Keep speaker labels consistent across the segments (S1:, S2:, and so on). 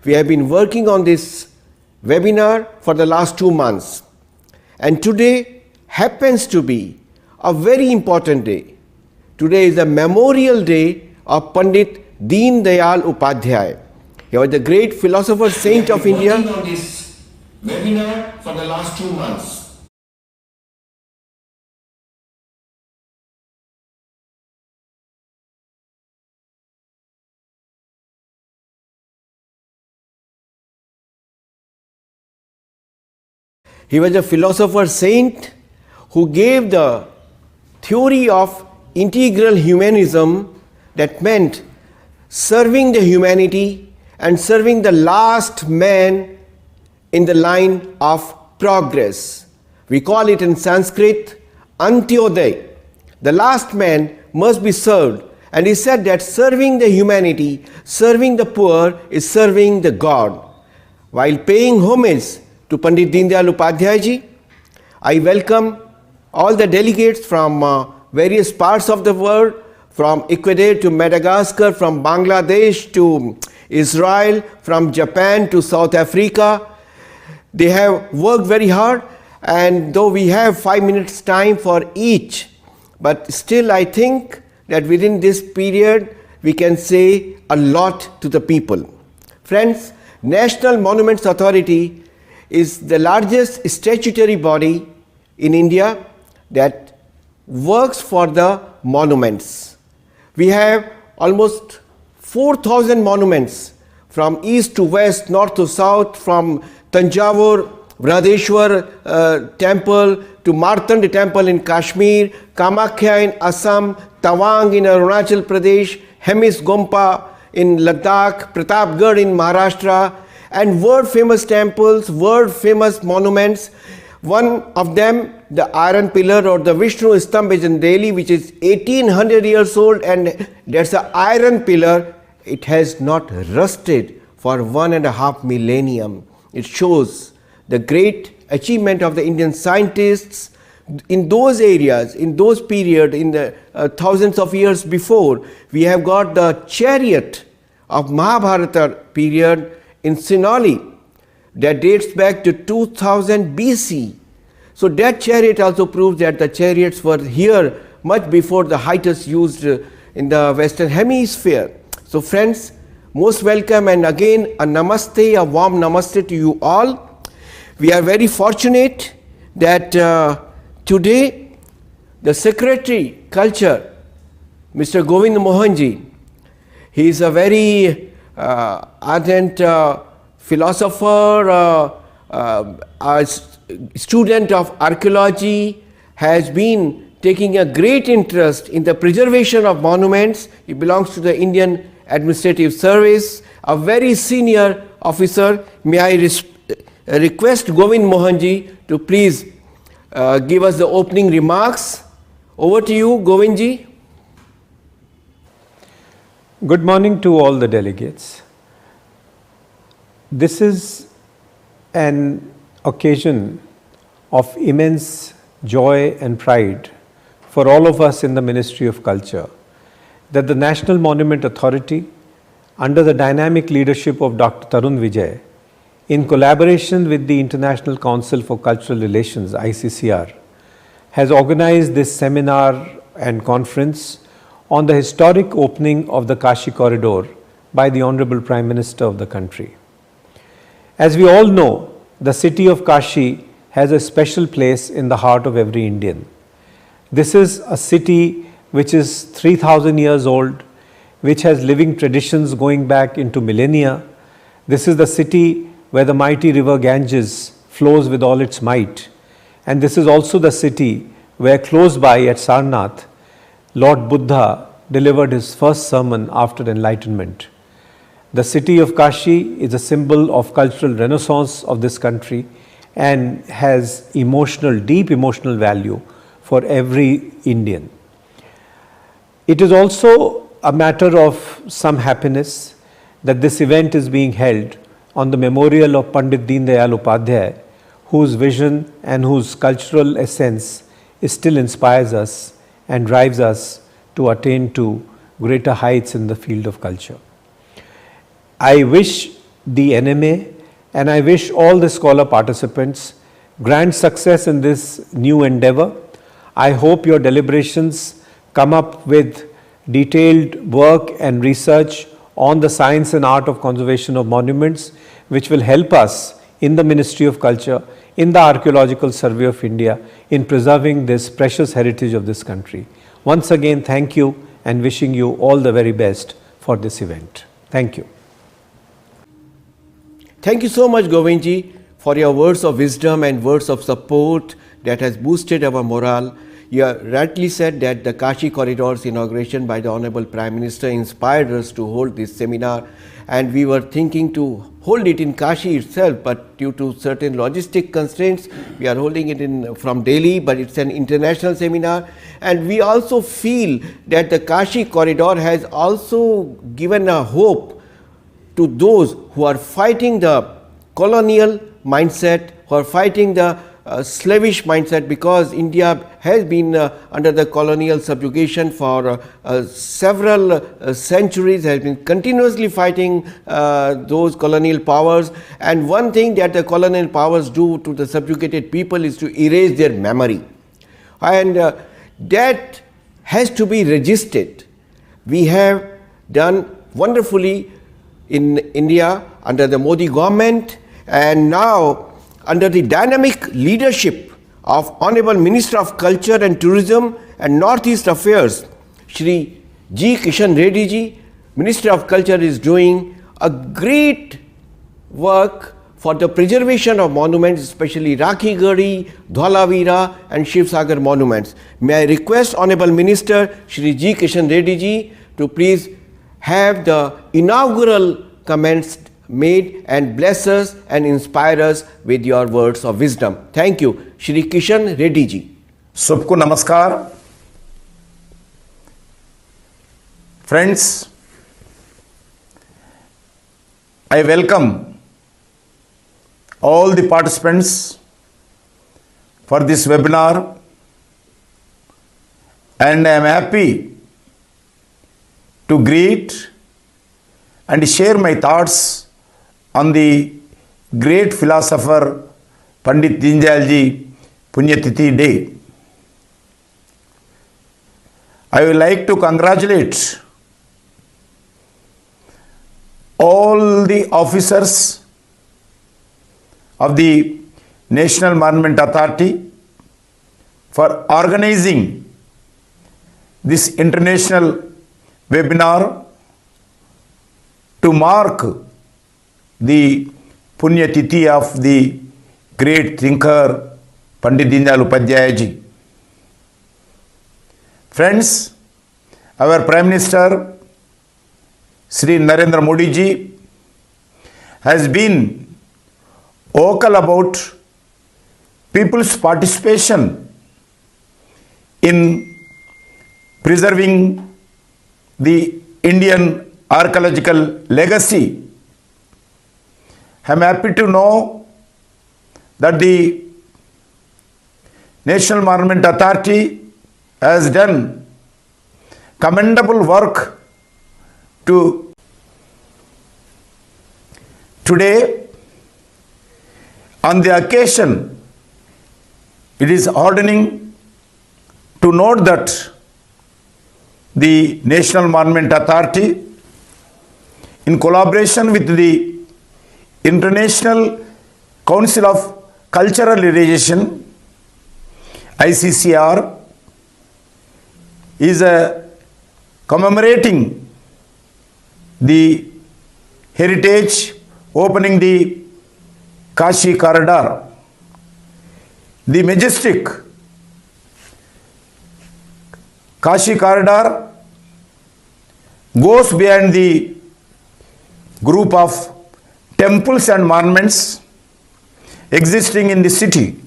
S1: We have been working on this webinar for the last 2 months, and today happens to be a very important day. Today is the memorial day of Pandit Deendayal Upadhyay. He was the great philosopher saint of India. We have been working on this webinar for the last 2 months. He was a philosopher saint who gave the theory of integral humanism, that meant serving the humanity and serving the last man in the line of progress. We call it in Sanskrit Antyodaya. The last man must be served. And he said that serving the humanity, serving the poor is serving the God. While paying homage to Pandit Deendayal Upadhyay ji, I welcome all the delegates from various parts of the world, from Ecuador to Madagascar, from Bangladesh to Israel, from Japan to South Africa. They have worked very hard, and though we have 5 minutes time for each, but still I think that within this period we can say a lot to the people. Friends, National Monuments Authority is the largest statutory body in India that works for the monuments. We have almost 4,000 monuments from east to west, north to south, from Tanjavur, Brihadeshwar temple to Martanda temple in Kashmir, Kamakhya in Assam, Tawang in Arunachal Pradesh, Hemis Gompa in Ladakh, Pratapgarh in Maharashtra, and world famous temples, world famous monuments. One of them, the iron pillar or the Vishnu Stambh is in Delhi, which is 1800 years old, and that's an iron pillar. It has not rusted for 1.5 millennium. It shows the great achievement of the Indian scientists in those areas, in those periods, in the thousands of years before. We have got the chariot of Mahabharata period in Sinali that dates back to 2000 BC. So that chariot also proves that the chariots were here much before the Hittite used in the Western Hemisphere. So friends, most welcome, and again a namaste, a warm namaste to you all. We are very fortunate that today the Secretary Culture, Mr. Govind Mohanji, he is a very ardent philosopher, a student of archaeology, has been taking a great interest in the preservation of monuments. He belongs to the Indian Administrative Service, a very senior officer. May I request Govind Mohanji to please give us the opening remarks. Over to you, Govindji.
S2: Good morning to all the delegates. This is an occasion of immense joy and pride for all of us in the Ministry of Culture that the National Monument Authority, under the dynamic leadership of Dr. Tarun Vijay, in collaboration with the International Council for Cultural Relations, ICCR, has organized this seminar and conference on the historic opening of the Kashi Corridor by the Honorable Prime Minister of the country. As we all know, the city of Kashi has a special place in the heart of every Indian. This is a city which is 3,000 years old, which has living traditions going back into millennia. This is the city where the mighty river Ganges flows with all its might. And this is also the city where close by at Sarnath, Lord Buddha delivered his first sermon after enlightenment. The city of Kashi is a symbol of cultural renaissance of this country and has deep emotional value for every Indian. It is also a matter of some happiness that this event is being held on the memorial of Pandit Deendayal Upadhyay, whose vision and whose cultural essence still inspires us and drives us to attain to greater heights in the field of culture. I wish the NMA, and I wish all the scholar participants grand success in this new endeavor. I hope your deliberations come up with detailed work and research on the science and art of conservation of monuments, which will help us in the Ministry of Culture, in the Archaeological Survey of India, in preserving this precious heritage of this country. Once again, thank you and wishing you all the very best for this event. Thank you.
S1: Thank you so much, Govindji, for your words of wisdom and words of support that has boosted our morale. You have rightly said that the Kashi Corridor's inauguration by the Honorable Prime Minister inspired us to hold this seminar, and we were thinking to hold it in Kashi itself, but due to certain logistic constraints, we are holding it from Delhi, but it's an international seminar. And we also feel that the Kashi Corridor has also given a hope to those who are fighting the colonial mindset, who are fighting the slavish mindset, because India has been under the colonial subjugation for several centuries, has been continuously fighting those colonial powers. And one thing that the colonial powers do to the subjugated people is to erase their memory. And that has to be resisted. We have done wonderfully in India under the Modi government, and now under the dynamic leadership of Honorable Minister of Culture and Tourism and Northeast Affairs, Shri G. Kishan Reddy ji, Minister of Culture, is doing a great work for the preservation of monuments, especially Rakhi Gadi, Dholavira and Shiv Sagar monuments. May I request Honorable Minister Shri G. Kishan Reddy ji to please have the inaugural comments made and bless us and inspire us with your words of wisdom. Thank you, Shri Kishan Reddy ji.
S3: सबको नमस्कार. Friends, I welcome all the participants for this webinar, and I am happy to greet and share my thoughts on the great philosopher Pandit Deendayal ji Punyatithi Day. I would like to congratulate all the officers of the National Monument Authority for organizing this international webinar to mark the Punyatithi of the great thinker Pandit Deendayal Upadhyay ji. Friends, our Prime Minister Shri Narendra Modi ji has been vocal about people's participation in preserving the Indian archaeological legacy. I am happy to know that the National Monument Authority has done commendable work to today. On the occasion, it is heartening to note that the National Monument Authority, in collaboration with the International Council of Cultural Realization, ICCR, is commemorating the heritage, opening the Kashi Corridor. The majestic Kashi Corridor goes beyond the group of temples and monuments existing in the city.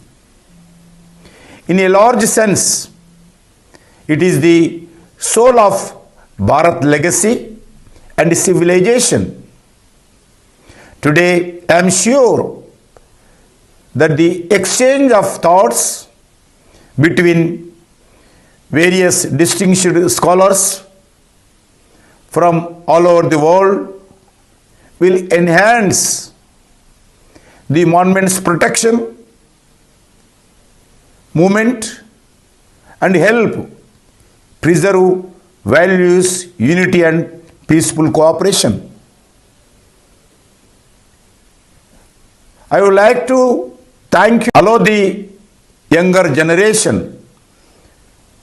S3: In a large sense, it is the soul of Bharat legacy and civilization. Today, I am sure that the exchange of thoughts between various distinguished scholars from all over the world will enhance the monument's protection, movement, and help preserve values, unity, and peaceful cooperation. I would like to thank you. Allow the younger generation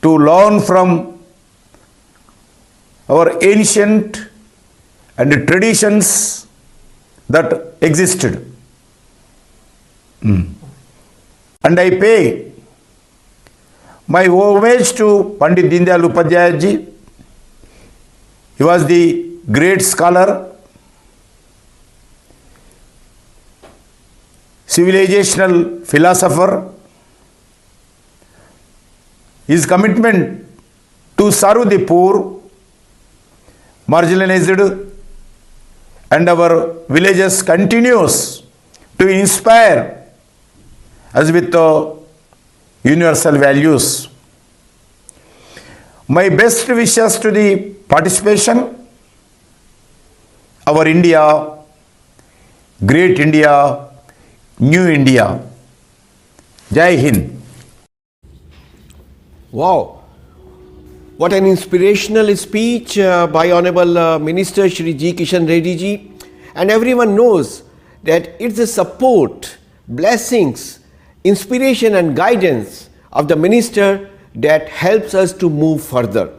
S3: to learn from our ancient and traditions that existed. And I pay my homage to Pandit Deendayal Upadhyay ji. He was the great scholar, civilisational philosopher. His commitment to serve the poor, marginalized, and our villages continues to inspire us with universal values. My best wishes to the participation, our India, great India, new India. Jai Hind.
S1: Wow, what an inspirational speech by Honorable Minister Shri G. Kishan Reddy ji. And everyone knows that it's the support, blessings, inspiration and guidance of the minister that helps us to move further.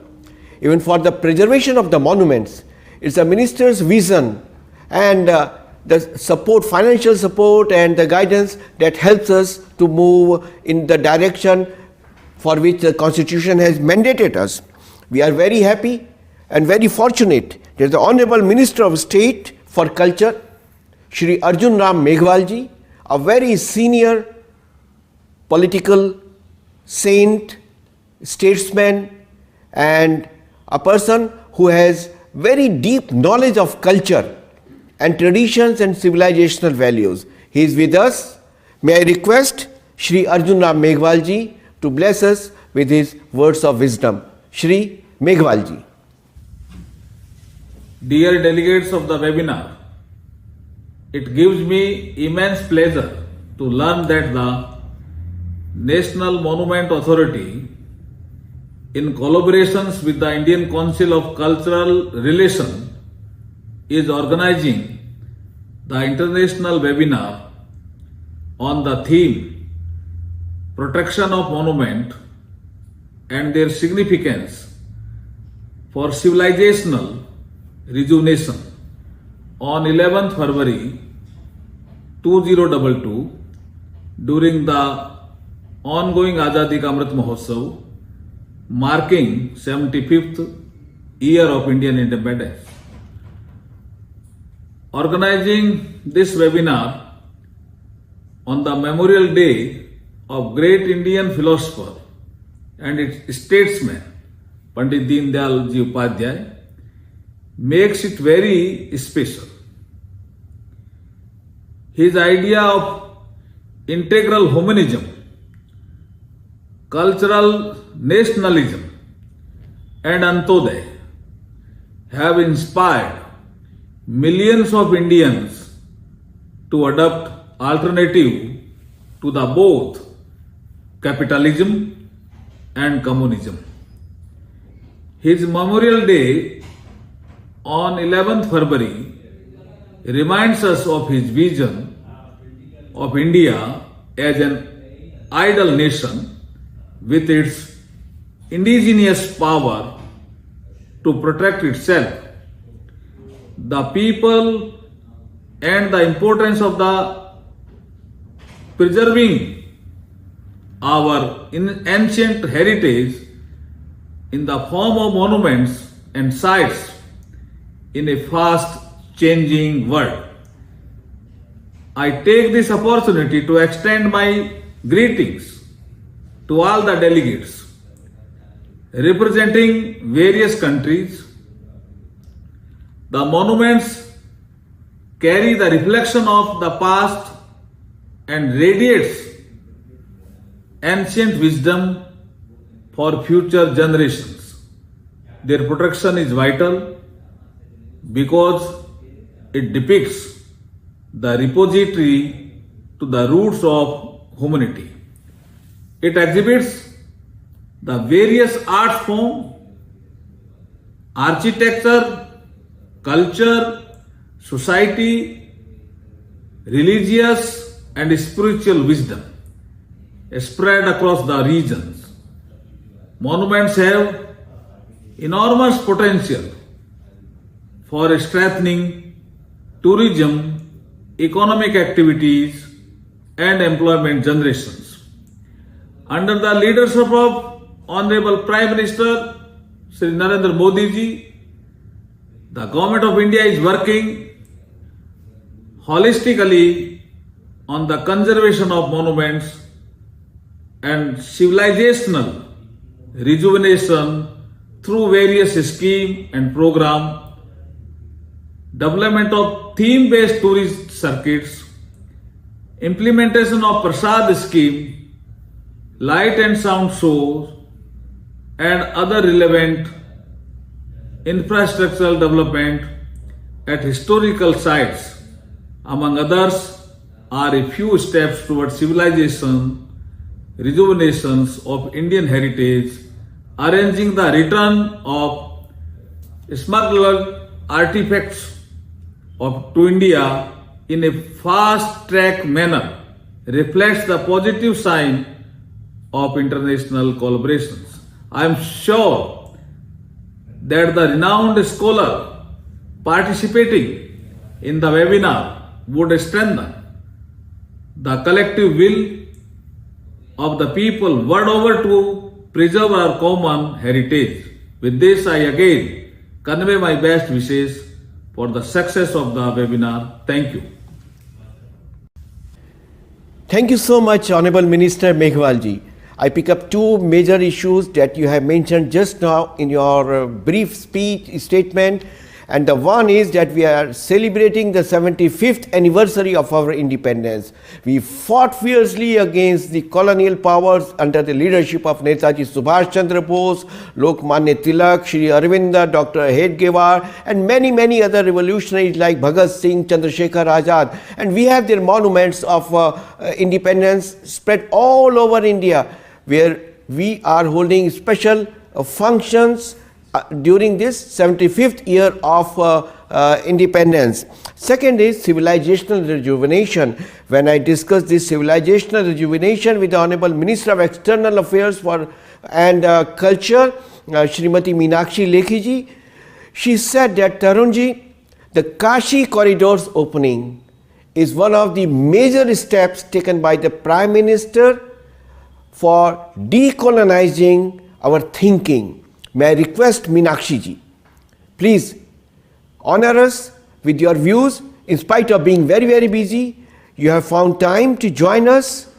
S1: Even for the preservation of the monuments, it's the minister's vision and the support, financial support and the guidance that helps us to move in the direction for which the Constitution has mandated us. We are very happy and very fortunate that the Honorable Minister of State for Culture, Shri Arjun Ram Meghwal ji, a very senior political saint, statesman, and a person who has very deep knowledge of culture and traditions and civilizational values. He is with us. May I request Shri Arjun Ram Meghwal ji to bless us with his words of wisdom. Shri Meghwal ji.
S4: Dear delegates of the webinar, it gives me immense pleasure to learn that the National Monument Authority, in collaborations with the Indian Council of Cultural Relations, is organizing the international webinar on the theme Protection of Monument and their significance for civilizational rejuvenation on 11th February 2022 during the ongoing Azadi Ka Amrit Mahotsav marking 75th year of Indian independence. Organizing this webinar on the Memorial Day of great Indian philosopher and its statesman Pandit Deendayal Upadhyay makes it very special. His idea of integral humanism, cultural nationalism and Antoday have inspired millions of Indians to adopt alternative to the both capitalism and communism. His Memorial Day on 11th February reminds us of his vision of India as an ideal nation with its indigenous power to protect itself, the people, and the importance of the preserving our ancient heritage in the form of monuments and sites in a fast changing world. I take this opportunity to extend my greetings to all the delegates representing various countries. The monuments carry the reflection of the past and radiates ancient wisdom for future generations. Their protection is vital because it depicts the repository to the roots of humanity. It exhibits the various art forms, architecture, culture, society, religious and spiritual wisdom spread across the regions. Monuments have enormous potential for strengthening tourism, economic activities and employment generations. Under the leadership of Honorable Prime Minister Shri Narendra Modi ji, the Government of India is working holistically on the conservation of monuments and civilizational rejuvenation through various schemes and programs, development of theme-based tourist circuits, implementation of Prasad scheme, light and sound shows, and other relevant infrastructural development at historical sites, among others, are a few steps towards civilization, rejuvenations of Indian heritage, arranging the return of smuggled artifacts to India in a fast-track manner reflects the positive sign of international collaborations. I am sure that the renowned scholar participating in the webinar would strengthen the collective will of the people world over to preserve our common heritage. With this, I again convey my best wishes for the success of the webinar. Thank you.
S1: Thank you so much, Honorable Minister Meghwalji. I pick up two major issues that you have mentioned just now in your brief speech statement. And the one is that we are celebrating the 75th anniversary of our independence. We fought fiercely against the colonial powers under the leadership of Netaji Subhash Chandra Bose, Lokmanya Tilak, Shri Arvinda, Dr. Hedgewar, and many other revolutionaries like Bhagat Singh, Chandrasekhar Azad. And we have their monuments of independence spread all over India, where we are holding special functions during this 75th year of independence. Second is civilizational rejuvenation. When I discussed this civilizational rejuvenation with the Honorable Minister of External Affairs and Culture, Srimati Meenakshi Lekhi ji, she said that Tarunji, the Kashi corridors opening is one of the major steps taken by the Prime Minister for decolonizing our thinking. May I request Meenakshi ji, please honor us with your views. In spite of being very busy, you have found time to join us.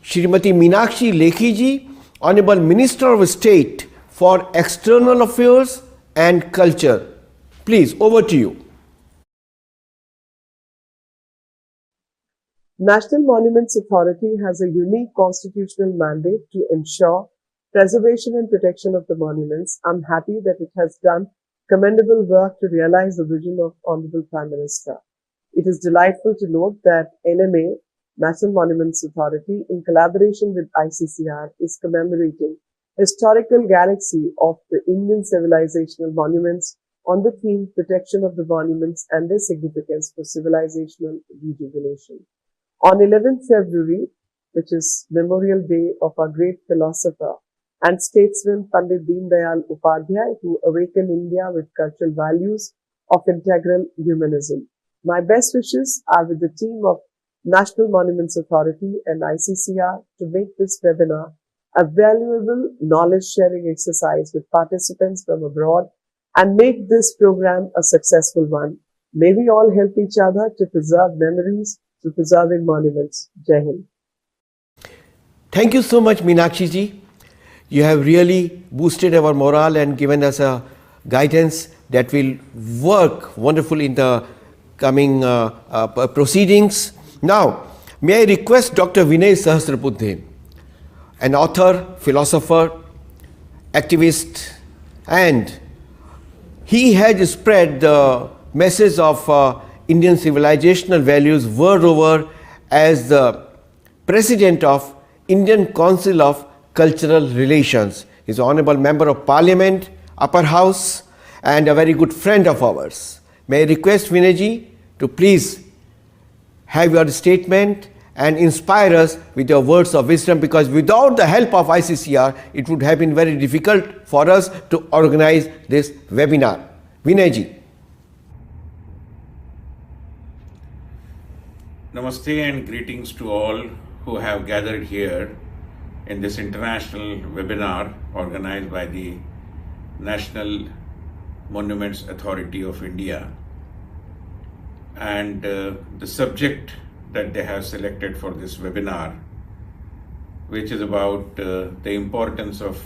S1: Srimati Meenakshi Lekhi ji, Honorable Minister of State for External Affairs and Culture. Please, over to you.
S5: National Monuments Authority has a unique constitutional mandate to ensure preservation and protection of the monuments. I'm happy that it has done commendable work to realize the vision of Honorable Prime Minister. It is delightful to note that NMA, National Monuments Authority, in collaboration with ICCR, is commemorating historical galaxy of the Indian civilizational monuments on the theme Protection of the Monuments and their significance for civilizational rejuvenation. On 11th February, which is Memorial Day of our great philosopher and statesman Pandit Deendayal Upadhyay, who awakened India with cultural values of integral humanism. My best wishes are with the team of National Monuments Authority and ICCR to make this webinar a valuable knowledge-sharing exercise with participants from abroad and make this program a successful one. May we all help each other to preserve memories through preserving monuments. Jai Hind.
S1: Thank you so much, Meenakshi ji. You have really boosted our morale and given us a guidance that will work wonderfully in the coming proceedings. Now, may I request Dr. Vinay Sahasrabuddhe, an author, philosopher, activist, and he had spread the message of Indian civilizational values world over as the President of Indian Council of Cultural Relations. He is Honourable Member of Parliament, Upper House, and a very good friend of ours. May I request Vinayji to please have your statement and inspire us with your words of wisdom, because without the help of ICCR, it would have been very difficult for us to organize this webinar. Vinayji.
S6: Namaste and greetings to all who have gathered here in this international webinar organized by the National Monuments Authority of India. And the subject that they have selected for this webinar, which is about the importance of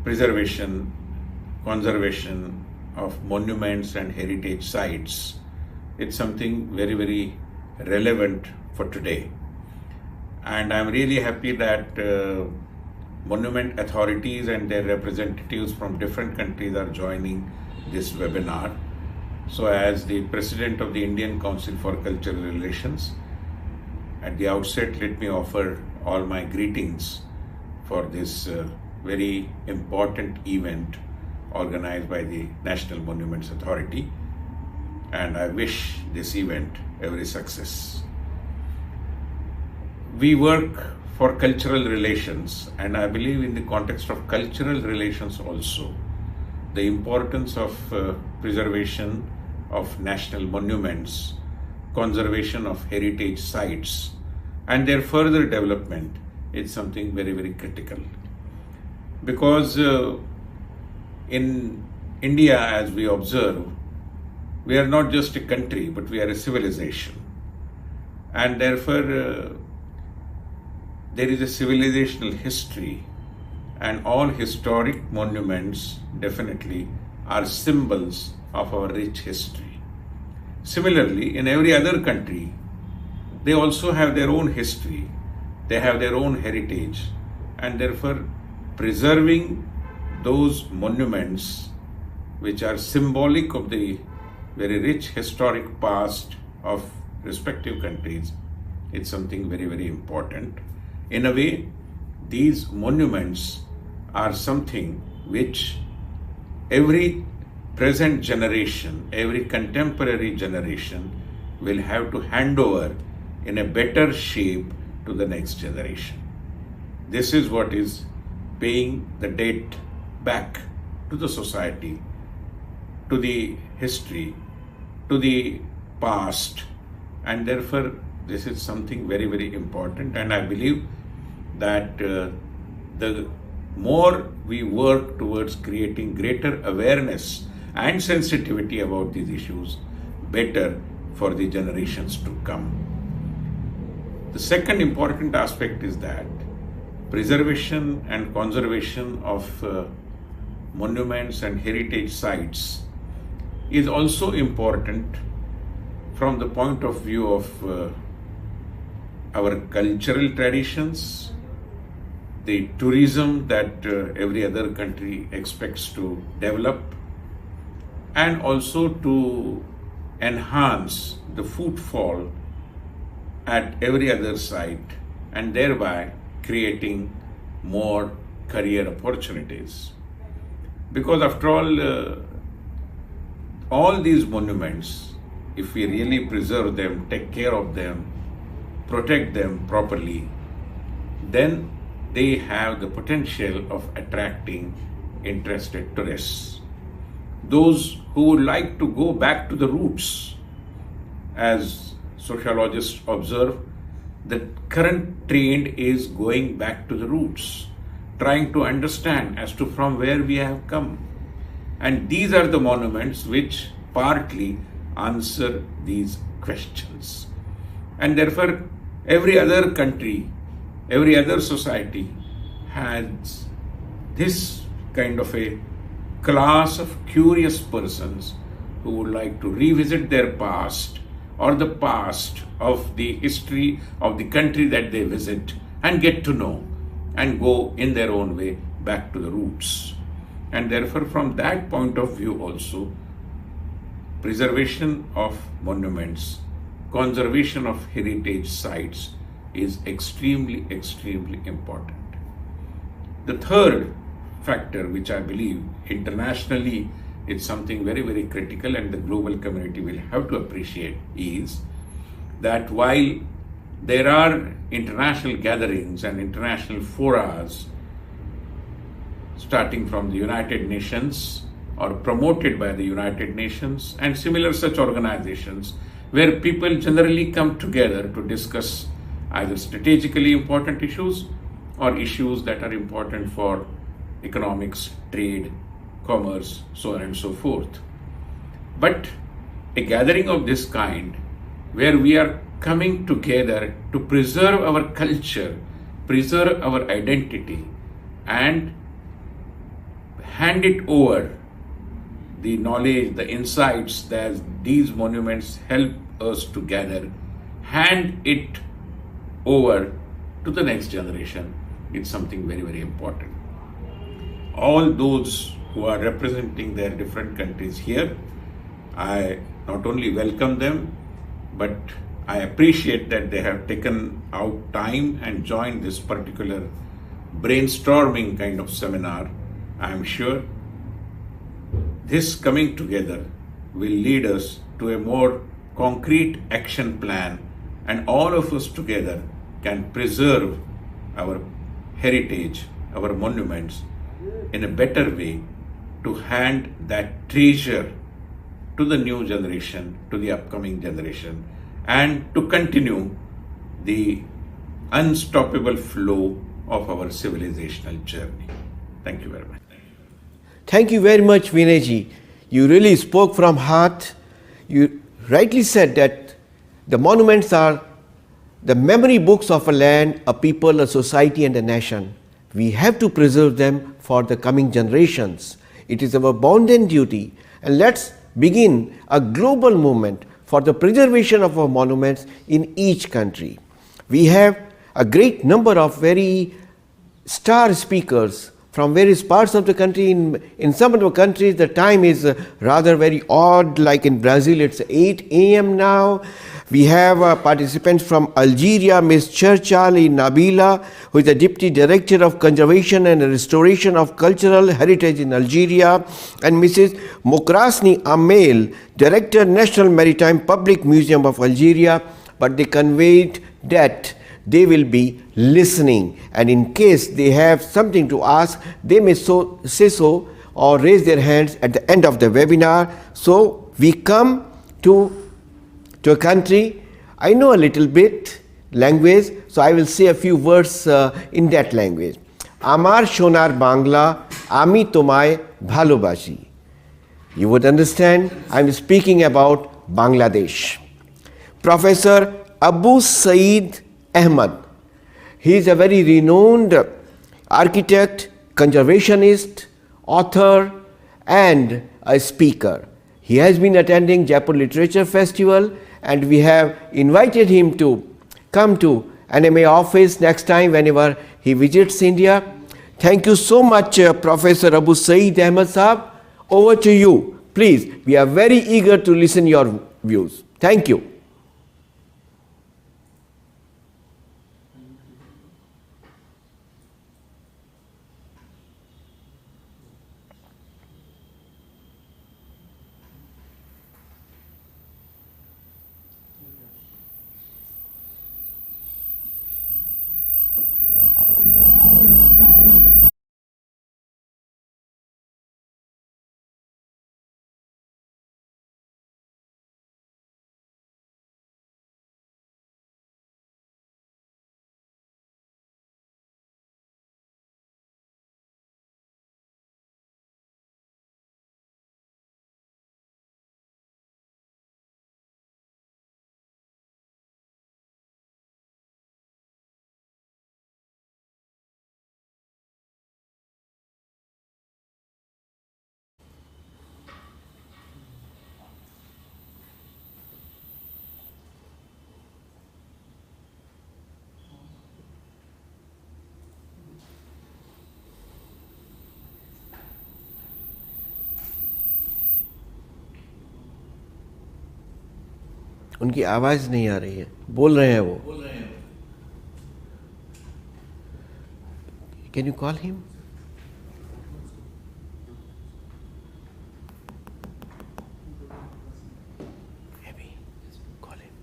S6: preservation, conservation of monuments and heritage sites. It's something very, very relevant for today. And I'm really happy that monument authorities and their representatives from different countries are joining this webinar. So as the President of the Indian Council for Cultural Relations, at the outset, let me offer all my greetings for this very important event organized by the National Monuments Authority. And I wish this event every success. We work for cultural relations, and I believe in the context of cultural relations also, the importance of preservation of national monuments, conservation of heritage sites, and their further development is something very, very critical. Because in India, as we observe, we are not just a country, but we are a civilization. And therefore, there is a civilisational history, and all historic monuments definitely are symbols of our rich history. Similarly, in every other country, they also have their own history, they have their own heritage, and therefore preserving those monuments which are symbolic of the very rich historic past of respective countries, it's something very, very important. In a way, these monuments are something which every present generation, every contemporary generation will have to hand over in a better shape to the next generation. This is what is paying the debt back to the society, to the history, to the past, and therefore this is something very, very important. And I believe that the more we work towards creating greater awareness and sensitivity about these issues, better for the generations to come. The second important aspect is that preservation and conservation of monuments and heritage sites is also important from the point of view of our cultural traditions, the tourism that every other country expects to develop, and also to enhance the footfall at every other site, and thereby creating more career opportunities. Because after all these monuments, if we really preserve them, take care of them, protect them properly, then they have the potential of attracting interested tourists. Those who would like to go back to the roots, as sociologists observe, the current trend is going back to the roots, trying to understand as to from where we have come. And these are the monuments which partly answer these questions. And therefore, every other country, every other society has this kind of a class of curious persons who would like to revisit their past or the past of the history of the country that they visit and get to know and go in their own way back to the roots. And therefore, from that point of view also, preservation of monuments, conservation of heritage sites is extremely, extremely important. The third factor, which I believe internationally is something very, very critical and the global community will have to appreciate, is that while there are international gatherings and international forums starting from the United Nations or promoted by the United Nations and similar such organizations where people generally come together to discuss either strategically important issues or issues that are important for economics, trade, commerce, so on and so forth. But a gathering of this kind where we are coming together to preserve our culture, preserve our identity, and hand it over the knowledge, the insights that these monuments help us to gather, hand it over to the next generation. It's something very, very important. All those who are representing their different countries here, I not only welcome them, but I appreciate that they have taken out time and joined this particular brainstorming kind of seminar. I am sure this coming together will lead us to a more concrete action plan, and all of us together can preserve our heritage, our monuments in a better way to hand that treasure to the new generation, to the upcoming generation, and to continue the unstoppable flow of our civilisational journey. Thank you very much.
S1: Thank you very much, Vinayji. You really spoke from heart. You rightly said that the monuments are the memory books of a land, a people, a society, and a nation. We have to preserve them for the coming generations. It is our bounden duty. And let's begin a global movement for the preservation of our monuments in each country. We have a great number of very star speakers from various parts of the country. In some of the countries, the time is rather very odd, like in Brazil, it's 8 a.m. now. We have participants from Algeria, Ms. Churchali Nabila, who is the Deputy Director of Conservation and Restoration of Cultural Heritage in Algeria, and Mrs. Mokrasni Amel, Director, National Maritime Public Museum of Algeria, but they conveyed that they will be listening, and in case they have something to ask, they may say so or raise their hands at the end of the webinar. So we come to a country, I know a little bit language, so I will say a few words in that language. Amar Shonar Bangla, Ami Tomai Bhalobashi. You would understand, I am speaking about Bangladesh. Professor Abu Saeed Ahmad. He is a very renowned architect, conservationist, author, and a speaker. He has been attending Jaipur Literature Festival, and we have invited him to come to NMA office next time whenever he visits India. Thank you so much, Professor Abu Saeed Ahmad Saab. Over to you. Please, we are very eager to listen your views. Thank you. उनकी आवाज नहीं आ रही है, बोल रहे हैं वो. Can you call him? Maybe. Call him.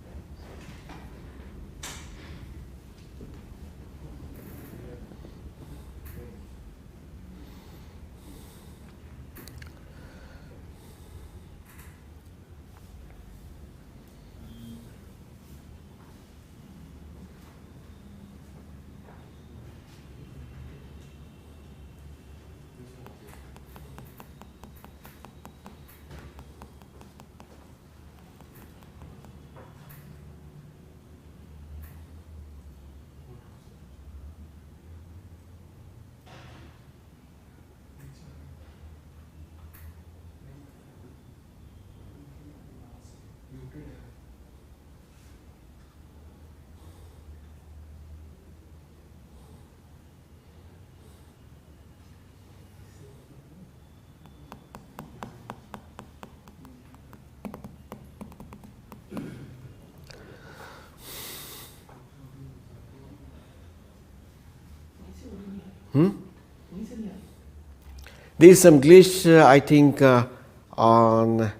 S1: There is some glitch, I think, on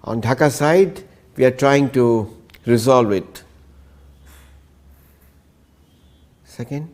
S1: Dhaka side. We are trying to resolve it. Second.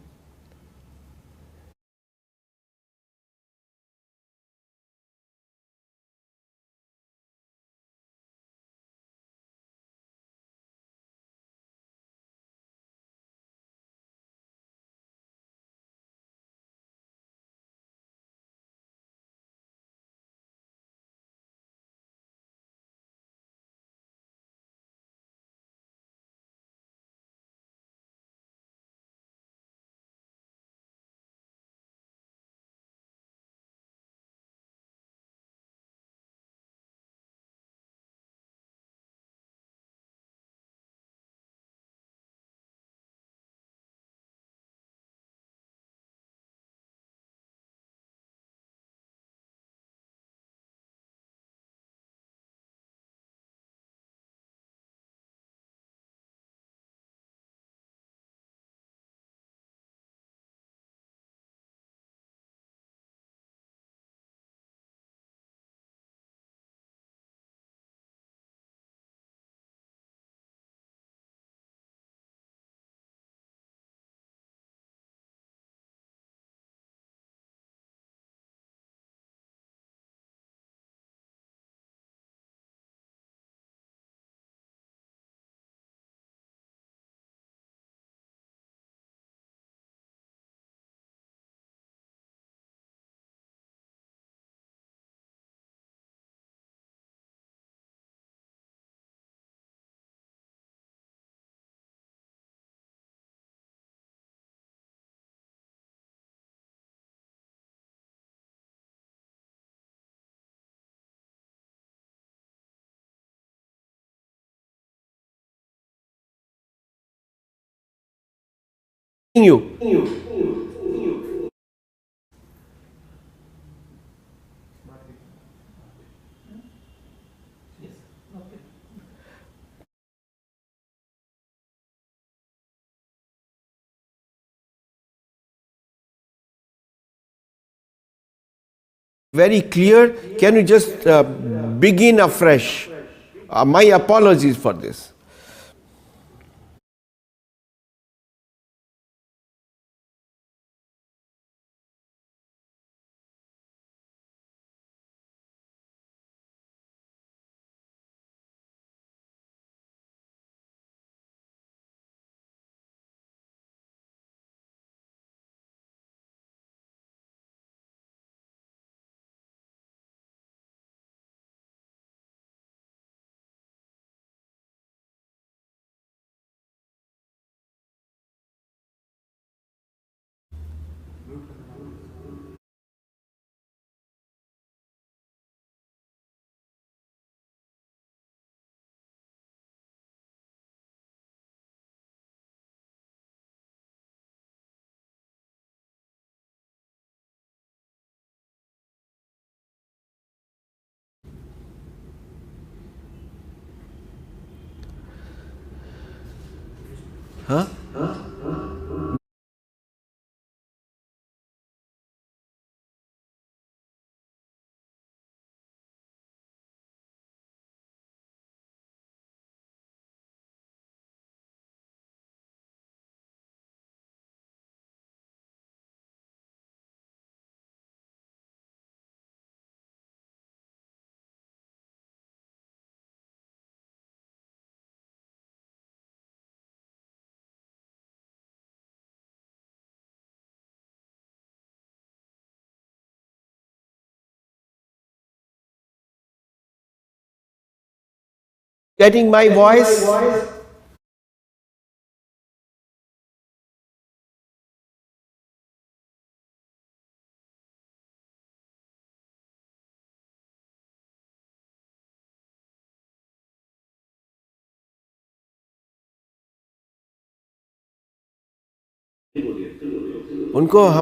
S1: You. Very clear. Can you just begin afresh? My apologies for this. Huh? Getting my voice? उनको हम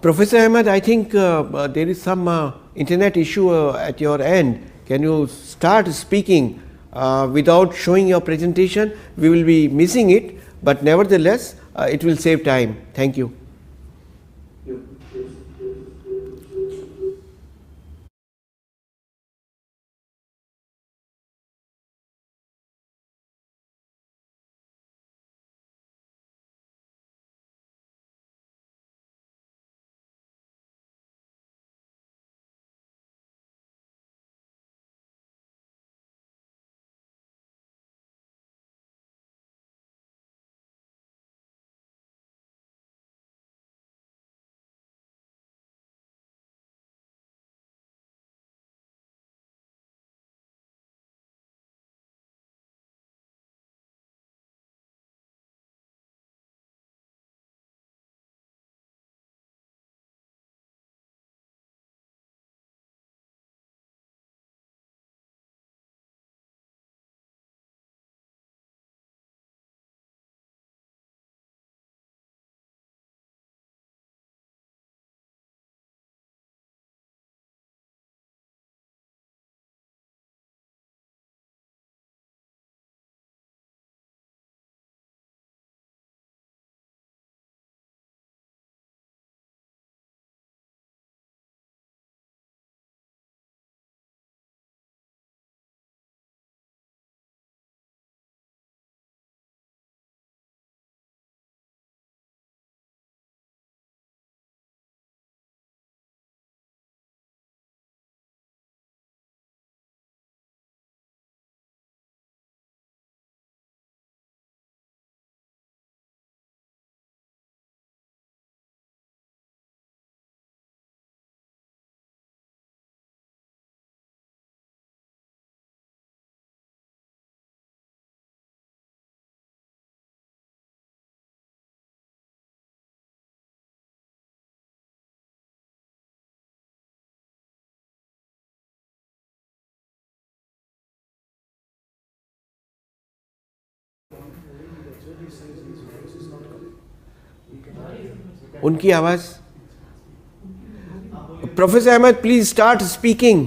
S1: Professor Ahmed, I think there is some internet issue at your end. Can you start speaking without showing your presentation? We will be missing it, but nevertheless, it will save time. Thank you. उनकी आवाज. Professor Ahmed, please start speaking.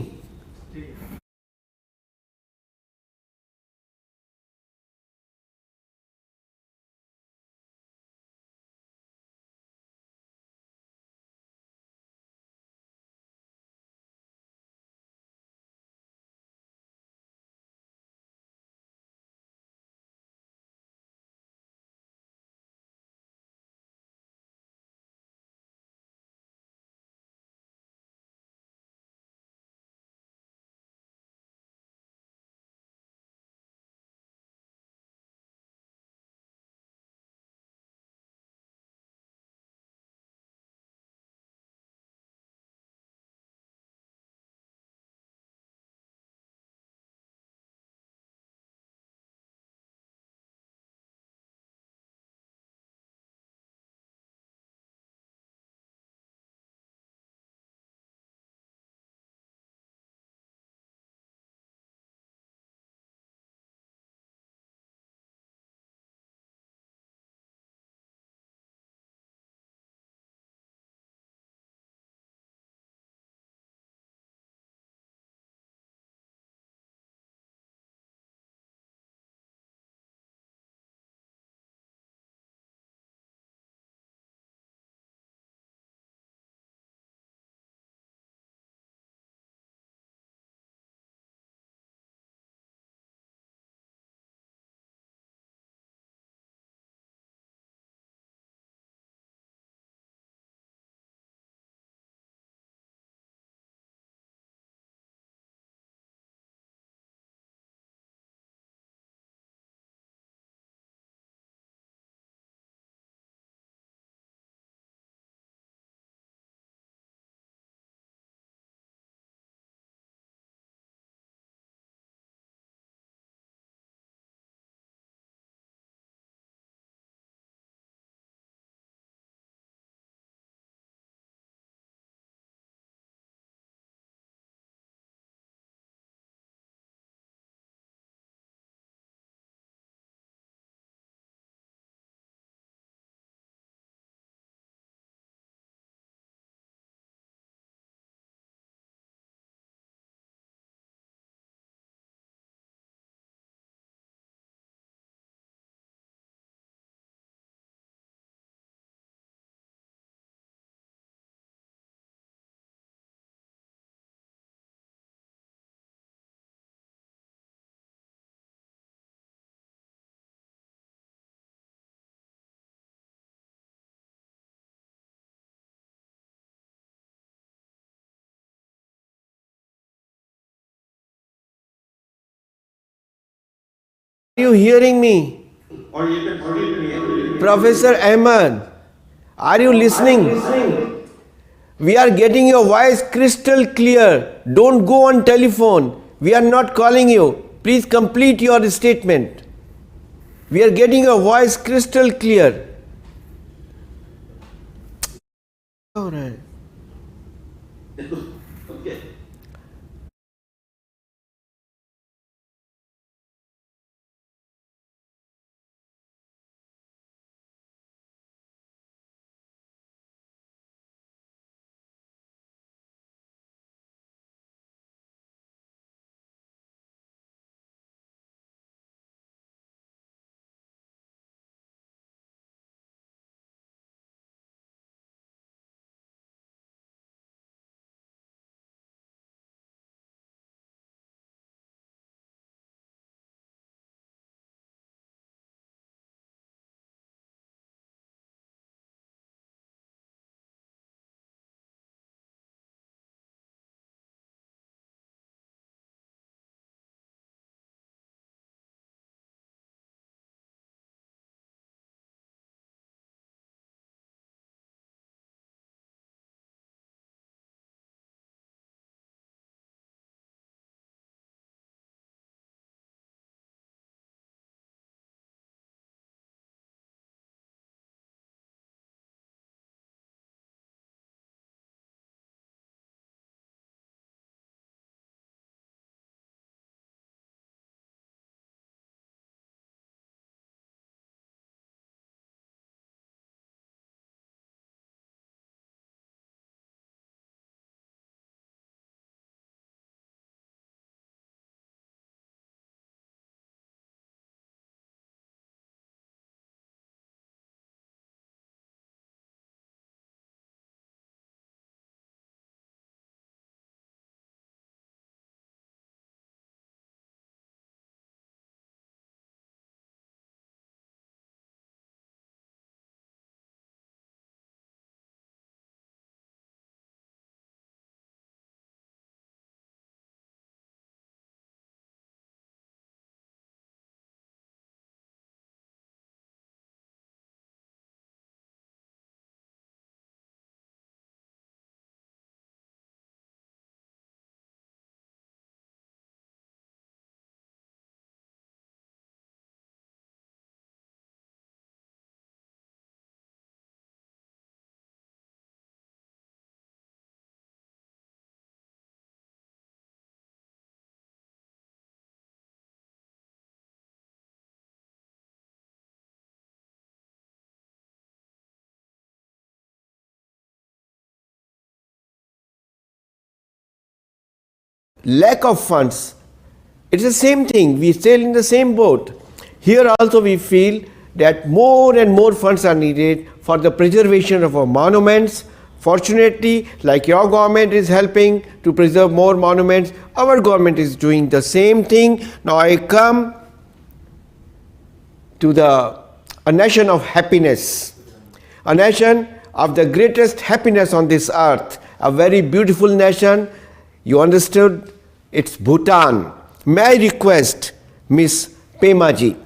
S1: Are you hearing me? Professor Ahmed, are you listening? We are getting your voice crystal clear. Don't go on telephone. We are not calling you. Please complete your statement. We are getting your voice crystal clear. All right. lack of funds. It's the same thing, we sail in the same boat. Here also we feel that more and more funds are needed for the preservation of our monuments. Fortunately, like your government is helping to preserve more monuments, our government is doing the same thing. Now I come to a nation of happiness, a nation of the greatest happiness on this earth, a very beautiful nation. You understood? It's Bhutan. May I request Miss Pemaji?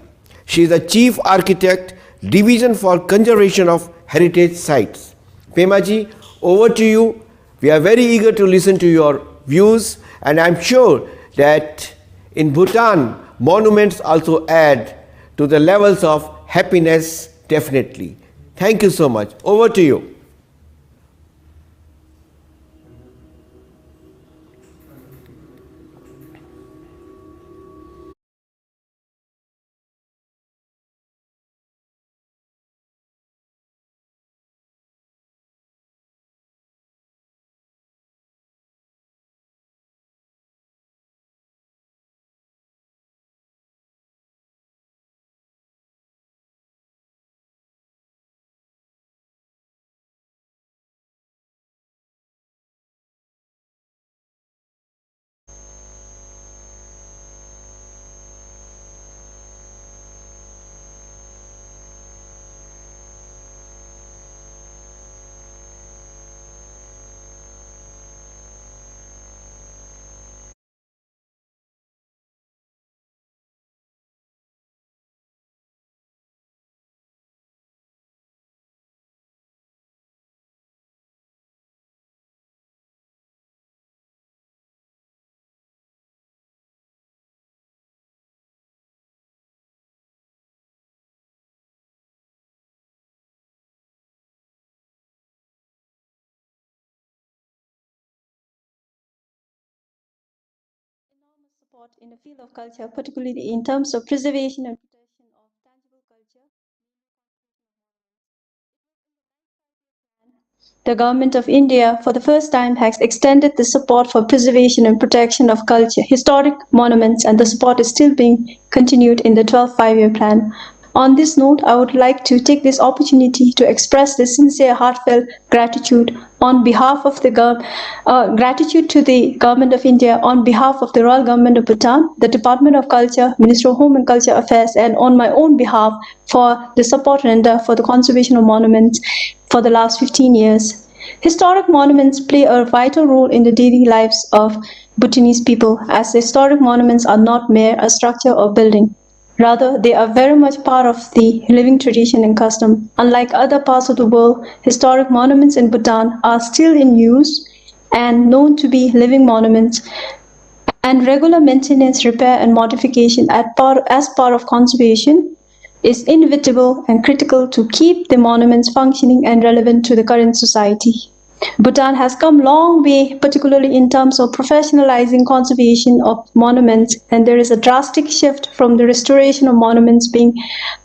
S1: She is the Chief Architect, Division for Conservation of Heritage Sites. Pemaji, over to you. We are very eager to listen to your views, and I am sure that in Bhutan, monuments also add to the levels of happiness definitely. Thank you so much. Over to you.
S7: Support in the field of culture, particularly in terms of preservation and protection of tangible culture. The Government of India, for the first time, has extended the support for preservation and protection of culture, historic monuments, and the support is still being continued in the 12th Five-Year Plan. On this note, I would like to take this opportunity to express the sincere, heartfelt gratitude on behalf of the gratitude to the Government of India, on behalf of the Royal Government of Bhutan, the Department of Culture, Ministry of Home and Culture Affairs, and on my own behalf for the support rendered for the conservation of monuments for the last 15 years. Historic monuments play a vital role in the daily lives of Bhutanese people, as historic monuments are not mere a structure or building. Rather, they are very much part of the living tradition and custom. Unlike other parts of the world, historic monuments in Bhutan are still in use and known to be living monuments, and regular maintenance, repair, and modification as part of conservation is inevitable and critical to keep the monuments functioning and relevant to the current society. Bhutan has come a long way, particularly in terms of professionalizing conservation of monuments, and there is a drastic shift from the restoration of monuments being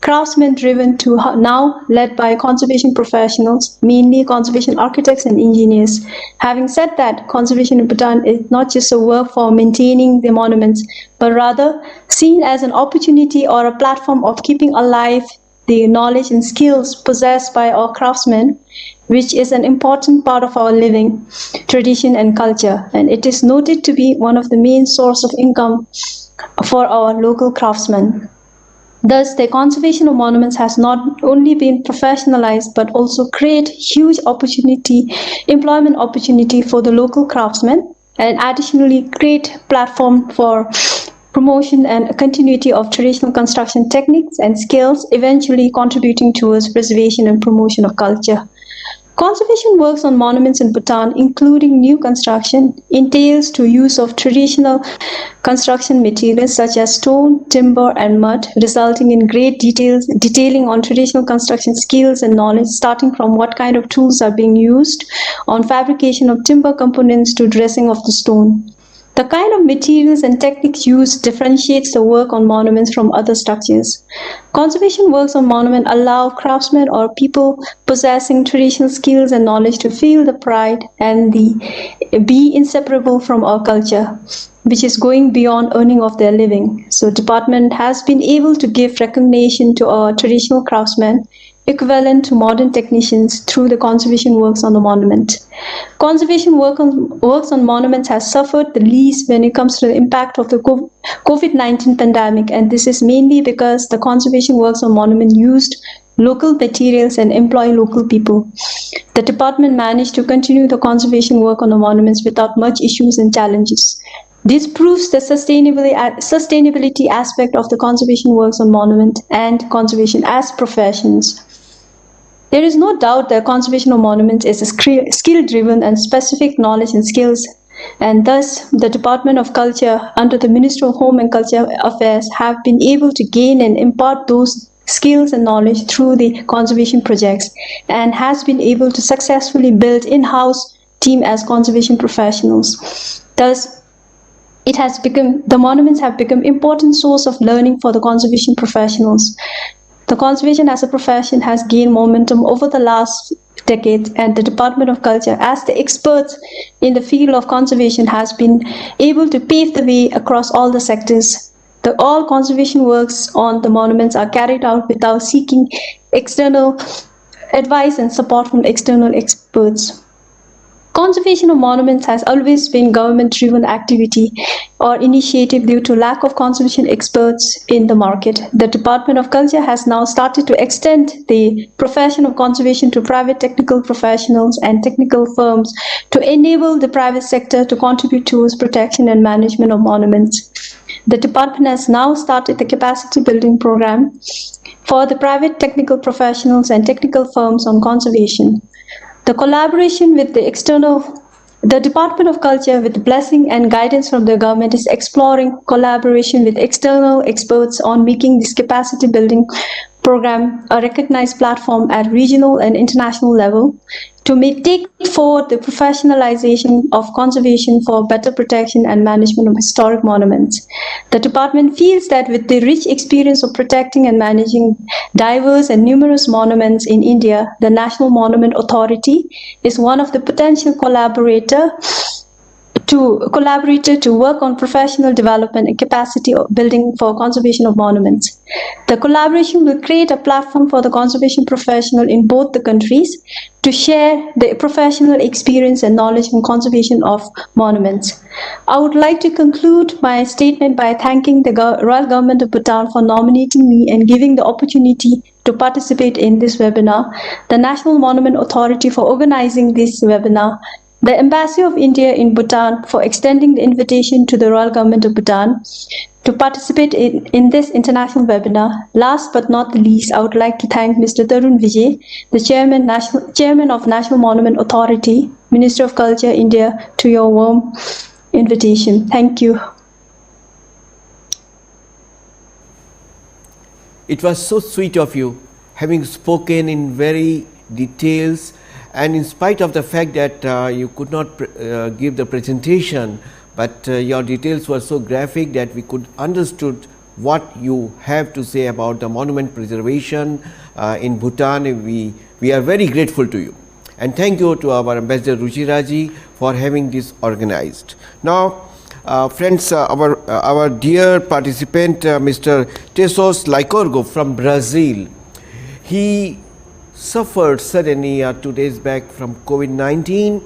S7: craftsman-driven to now led by conservation professionals, mainly conservation architects and engineers. Having said that, conservation in Bhutan is not just a work for maintaining the monuments, but rather seen as an opportunity or a platform of keeping alive the knowledge and skills possessed by our craftsmen, which is an important part of our living tradition and culture, and it is noted to be one of the main sources of income for our local craftsmen. Thus, the conservation of monuments has not only been professionalized but also create huge employment opportunity for the local craftsmen, and additionally create platform for promotion and continuity of traditional construction techniques and skills, eventually contributing towards preservation and promotion of culture. Conservation works on monuments in Bhutan, including new construction, entails to use of traditional construction materials such as stone, timber, and mud, resulting in great detailing on traditional construction skills and knowledge, starting from what kind of tools are being used, on fabrication of timber components to dressing of the stone. The kind of materials and techniques used differentiates the work on monuments from other structures. Conservation works on monuments allow craftsmen or people possessing traditional skills and knowledge to feel the pride and be inseparable from our culture, which is going beyond earning of their living. So department has been able to give recognition to our traditional craftsmen equivalent to modern technicians through the conservation works on the monument. Conservation works on monuments has suffered the least when it comes to the impact of the COVID-19 pandemic, and this is mainly because the conservation works on monument used local materials and employ local people. The department managed to continue the conservation work on the monuments without much issues and challenges. This proves the sustainability aspect of the conservation works on monument and conservation as professions. There is no doubt that conservation of monuments is a skill-driven and specific knowledge and skills, and thus the Department of Culture under the Ministry of Home and Culture Affairs have been able to gain and impart those skills and knowledge through the conservation projects and has been able to successfully build in-house team as conservation professionals. Thus, the monuments have become important source of learning for the conservation professionals. The conservation as a profession has gained momentum over the last decade, and the Department of Culture, as the experts in the field of conservation, has been able to pave the way across all the sectors. All conservation works on the monuments are carried out without seeking external advice and support from external experts. Conservation of monuments has always been government-driven activity or initiative due to lack of conservation experts in the market. The Department of Culture has now started to extend the profession of conservation to private technical professionals and technical firms to enable the private sector to contribute towards protection and management of monuments. The department has now started the capacity building program for the private technical professionals and technical firms on conservation. The collaboration with the Department of Culture, with the blessing and guidance from the government, is exploring collaboration with external experts on making this capacity building program a recognized platform at regional and international level to take forward the professionalization of conservation for better protection and management of historic monuments. The department feels that with the rich experience of protecting and managing diverse and numerous monuments in India, the National Monument Authority is one of the potential collaborator to work on professional development and capacity building for conservation of monuments. The collaboration will create a platform for the conservation professional in both the countries to share the professional experience and knowledge in conservation of monuments. I would like to conclude my statement by thanking the Royal Government of Bhutan for nominating me and giving the opportunity to participate in this webinar, the National Monument Authority for organizing this webinar, the Embassy of India in Bhutan for extending the invitation to the Royal Government of Bhutan to participate in this international webinar. Last but not the least, I would like to thank Mr. Tarun Vijay, the Chairman of National Monument Authority, Minister of Culture, India, to your warm invitation. Thank you.
S1: It was so sweet of you, having spoken in very details, and in spite of the fact that you could not give the presentation, but your details were so graphic that we could understood what you have to say about the monument preservation in Bhutan. We are very grateful to you, and thank you to our Ambassador Ruchiraji for having this organized. Now, friends, our dear participant, Mr. Tesos Lycorgo from Brazil, he suffered suddenly 2 days back from COVID-19,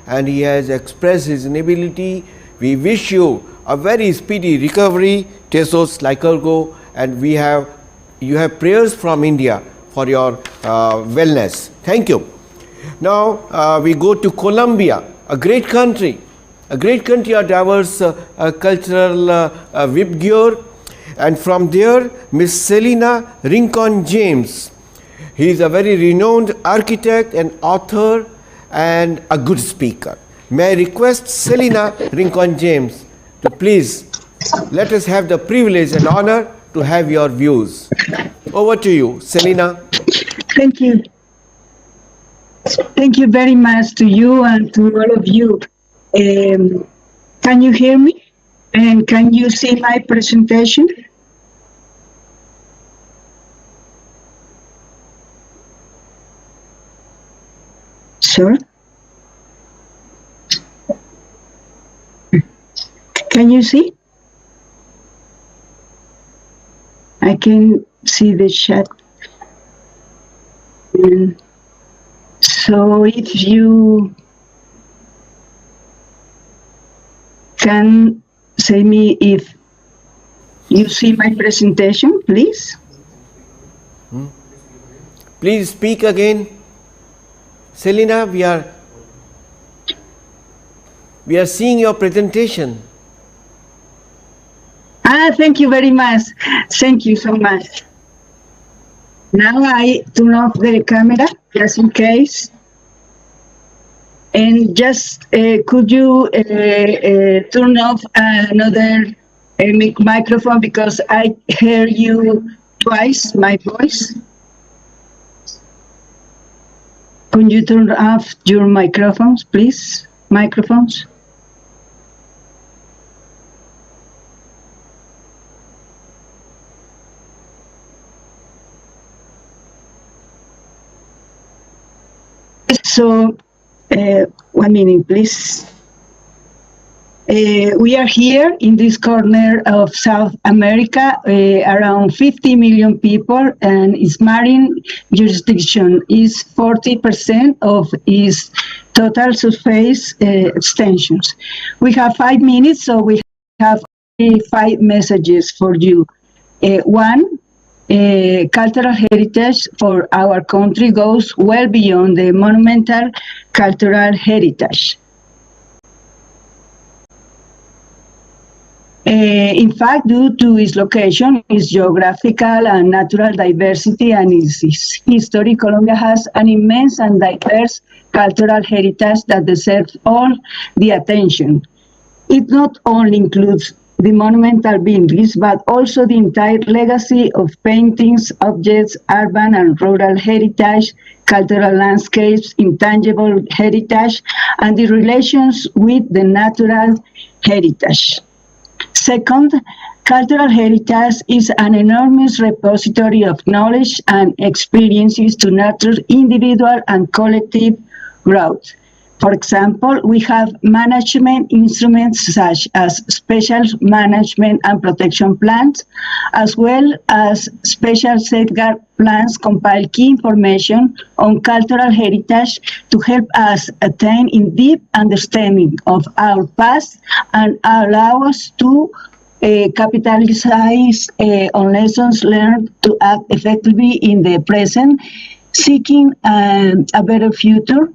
S1: and he has expressed his inability. We wish you a very speedy recovery, Tesos Lycorgo, and you have prayers from India for your wellness. Thank you. Now we go to Colombia, a great country of diverse cultural vibgor, and from there Miss Selina Rincon James. He is a very renowned architect and author and a good speaker. May I request Selina Rincon James to please let us have the privilege and honor to have your views. Over to you, Selina.
S8: Thank you. Thank you very much to you and to all of you. Can you hear me? And can you see my presentation? Sir? Can you see? I can see the chat. So if you can say me if you see my presentation, please.
S1: Please speak again. Selina, we are seeing your presentation.
S8: Thank you very much. Thank you so much. Now I turn off the camera just in case. And just could you turn off another microphone because I hear you twice, my voice. Could you turn off your microphones, please? Microphones. So, 1 minute, please. We are here in this corner of South America, around 50 million people, and its marine jurisdiction is 40% of its total surface extensions. We have 5 minutes, so we have 5 messages for you. One, cultural heritage for our country goes well beyond the monumental cultural heritage. In fact, due to its location, its geographical and natural diversity, and its history, Colombia has an immense and diverse cultural heritage that deserves all the attention. It not only includes the monumental buildings, but also the entire legacy of paintings, objects, urban and rural heritage, cultural landscapes, intangible heritage, and the relations with the natural heritage. Second, cultural heritage is an enormous repository of knowledge and experiences to nurture individual and collective growth. For example, we have management instruments such as special management and protection plans, as well as special safeguard plans compile key information on cultural heritage to help us attain in deep understanding of our past and allow us to capitalize on lessons learned to act effectively in the present, seeking a better future.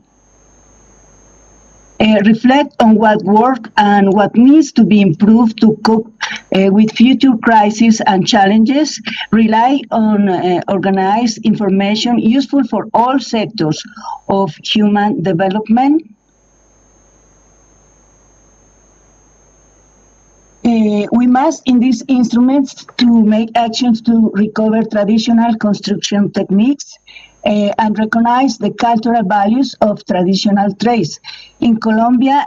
S8: Reflect on what worked and what needs to be improved to cope with future crises and challenges, rely on organized information useful for all sectors of human development. We must, in these instruments, to make actions to recover traditional construction techniques, and recognize the cultural values of traditional trades. In Colombia,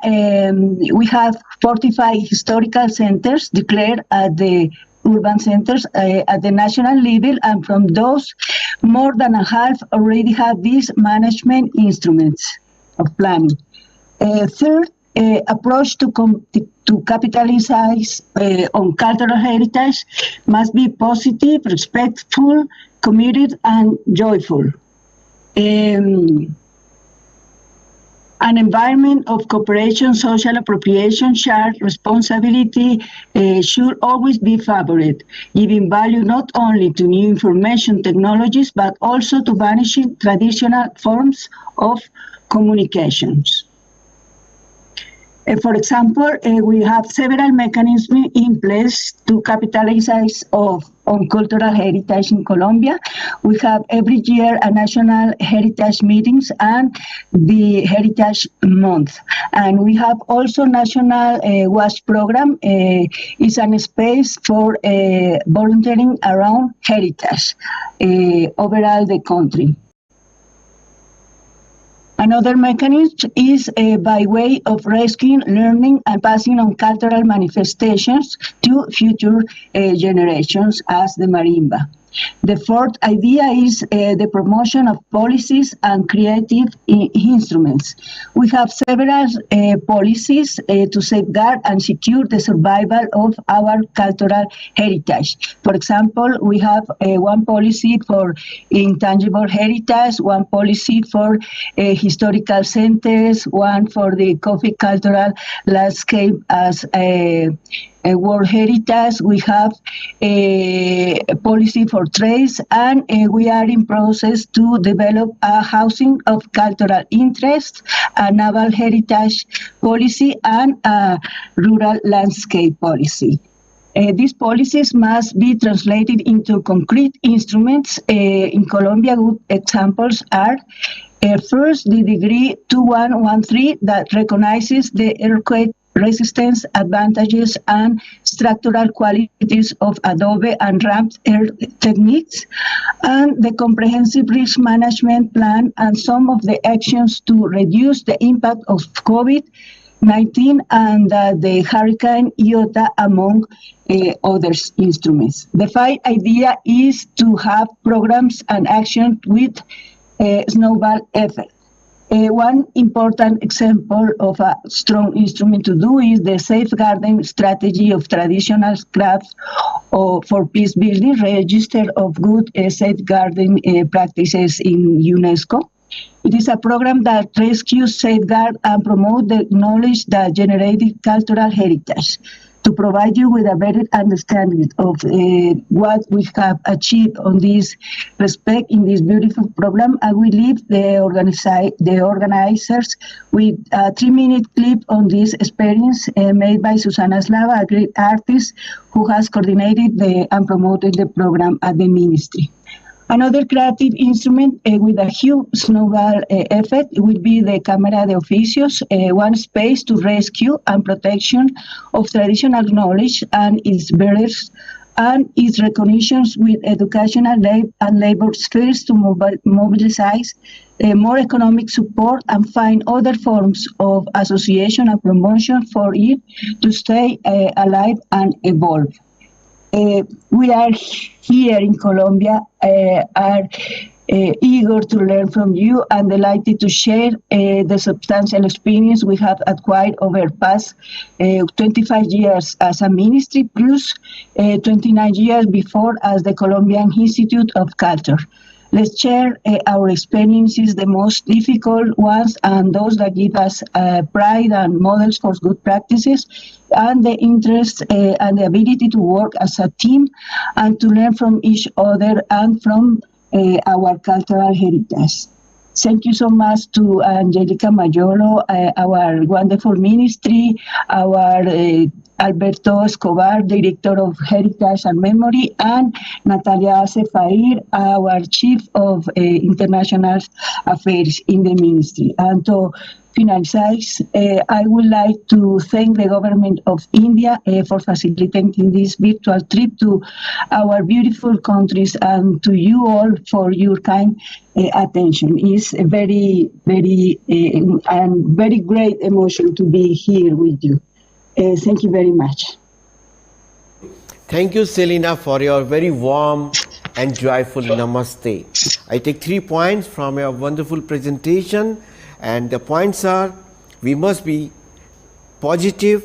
S8: we have 45 historical centers declared at the urban centers at the national level, and from those, more than a half already have these management instruments of planning. Third, approach to capitalize on cultural heritage must be positive, respectful, committed, and joyful. An environment of cooperation, social appropriation, shared responsibility should always be favored, giving value not only to new information technologies, but also to vanishing traditional forms of communications. For example, we have several mechanisms in place to capitalize on cultural heritage in Colombia. We have every year a national heritage meetings and the Heritage Month. And we have also national WASH program. It's a space for volunteering around heritage overall the country. Another mechanism is by way of rescuing, learning, and passing on cultural manifestations to future generations as the marimba. The fourth idea is the promotion of policies and creative instruments. We have several policies to safeguard and secure the survival of our cultural heritage. For example, we have one policy for intangible heritage, one policy for historical centers, one for the coffee cultural landscape as a World Heritage. We have a policy for trades, and we are in process to develop a housing of cultural interest, a naval heritage policy, and a rural landscape policy. These policies must be translated into concrete instruments. In Colombia, good examples are first, the Decree 2113 that recognizes the earthquake resistance advantages and structural qualities of adobe and ramped earth techniques, and the comprehensive risk management plan and some of the actions to reduce the impact of COVID-19 and the Hurricane Iota, among other instruments. The fifth idea is to have programs and action with snowball effect. One important example of a strong instrument to do is the safeguarding strategy of traditional crafts for peace building, register of good safeguarding practices in UNESCO. It is a program that rescues, safeguards, and promotes the knowledge that generated cultural heritage. To provide you with a better understanding of what we have achieved on this respect in this beautiful program, I will leave the organizers with a 3-minute clip on this experience made by Susana Slava, a great artist who has coordinated and promoted the program at the ministry. Another creative instrument with a huge snowball effect would be the Cámara de Oficios, one space to rescue and protection of traditional knowledge and its bearers, and its recognitions with educational and labor spheres to mobilize more economic support and find other forms of association and promotion for it to stay alive and evolve. We are here in Colombia, are eager to learn from you and delighted to share the substantial experience we have acquired over past 25 years as a ministry, plus 29 years before as the Colombian Institute of Culture. Let's share our experiences, the most difficult ones and those that give us pride and models for good practices, and the interest and the ability to work as a team and to learn from each other and from our cultural heritage. Thank you so much to Angelica Mayolo, our wonderful ministry, our Alberto Escobar, Director of Heritage and Memory, and Natalia Sefair, our Chief of International Affairs in the Ministry. And to finalize, I would like to thank the government of India for facilitating this virtual trip to our beautiful countries, and to you all for your kind attention. It's a very, very, and very great emotion to be here with you. Thank you very much.
S1: Thank you, Selina, for your very warm and joyful namaste. I take 3 points from your wonderful presentation, and the points are: we must be positive,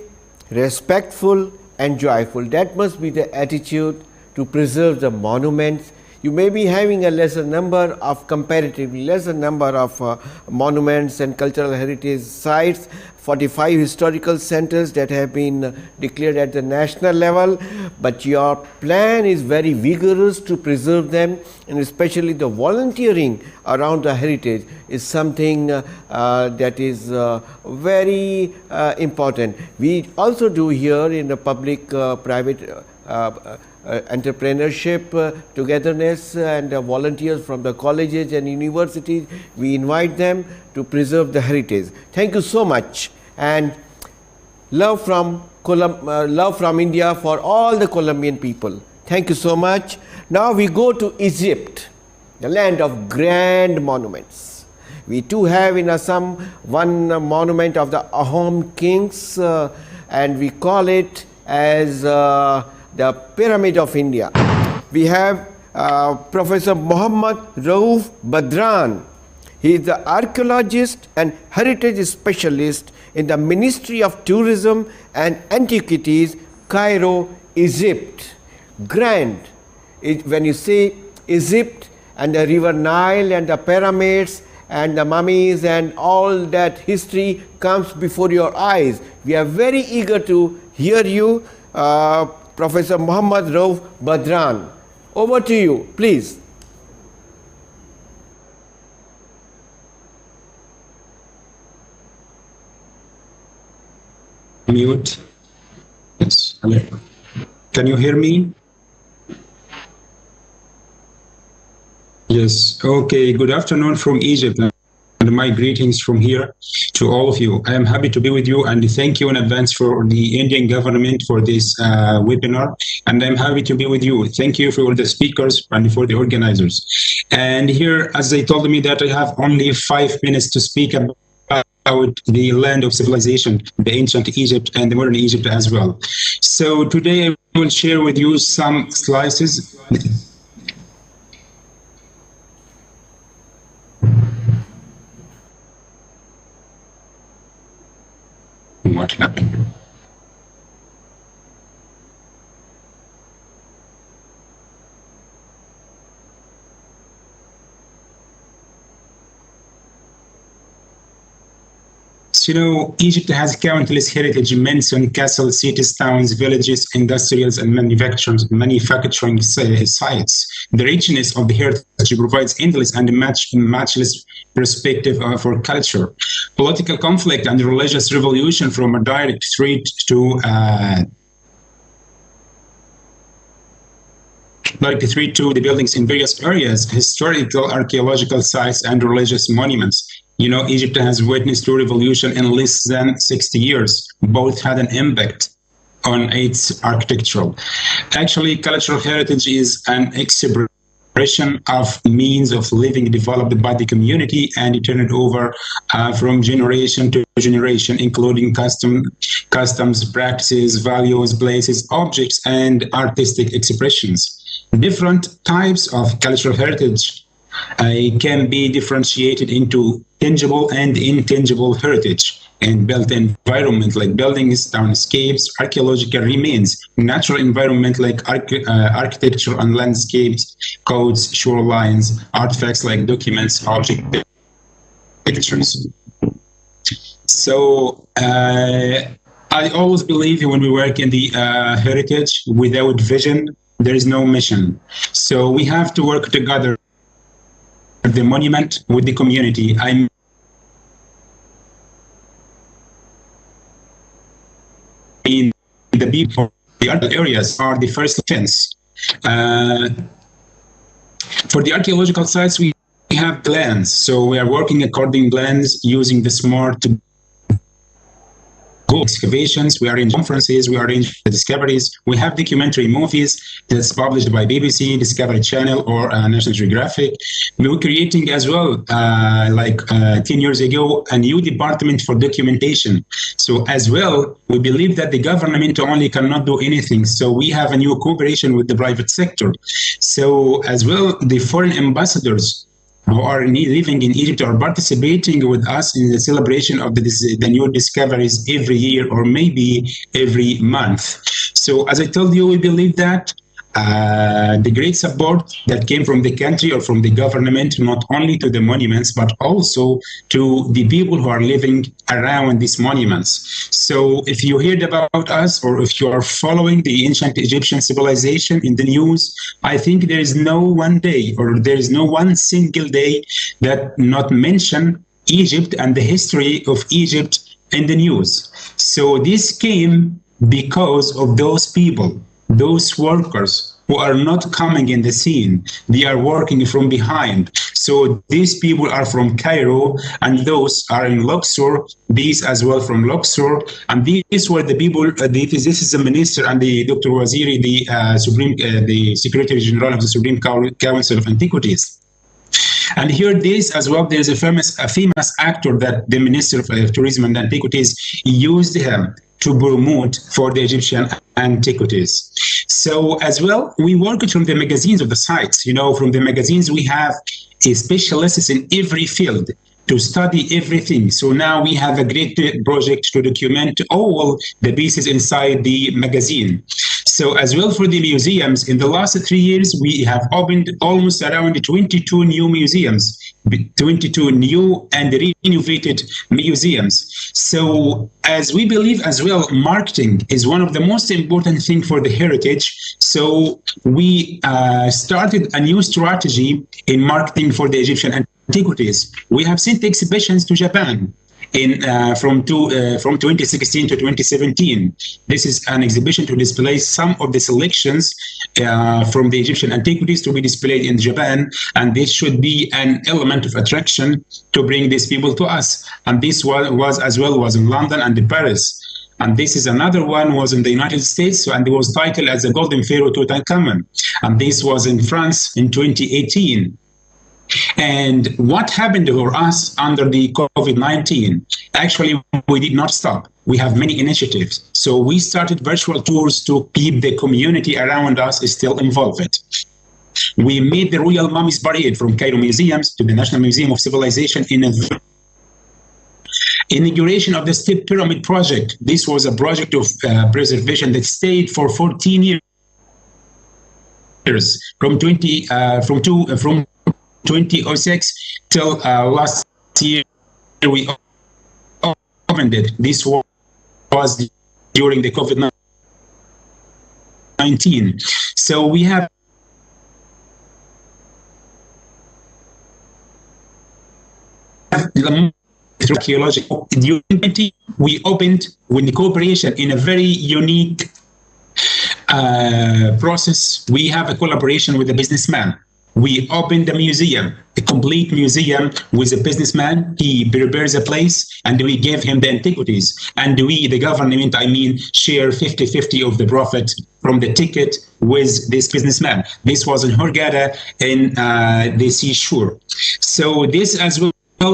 S1: respectful, and joyful. That must be the attitude to preserve the monuments. You may be having a lesser number of, comparatively lesser number of monuments and cultural heritage sites, 45 historical centers that have been declared at the national level, but your plan is very vigorous to preserve them, and especially the volunteering around the heritage is something that is very important. We also do here in the public-private entrepreneurship, togetherness, and volunteers from the colleges and universities. We invite them to preserve the heritage. Thank you so much, and love from India for all the Colombian people. Thank you so much. Now we go to Egypt, the land of grand monuments. We too have in Assam one monument of the Ahom kings, and we call it as the Pyramid of India. We have Professor Muhammad Rauf Badran. He is the archaeologist and heritage specialist in the Ministry of Tourism and Antiquities, Cairo, Egypt. Grand. When you say Egypt and the river Nile and the pyramids and the mummies and all that history comes before your eyes. We are very eager to hear you, Professor Muhammad Rauf Badran. Over to you, please.
S9: Mute. Yes. Hello. Can you hear me? Yes. Okay. Good afternoon from Egypt, and my greetings from here to all of you. I am happy to be with you, and thank you in advance for the Indian government for this webinar. And I'm happy to be with you. Thank you for the speakers and for the organizers. And here, as they told me that I have only 5 minutes to speak about the land of civilization, the ancient Egypt and the modern Egypt as well. So today I will share with you some slices. What happened? You know, Egypt has countless heritage, mansion, castles, cities, towns, villages, industries, and manufacturing sites. The richness of the heritage provides endless and matchless perspective for culture. Political conflict and religious revolution from a direct threat to the buildings in various areas, historical, archaeological sites, and religious monuments. You know, Egypt has witnessed two revolutions in less than 60 years. Both had an impact on its architectural. Actually, cultural heritage is an expression of means of living developed by the community and turned over from generation to generation, including customs, practices, values, places, objects, and artistic expressions. Different types of cultural heritage can be differentiated into tangible and intangible heritage and built environment like buildings, townscapes, archaeological remains, natural environment like architecture and landscapes, codes, shorelines, artifacts like documents, object pictures. So I always believe when we work in the heritage, without vision, there is no mission. So we have to work together, the monument with the community. I mean, the people, the other areas are the first offense. For the archaeological sites, we have plans. So we are working according plans using the smart excavations, we arrange conferences, we arrange discoveries, we have documentary movies that's published by BBC, Discovery Channel, or National Geographic. We were creating as well, 10 years ago, a new department for documentation. So as well, we believe that the government only cannot do anything. So we have a new cooperation with the private sector. So as well, the foreign ambassadors who are living in Egypt are participating with us in the celebration of the new discoveries every year or maybe every month. So as I told you, we believe that the great support that came from the country or from the government, not only to the monuments, but also to the people who are living around these monuments. So if you heard about us or if you are following the ancient Egyptian civilization in the news, I think there is no one day or there is no one single day that not mention Egypt and the history of Egypt in the news. So this came because of those people, those workers who are not coming in the scene. They are working from behind. So these people are from Cairo, and those are in Luxor, these as well from Luxor. And these were the people, this is the minister and the Dr. Waziri, the Secretary General of the Supreme Council of Antiquities. And here this as well, there's a famous actor that the Minister of Tourism and Antiquities used him to promote for the Egyptian antiquities. So as well, we worked from the magazines of the sites. From the magazines, we have a specialists in every field to study everything. So now we have a great project to document all the pieces inside the magazine. So as well for the museums, in the last 3 years, we have opened almost around 22 new museums, 22 new and renovated museums. So as we believe as well, marketing is one of the most important things for the heritage. So we started a new strategy in marketing for the Egyptian antiquities. We have sent exhibitions to Japan from 2016 to 2017. This is an exhibition to display some of the selections from the Egyptian antiquities to be displayed in Japan, and this should be an element of attraction to bring these people to us. And this was in London and in Paris. And this is another one was in the United States, and it was titled as the Golden Pharaoh Tutankhamun. And this was in France in 2018. And what happened for us under the COVID-19? Actually, we did not stop. We have many initiatives. So we started virtual tours to keep the community around us still involved. We made the Royal Mummies Parade from Cairo Museums to the National Museum of Civilization in a inauguration of the Step Pyramid Project. This was a project of preservation that stayed for 14 years, from 2006 till last year we opened it. This was during the COVID-19. So we have archaeological. During 2020, we opened with the cooperation in a very unique process. We have a collaboration with a businessman. We opened a museum, a complete museum with a businessman. He prepares a place and we give him the antiquities. And we, the government, share 50-50 of the profit from the ticket with this businessman. This was in Hurghada in the seashore. So this as well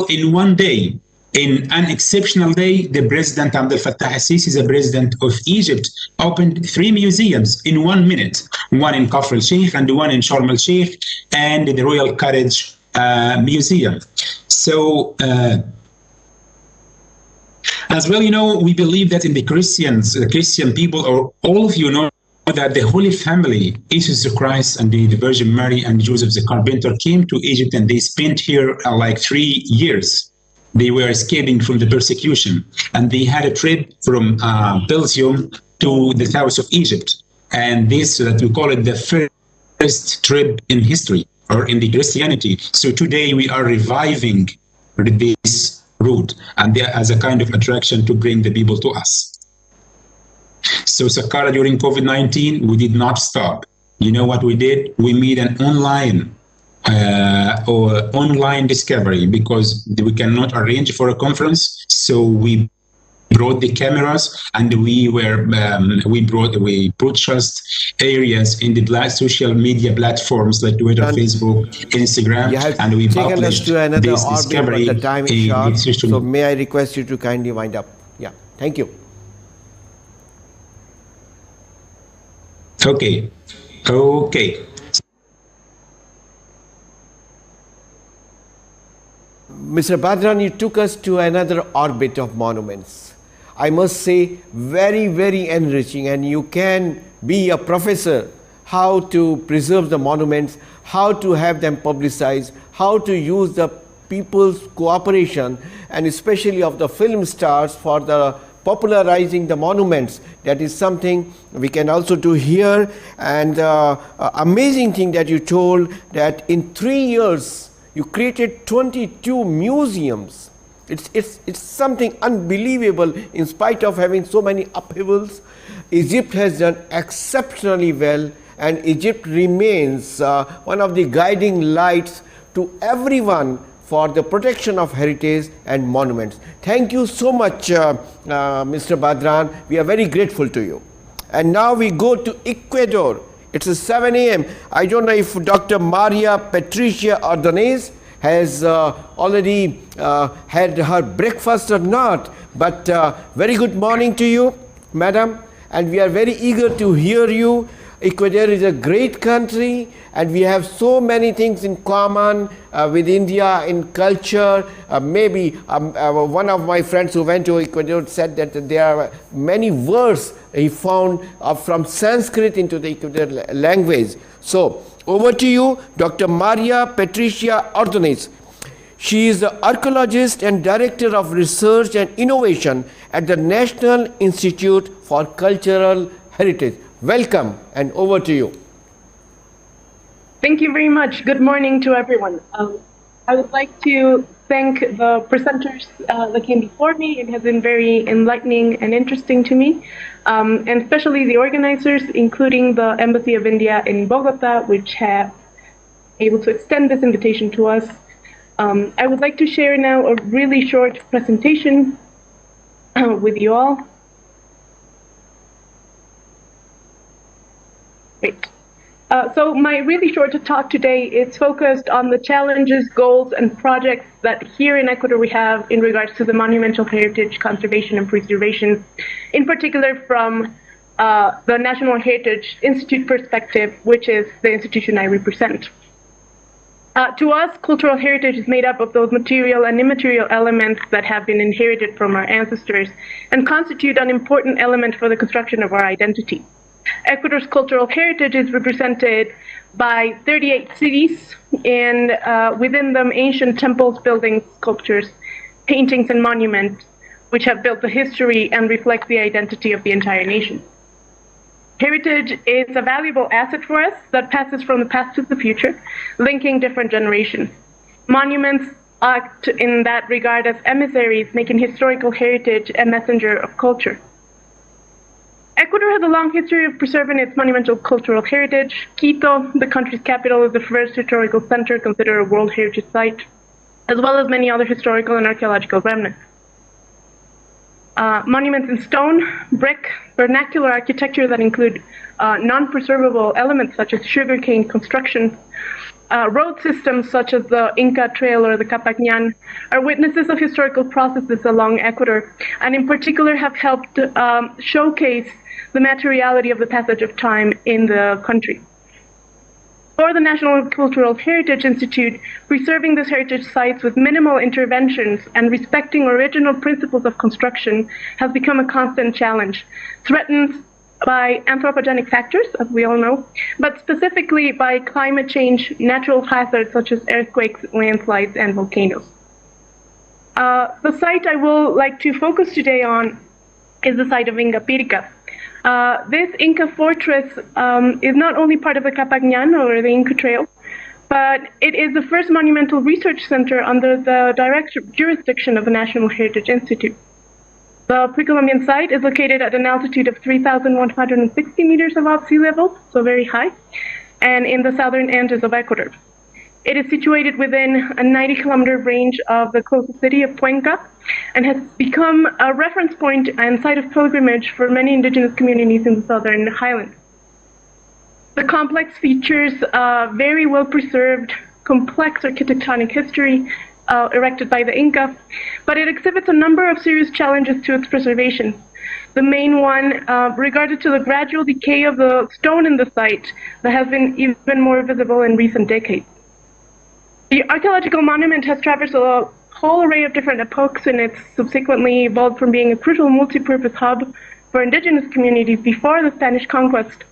S9: in one day. In an exceptional day, the President Abdel Fattah al-Sisi, the President of Egypt, opened 3 museums in 1 minute. One in Kafr el-Sheikh and one in Sharm el-Sheikh and the Royal Courage Museum. So as well, we believe that in the Christian people, or all of you know that the Holy Family, Jesus Christ and the Virgin Mary and Joseph the Carpenter came to Egypt and they spent here like 3 years. They were escaping from the persecution, and they had a trip from Belgium to the south of Egypt. And this, that we call it the first trip in history or in the Christianity. So today we are reviving this route, and as a kind of attraction to bring the people to us. So Saqqara, during COVID-19, we did not stop. You know what we did? We made an online discovery because we cannot arrange for a conference. So we brought the cameras and we purchased areas in the social media platforms like Twitter, Facebook, Instagram, and we published this discovery.
S1: The time is short, so may I request you to kindly wind up? Yeah, thank you.
S9: Okay.
S1: Mr. Badran, you took us to another orbit of monuments. I must say, very, very enriching, and you can be a professor how to preserve the monuments, how to have them publicized, how to use the people's cooperation, and especially of the film stars for the popularizing the monuments. That is something we can also do here. And amazing thing that you told, that in 3 years, you created 22 museums. It's something unbelievable in spite of having so many upheavals. Egypt has done exceptionally well, and Egypt remains one of the guiding lights to everyone for the protection of heritage and monuments. Thank you so much, Mr. Badran. We are very grateful to you. And now we go to Ecuador. It's 7 a.m. I don't know if Dr. Maria Patricia Ordonez has already had her breakfast or not, but very good morning to you, madam, and we are very eager to hear you. Ecuador is a great country, and we have so many things in common with India in culture. Maybe one of my friends who went to Ecuador said that there are many words he found from Sanskrit into the Ecuador language. So, over to you, Dr. Maria Patricia Ordonez. She is the archaeologist and director of research and innovation at the National Institute for Cultural Heritage. Welcome, and over to you.
S10: Thank you very much. Good morning to everyone. I would like to thank the presenters that came before me. It has been very enlightening and interesting to me, and especially the organizers, including the Embassy of India in Bogota, which have able to extend this invitation to us. I would like to share now a really short presentation with you all. Great. So my really short talk today is focused on the challenges, goals, and projects that here in Ecuador we have in regards to the monumental heritage conservation and preservation, in particular from the National Heritage Institute perspective, which is the institution I represent. To us, cultural heritage is made up of those material and immaterial elements that have been inherited from our ancestors and constitute an important element for the construction of our identity. Ecuador's cultural heritage is represented by 38 cities, and within them ancient temples, buildings, sculptures, paintings, and monuments, which have built the history and reflect the identity of the entire nation. Heritage is a valuable asset for us that passes from the past to the future, linking different generations. Monuments act in that regard as emissaries, making historical heritage a messenger of culture. Ecuador has a long history of preserving its monumental cultural heritage. Quito, the country's capital, is the first historical center considered a World Heritage Site, as well as many other historical and archaeological remnants. Monuments in stone, brick, vernacular architecture that include non-preservable elements such as sugarcane construction, road systems such as the Inca Trail or the Capacñan are witnesses of historical processes along Ecuador, and in particular have helped showcase the materiality of the passage of time in the country. For the National Cultural Heritage Institute, preserving these heritage sites with minimal interventions and respecting original principles of construction has become a constant challenge, threatened by anthropogenic factors, as we all know, but specifically by climate change, natural hazards such as earthquakes, landslides, and volcanoes. The site I will like to focus today on is the site of Ingapirca. This Inca fortress is not only part of the Capacñan or the Inca Trail, but it is the first monumental research center under the direct jurisdiction of the National Heritage Institute. The pre-Columbian site is located at an altitude of 3,160 meters above sea level, so very high, and in the southern Andes of Ecuador. It is situated within a 90-kilometer range of the closest city of Cuenca and has become a reference point and site of pilgrimage for many indigenous communities in the southern highlands. The complex features very well-preserved, complex architectonic history erected by the Inca, but it exhibits a number of serious challenges to its preservation. The main one regarded to the gradual decay of the stone in the site that has been even more visible in recent decades. The archaeological monument has traversed a whole array of different epochs, and it's subsequently evolved from being a crucial multi-purpose hub for indigenous communities before the Spanish conquest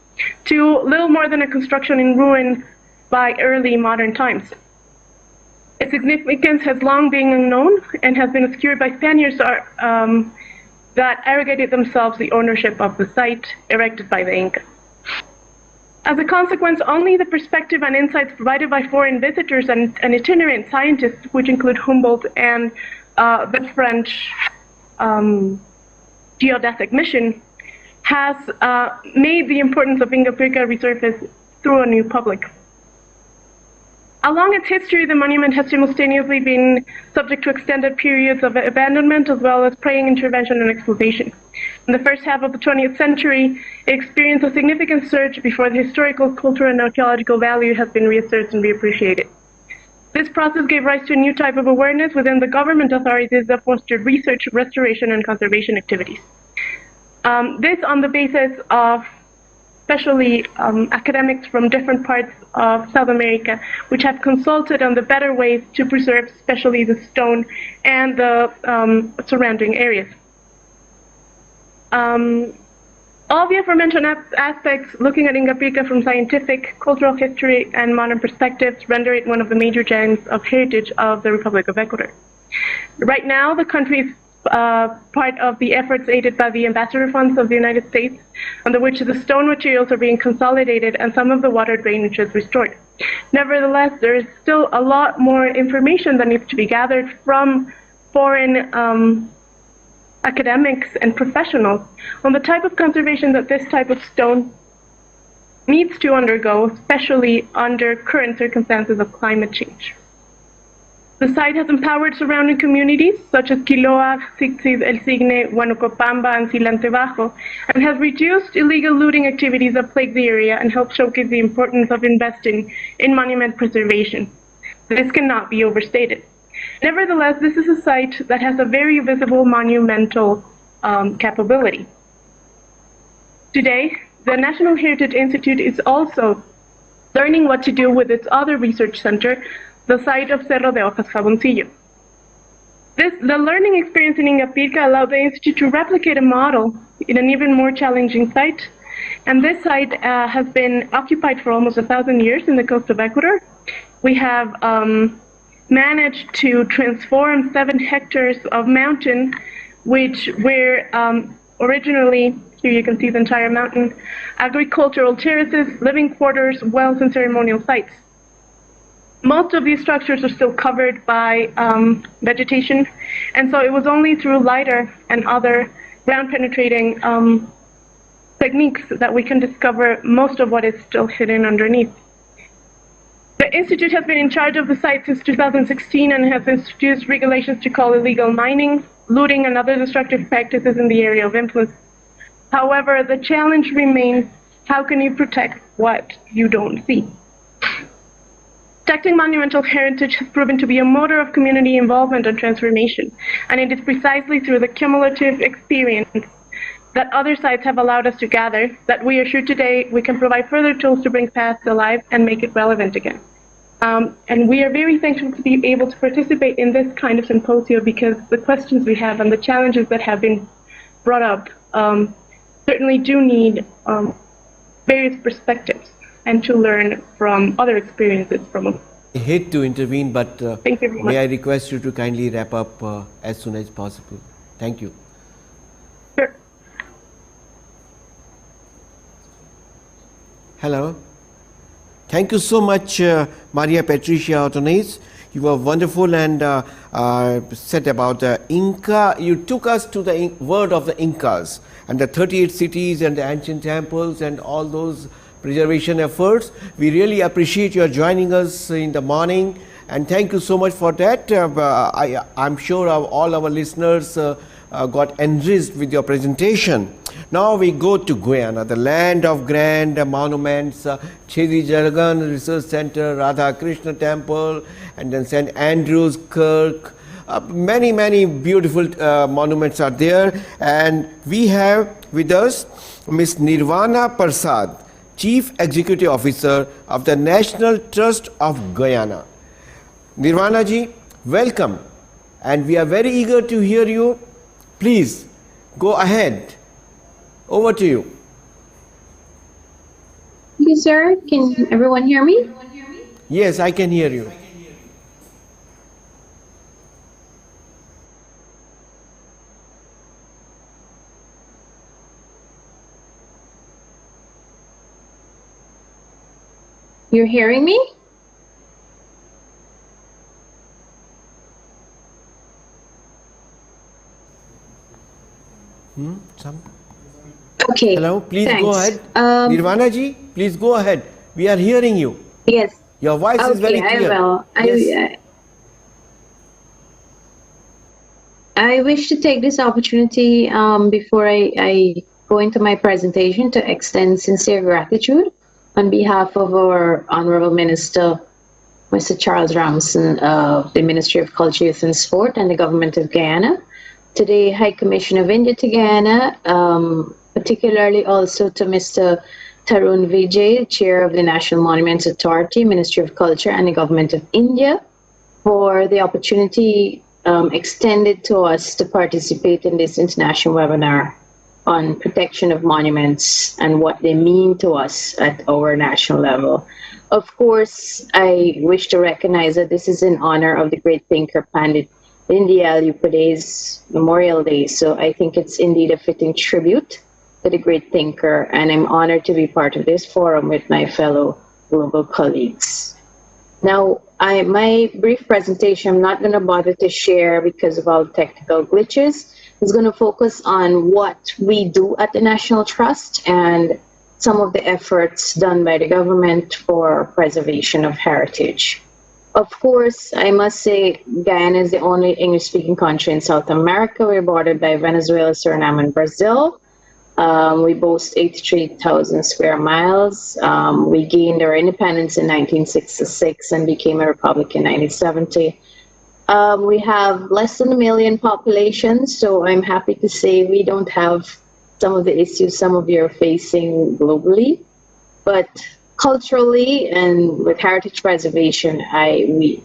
S10: to little more than a construction in ruin by early modern times. Its significance has long been unknown and has been obscured by Spaniards that arrogated themselves the ownership of the site erected by the Inca. As a consequence, only the perspective and insights provided by foreign visitors and itinerant scientists, which include Humboldt and the French geodesic mission, has made the importance of Ingapirca resurface through a new public. Along its history, the monument has simultaneously been subject to extended periods of abandonment as well as preying intervention and exploitation. In the first half of the 20th century, it experienced a significant surge before the historical, cultural, and archaeological value has been reasserted and reappreciated. This process gave rise to a new type of awareness within the government authorities that fostered research, restoration, and conservation activities. This on the basis of especially academics from different parts of South America, which have consulted on the better ways to preserve especially the stone and the surrounding areas. All the aforementioned aspects, looking at Ingapirca from scientific, cultural history, and modern perspectives, render it one of the major gems of heritage of the Republic of Ecuador. Right now, the country is part of the efforts aided by the Ambassador Funds of the United States, under which the stone materials are being consolidated and some of the water drainage is restored. Nevertheless, there is still a lot more information that needs to be gathered from foreign academics and professionals on the type of conservation that this type of stone needs to undergo, especially under current circumstances of climate change. The site has empowered surrounding communities such as Quiloa, Sixid, El Cigne, Huanocopamba, and Silante Bajo, and has reduced illegal looting activities that plague the area and helped showcase the importance of investing in monument preservation. This cannot be overstated. Nevertheless, this is a site that has a very visible monumental capability. Today, the National Heritage Institute is also learning what to do with its other research center, the site of Cerro de Hojas Jaboncillo. The learning experience in Ingapirca allowed the Institute to replicate a model in an even more challenging site. And this site has been occupied for almost 1,000 years in the coast of Ecuador. We have managed to transform 7 hectares of mountain, which were originally, here you can see the entire mountain, agricultural terraces, living quarters, wells, and ceremonial sites. Most of these structures are still covered by vegetation, and so it was only through LiDAR and other ground-penetrating techniques that we can discover most of what is still hidden underneath. The Institute has been in charge of the site since 2016 and has introduced regulations to call illegal mining, looting, and other destructive practices in the area of influence. However, the challenge remains, how can you protect what you don't see? Protecting monumental heritage has proven to be a motor of community involvement and transformation, and it is precisely through the cumulative experience that other sites have allowed us to gather that we are sure today we can provide further tools to bring past alive and make it relevant again. And we are very thankful to be able to participate in this kind of symposium because the questions we have and the challenges that have been brought up certainly do need various perspectives and to learn from other experiences from us.
S1: I hate to intervene, but
S10: Thank you very much.
S1: may I request you to kindly wrap up as soon as possible. Thank you.
S10: Sure.
S1: Hello. Thank you so much, Maria Patricia Ortiz. You were wonderful and said about the Inca. You took us to the word of the Incas and the 38 cities and the ancient temples and all those preservation efforts. We really appreciate your joining us in the morning, and thank you so much for that. I'm sure all our listeners got enriched with your presentation. Now we go to Guyana, the land of grand monuments, Chedi Jaragan Research Center, Radha Krishna Temple, and then St. Andrew's Kirk. Many beautiful monuments are there, and we have with us Ms. Nirvana Prasad, Chief Executive Officer of the National Trust of Guyana. Nirvana ji, welcome, and we are very eager to hear you. Please go ahead. Over to you.
S11: Thank you, sir. Can everyone hear me?
S1: Yes, I can hear you.
S11: You're hearing me? Okay.
S1: Hello, please
S11: thanks.
S1: go ahead. Nirvana ji, please go ahead. We are hearing you.
S11: Yes.
S1: Your voice is very clear.
S11: I will.
S1: Yes.
S11: I wish to take this opportunity before I go into my presentation to extend sincere gratitude on behalf of our Honorable Minister Mr. Charles Ramson of the Ministry of Culture, Youth and Sport and the Government of Guyana, to the High Commission of India to Guyana, particularly also to Mr. Tarun Vijay, Chair of the National Monuments Authority, Ministry of Culture and the Government of India, for the opportunity extended to us to participate in this international webinar on protection of monuments and what they mean to us at our national level. Of course, I wish to recognize that this is in honor of the great thinker Pandit Deendayal Upadhyay's Memorial Day, so I think it's indeed a fitting tribute to the great thinker, and I'm honored to be part of this forum with my fellow global colleagues. Now, my brief presentation, I'm not going to bother to share because of all technical glitches. It's going to focus on what we do at the National Trust and some of the efforts done by the government for preservation of heritage. Of course, I must say Guyana is the only English-speaking country in South America. We're bordered by Venezuela, Suriname, and Brazil. We boast 83,000 square miles. We gained our independence in 1966 and became a republic in 1970. We have less than 1 million population, so I'm happy to say we don't have some of the issues some of you are facing globally. But culturally and with heritage preservation,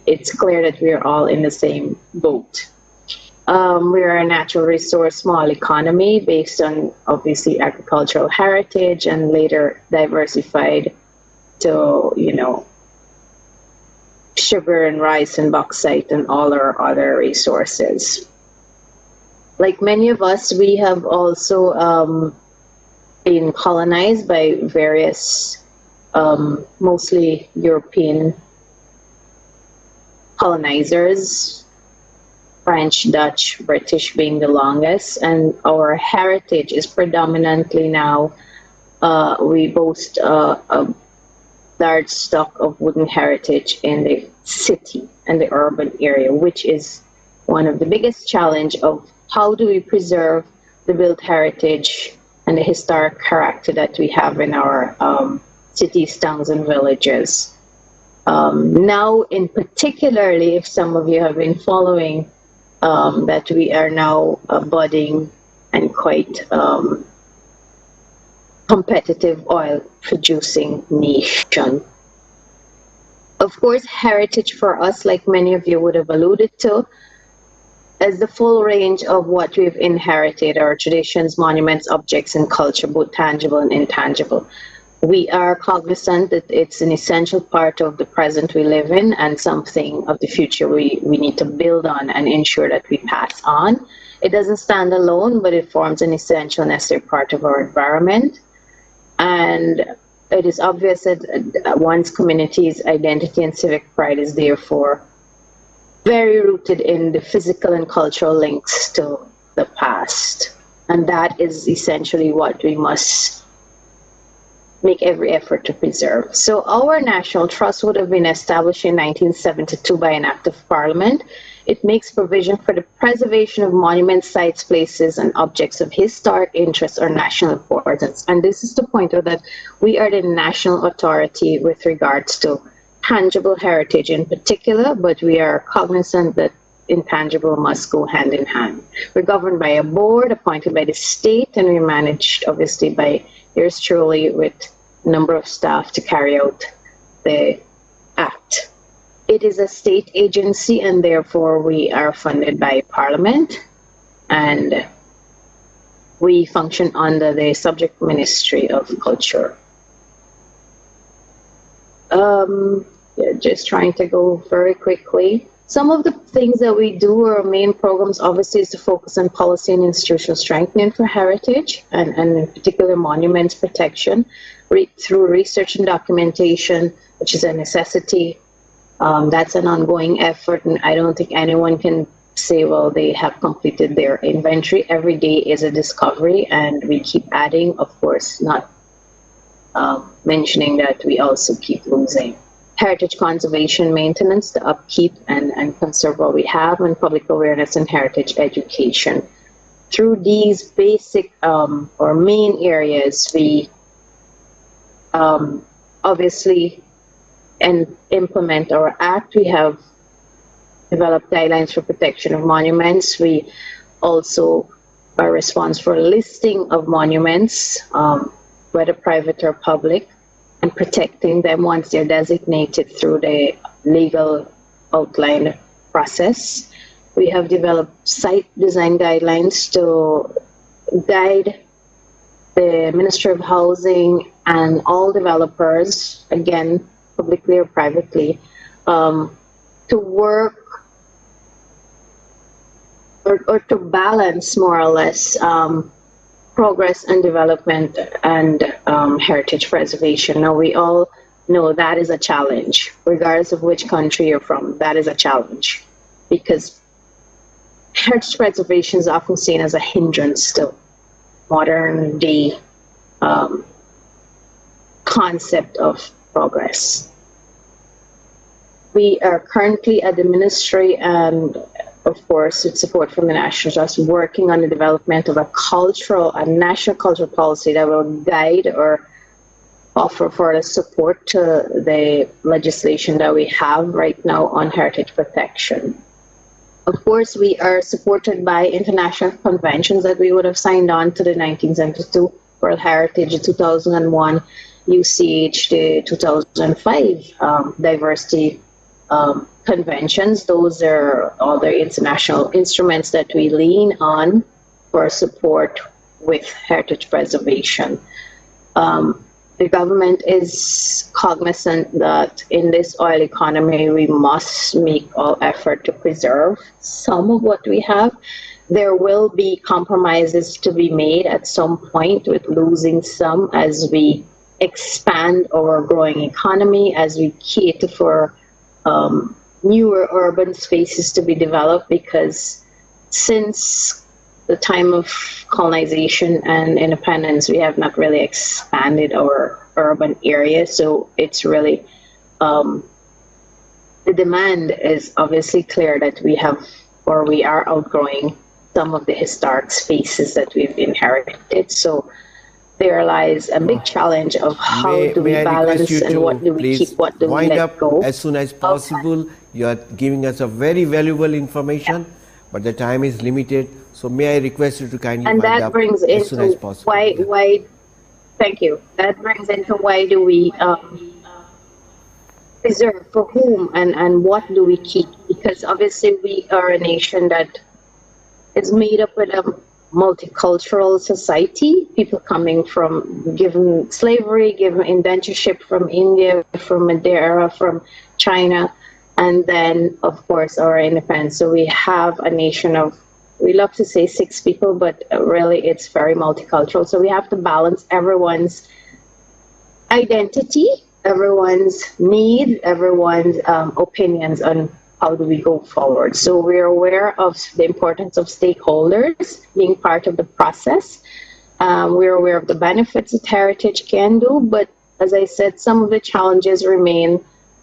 S11: it's clear that we are all in the same boat. We are a natural resource small economy based on obviously agricultural heritage and later diversified to, sugar and rice and bauxite and all our other resources. Like many of us, we have also been colonized by various, mostly European colonizers, French, Dutch, British being the longest, and our heritage is predominantly now, we boast a large stock of wooden heritage in the city and the urban area, which is one of the biggest challenge of how do we preserve the built heritage and the historic character that we have in our cities, towns, and villages. Now, in particularly, if some of you have been following, that we are now a budding and quite competitive oil producing nation. Of course, heritage for us, like many of you would have alluded to, is the full range of what we've inherited, our traditions, monuments, objects, and culture, both tangible and intangible. We are cognizant that it's an essential part of the present we live in and something of the future we need to build on and ensure that we pass on. It doesn't stand alone, but it forms an essential, necessary part of our environment. And it is obvious that one's community's identity and civic pride is therefore very rooted in the physical and cultural links to the past. And that is essentially what we must make every effort to preserve. So our National Trust would have been established in 1972 by an act of Parliament. It makes provision for the preservation of monuments, sites, places, and objects of historic interest or national importance. And this is to point out that we are the national authority with regards to tangible heritage in particular, but we are cognizant that intangible must go hand in hand. We're governed by a board appointed by the state, and we're managed obviously by yours truly with a number of staff to carry out the act. It is a state agency, and therefore we are funded by Parliament, and we function under the subject Ministry of Culture. Just trying to go very quickly. Some of the things that we do, our main programs obviously is to focus on policy and institutional strengthening for heritage and in particular monuments protection through research and documentation, which is a necessity. That's an ongoing effort, and I don't think anyone can say, well, they have completed their inventory. Every day is a discovery, and we keep adding, of course, not mentioning that we also keep losing. Heritage conservation maintenance, the upkeep and conserve what we have, and public awareness and heritage education. Through these basic or main areas, we obviously and implement our act. We have developed guidelines for protection of monuments. We also are responsible for listing of monuments, whether private or public, and protecting them once they're designated through the legal outline process. We have developed site design guidelines to guide the Ministry of Housing and all developers, again, publicly or privately, to work or to balance more or less progress and development and heritage preservation. Now, we all know that is a challenge, regardless of which country you're from. That is a challenge because heritage preservation is often seen as a hindrance to modern day concept of progress. We are currently at the ministry and of course with support from the National Trust working on the development of a national cultural policy that will guide or offer further support to the legislation that we have right now on heritage protection. Of course, we are supported by international conventions that we would have signed on to the 1972 World Heritage, the 2001 UCH, the 2005 Diversity Conventions. Those are all the international instruments that we lean on for support with heritage preservation. The government is cognizant that in this oil economy, we must make all effort to preserve some of what we have. There will be compromises to be made at some point with losing some as we expand our growing economy, as we cater for newer urban spaces to be developed, because since the time of colonization and independence, we have not really expanded our urban area. So it's really, the demand is obviously clear that we are outgrowing some of the historic spaces that we've inherited. So there lies a big challenge of how do we balance and what do we keep, what do we let go.
S1: As soon as possible. You are giving us a very valuable information, but the time is limited. So may I request you to kindly wind up as soon as possible.
S11: Why, thank you. That brings into why do we preserve, for whom, and what do we keep? Because obviously we are a nation that is made up with a multicultural society, people coming from, given slavery, given indentureship from India, from Madeira, from China, and then of course our independence. So we have a nation of, we love to say 6 people, but really it's very multicultural. So we have to balance everyone's identity, everyone's needs, everyone's opinions on how do we go forward. So we're aware of the importance of stakeholders being part of the process. We're aware of the benefits that heritage can do, but as I said, some of the challenges remain: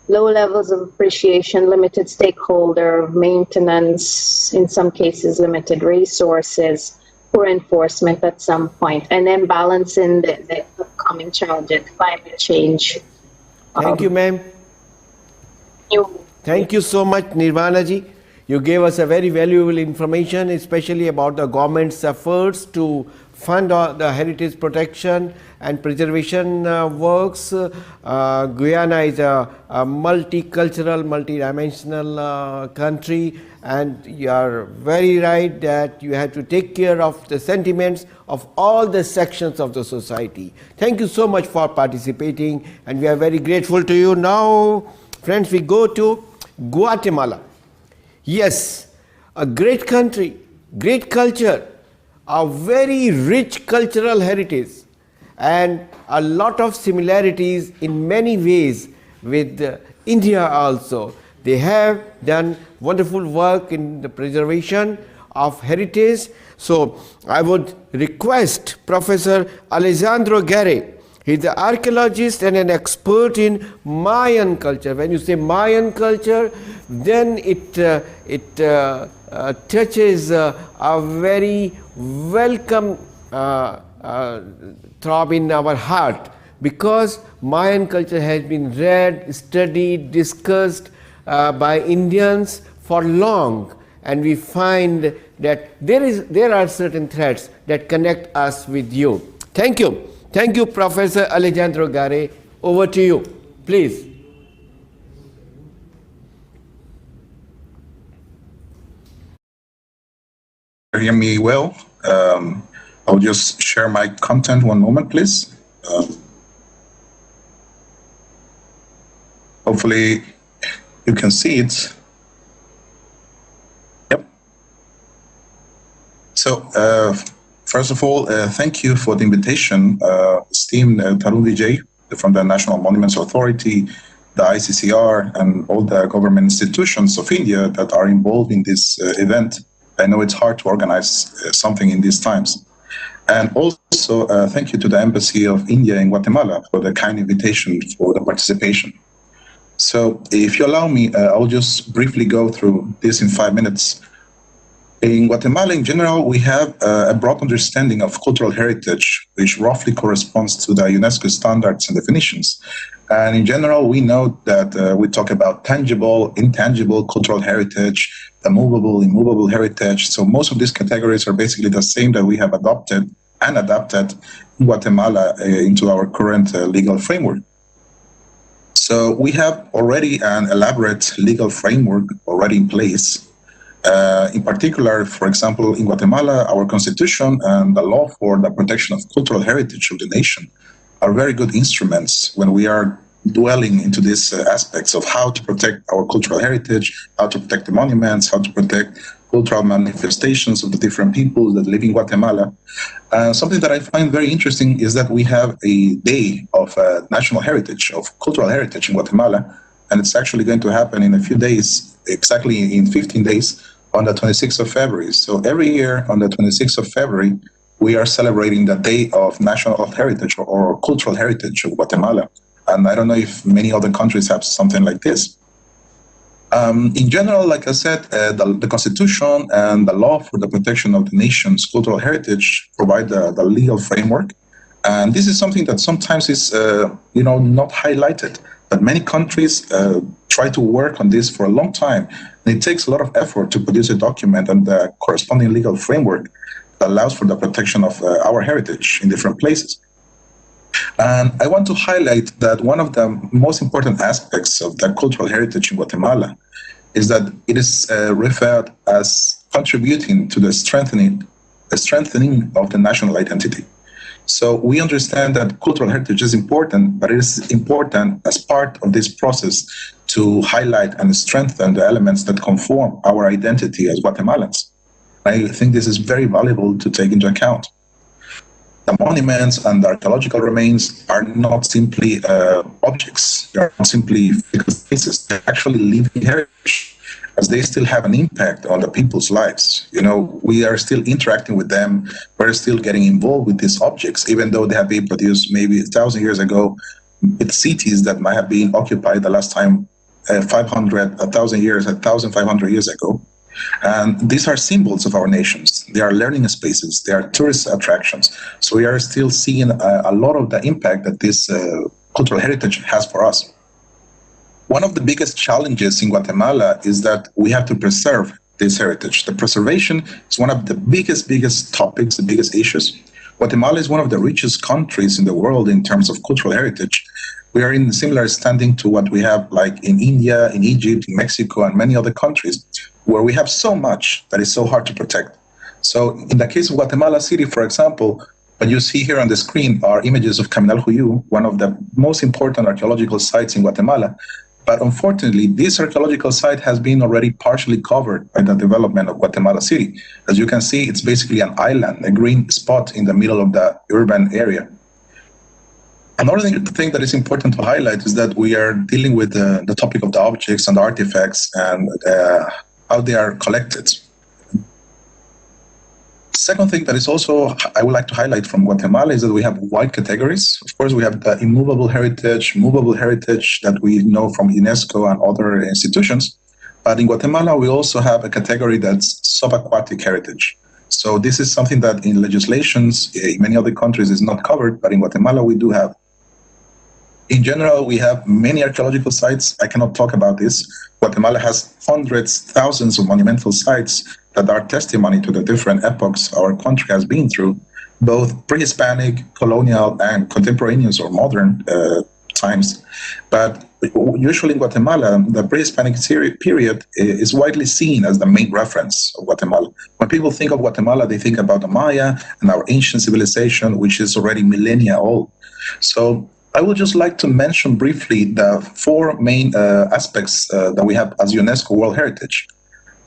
S11: low levels of appreciation, limited stakeholder maintenance, in some cases limited resources, poor enforcement at some point, and then balancing the upcoming challenges, climate change.
S1: Thank you, ma'am. Thank you so much, Nirvana ji. You gave us a very valuable information, especially about the government's efforts to fund the heritage protection and preservation works. Guyana is a multicultural, multidimensional country, and you are very right that you have to take care of the sentiments of all the sections of the society. Thank you so much for participating, and we are very grateful to you. Now, friends, we go to Guatemala. Yes, a great country, great culture, a very rich cultural heritage, and a lot of similarities in many ways with India also. They have done wonderful work in the preservation of heritage. So I would request Professor Alejandro Guerre. He's an archaeologist and an expert in Mayan culture. When you say Mayan culture, then it touches a very welcome throb in our heart, because Mayan culture has been read, studied, discussed by Indians for long, and we find that there are certain threads that connect us with you. Thank you. Thank you, Professor Alejandro Gare. Over to you, please.
S12: Hear me well? I'll just share my content. One moment, please. Hopefully you can see it. Yep. So first of all, thank you for the invitation, esteemed Tarun Vijay from the National Monuments Authority, the ICCR, and all the government institutions of India that are involved in this event. I know it's hard to organize something in these times. And also, thank you to the Embassy of India in Guatemala for the kind invitation for the participation. So if you allow me, I'll just briefly go through this in 5 minutes. In Guatemala, in general, we have a broad understanding of cultural heritage, which roughly corresponds to the UNESCO standards and definitions. And in general, we know that we talk about tangible, intangible cultural heritage, the movable, immovable heritage. So most of these categories are basically the same that we have adopted and adapted in Guatemala into our current legal framework. So we have already an elaborate legal framework already in place. In particular, for example, in Guatemala, our constitution and the law for the protection of cultural heritage of the nation are very good instruments when we are dwelling into these aspects of how to protect our cultural heritage, how to protect the monuments, how to protect cultural manifestations of the different peoples that live in Guatemala. Something that I find very interesting is that we have a day of national heritage, of cultural heritage in Guatemala, and it's actually going to happen in a few days, exactly in 15 days, on the 26th of February. So every year on the 26th of February, we are celebrating the Day of National Heritage or Cultural Heritage of Guatemala. And I don't know if many other countries have something like this. In general, like I said, the Constitution and the law for the protection of the nation's cultural heritage provide the legal framework. And this is something that sometimes is, not highlighted. But many countries try to work on this for a long time. And it takes a lot of effort to produce a document and the corresponding legal framework that allows for the protection of our heritage in different places. And I want to highlight that one of the most important aspects of the cultural heritage in Guatemala is that it is referred as contributing to the strengthening of the national identity. So we understand that cultural heritage is important, but it is important as part of this process to highlight and strengthen the elements that conform our identity as Guatemalans. I think this is very valuable to take into account. The monuments and the archaeological remains are not simply objects, they are not simply physical spaces, they're actually living heritage, as they still have an impact on the people's lives. We are still interacting with them, we're still getting involved with these objects, even though they have been produced maybe 1,000 years ago with cities that might have been occupied the last time 1,500 years ago. And these are symbols of our nations. They are learning spaces, they are tourist attractions. So we are still seeing a lot of the impact that this cultural heritage has for us. One of the biggest challenges in Guatemala is that we have to preserve this heritage. The preservation is one of the biggest topics, the biggest issues. Guatemala is one of the richest countries in the world in terms of cultural heritage. We are in similar standing to what we have like in India, in Egypt, in Mexico, and many other countries, where we have so much that is so hard to protect. So in the case of Guatemala City, for example, what you see here on the screen are images of Caminal Huyu, one of the most important archaeological sites in Guatemala. But unfortunately, this archaeological site has been already partially covered by the development of Guatemala City. As you can see, it's basically an island, a green spot in the middle of the urban area. Another thing that is important to highlight is that we are dealing with the topic of the objects and the artifacts and how they are collected. Second thing that is also I would like to highlight from Guatemala is that we have wide categories. Of course, we have the immovable heritage, movable heritage that we know from UNESCO and other institutions. But in Guatemala, we also have a category that's subaquatic heritage. So this is something that in legislations in many other countries is not covered, but in Guatemala we do have. In general, we have many archaeological sites. I cannot talk about this. Guatemala has hundreds, thousands of monumental sites that are testimony to the different epochs our country has been through, both pre-Hispanic, colonial, and contemporaneous or modern times. But usually in Guatemala, the pre-Hispanic period is widely seen as the main reference of Guatemala. When people think of Guatemala, they think about the Maya and our ancient civilization, which is already millennia old. So I would just like to mention briefly the four main aspects that we have as UNESCO World Heritage.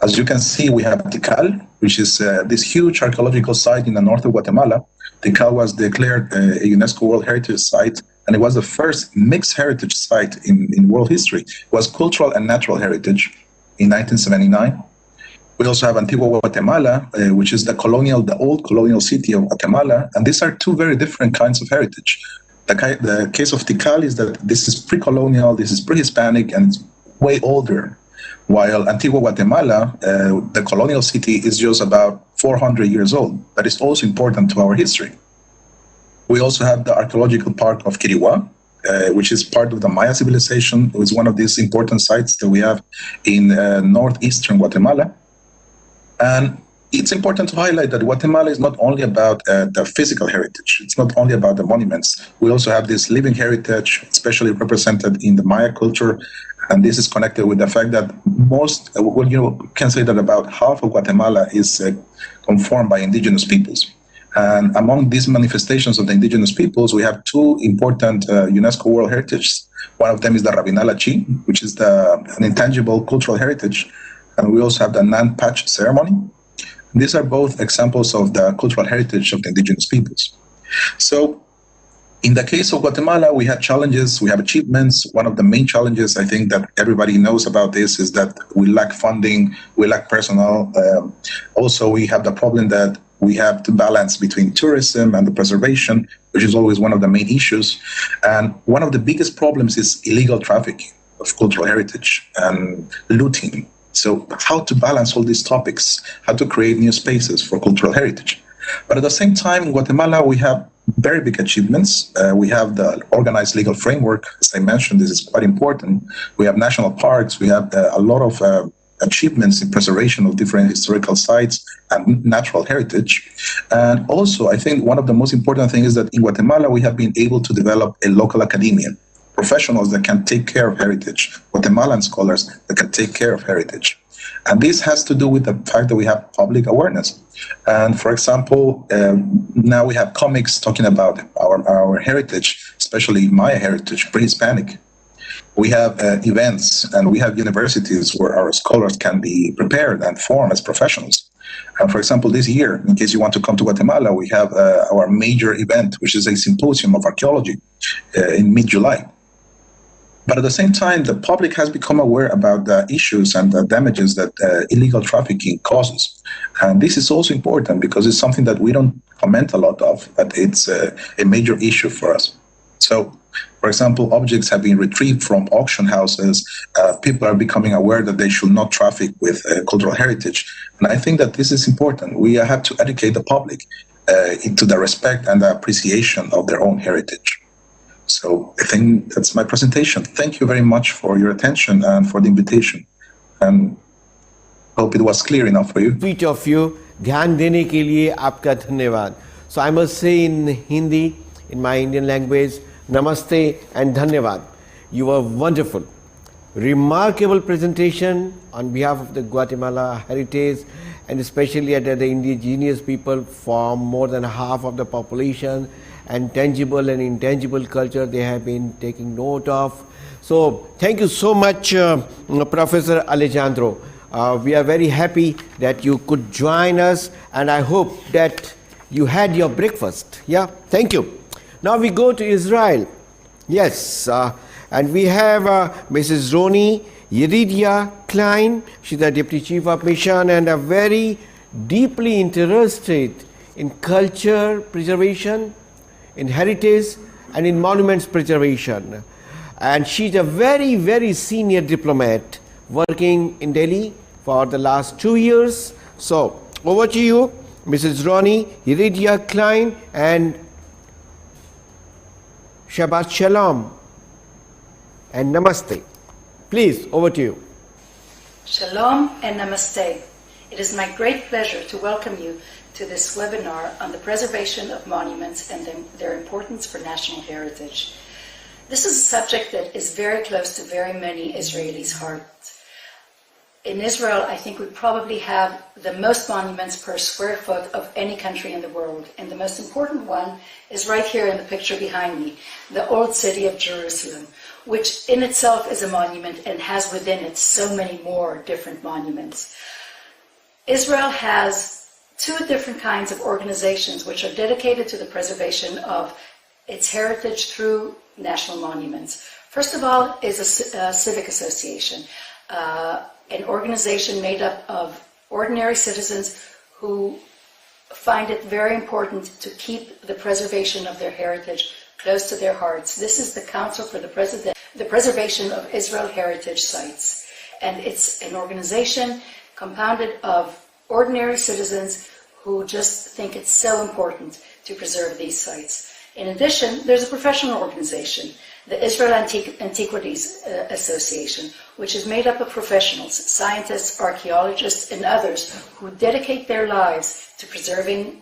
S12: As you can see, we have Tikal, which is this huge archaeological site in the north of Guatemala. Tikal was declared a UNESCO World Heritage Site, and it was the first mixed heritage site in world history. It was cultural and natural heritage in 1979. We also have Antigua Guatemala, which is the old colonial city of Guatemala, and these are two very different kinds of heritage. The case of Tikal is that this is pre-colonial, this is pre-Hispanic, and it's way older. While Antigua Guatemala, the colonial city, is just about 400 years old. That is also important to our history. We also have the archaeological park of Quiriguá, which is part of the Maya civilization. It was one of these important sites that we have in northeastern Guatemala. And it's important to highlight that Guatemala is not only about the physical heritage. It's not only about the monuments. We also have this living heritage, especially represented in the Maya culture. And this is connected with the fact that can say that about half of Guatemala is conformed by indigenous peoples. And among these manifestations of the indigenous peoples, we have two important UNESCO World Heritage. One of them is the Rabinala Chi, which is an intangible cultural heritage. And we also have the Nan Patch ceremony. These are both examples of the cultural heritage of the indigenous peoples. So in the case of Guatemala, we have challenges, we have achievements. One of the main challenges, I think, that everybody knows about this is that we lack funding, we lack personnel. Also, we have the problem that we have to balance between tourism and the preservation, which is always one of the main issues. And one of the biggest problems is illegal trafficking of cultural heritage and looting. So how to balance all these topics, how to create new spaces for cultural heritage. But at the same time, in Guatemala, we have very big achievements. We have the organized legal framework. As I mentioned, this is quite important. We have national parks. We have a lot of achievements in preservation of different historical sites and natural heritage. And also, I think one of the most important things is that in Guatemala, we have been able to develop a local academia, professionals that can take care of heritage, Guatemalan scholars that can take care of heritage. And this has to do with the fact that we have public awareness. And for example, now we have comics talking about our heritage, especially Maya heritage, pre-Hispanic. We have events and we have universities where our scholars can be prepared and formed as professionals. And for example, this year, in case you want to come to Guatemala, we have our major event, which is a symposium of archaeology in mid-July. But at the same time, the public has become aware about the issues and the damages that illegal trafficking causes. And this is also important because it's something that we don't comment a lot of, but it's a major issue for us. So, for example, objects have been retrieved from auction houses. People are becoming aware that they should not traffic with cultural heritage. And I think that this is important. We have to educate the public into the respect and the appreciation of their own heritage. So I think that's my presentation. Thank you very much for your attention and for the invitation. And hope it was clear enough for you.
S1: Each of you, ध्यान देने के लिए आपका धन्यवाद. So I must say in Hindi, in my Indian language, Namaste and Dhanyavad. You were wonderful. Remarkable presentation on behalf of the Guatemala heritage, and especially at the indigenous people form more than half of the population, and tangible and intangible culture they have been taking note of. So thank you so much, Professor Alejandro. We are very happy that you could join us, and I hope that you had your breakfast. Yeah, thank you. Now we go to Israel. Yes, and we have Mrs. Roni Yeridia Klein. She's the Deputy Chief of Mission and a very deeply interested in culture preservation, in heritage and in monuments preservation. And she's a very, very senior diplomat working in Delhi for the last 2 years. So over to you, Mrs. Roni Yeridia Klein, and Shabbat Shalom. and Namaste. Please, over to you.
S13: Shalom and Namaste. It is my great pleasure to welcome you to this webinar on the preservation of monuments and their importance for national heritage. This is a subject that is very close to very many Israelis' hearts. In Israel, I think we probably have the most monuments per square foot of any country in the world. And the most important one is right here in the picture behind me, the old city of Jerusalem, which in itself is a monument and has within it so many more different monuments. Israel has two different kinds of organizations which are dedicated to the preservation of its heritage through national monuments. First of all is a civic association, an organization made up of ordinary citizens who find it very important to keep the preservation of their heritage close to their hearts. This is the Council for the Preservation of Israel Heritage Sites. And it's an organization compounded of ordinary citizens who just think it's so important to preserve these sites. In addition, there's a professional organization, the Israel Antiquities Association, which is made up of professionals, scientists, archaeologists, and others who dedicate their lives to preserving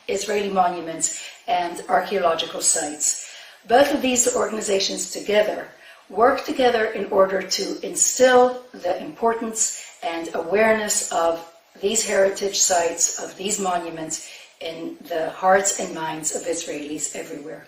S13: Israeli monuments and archaeological sites. Both of these organizations together work together in order to instill the importance and awareness of these heritage sites, of these monuments, in the hearts and minds of Israelis everywhere.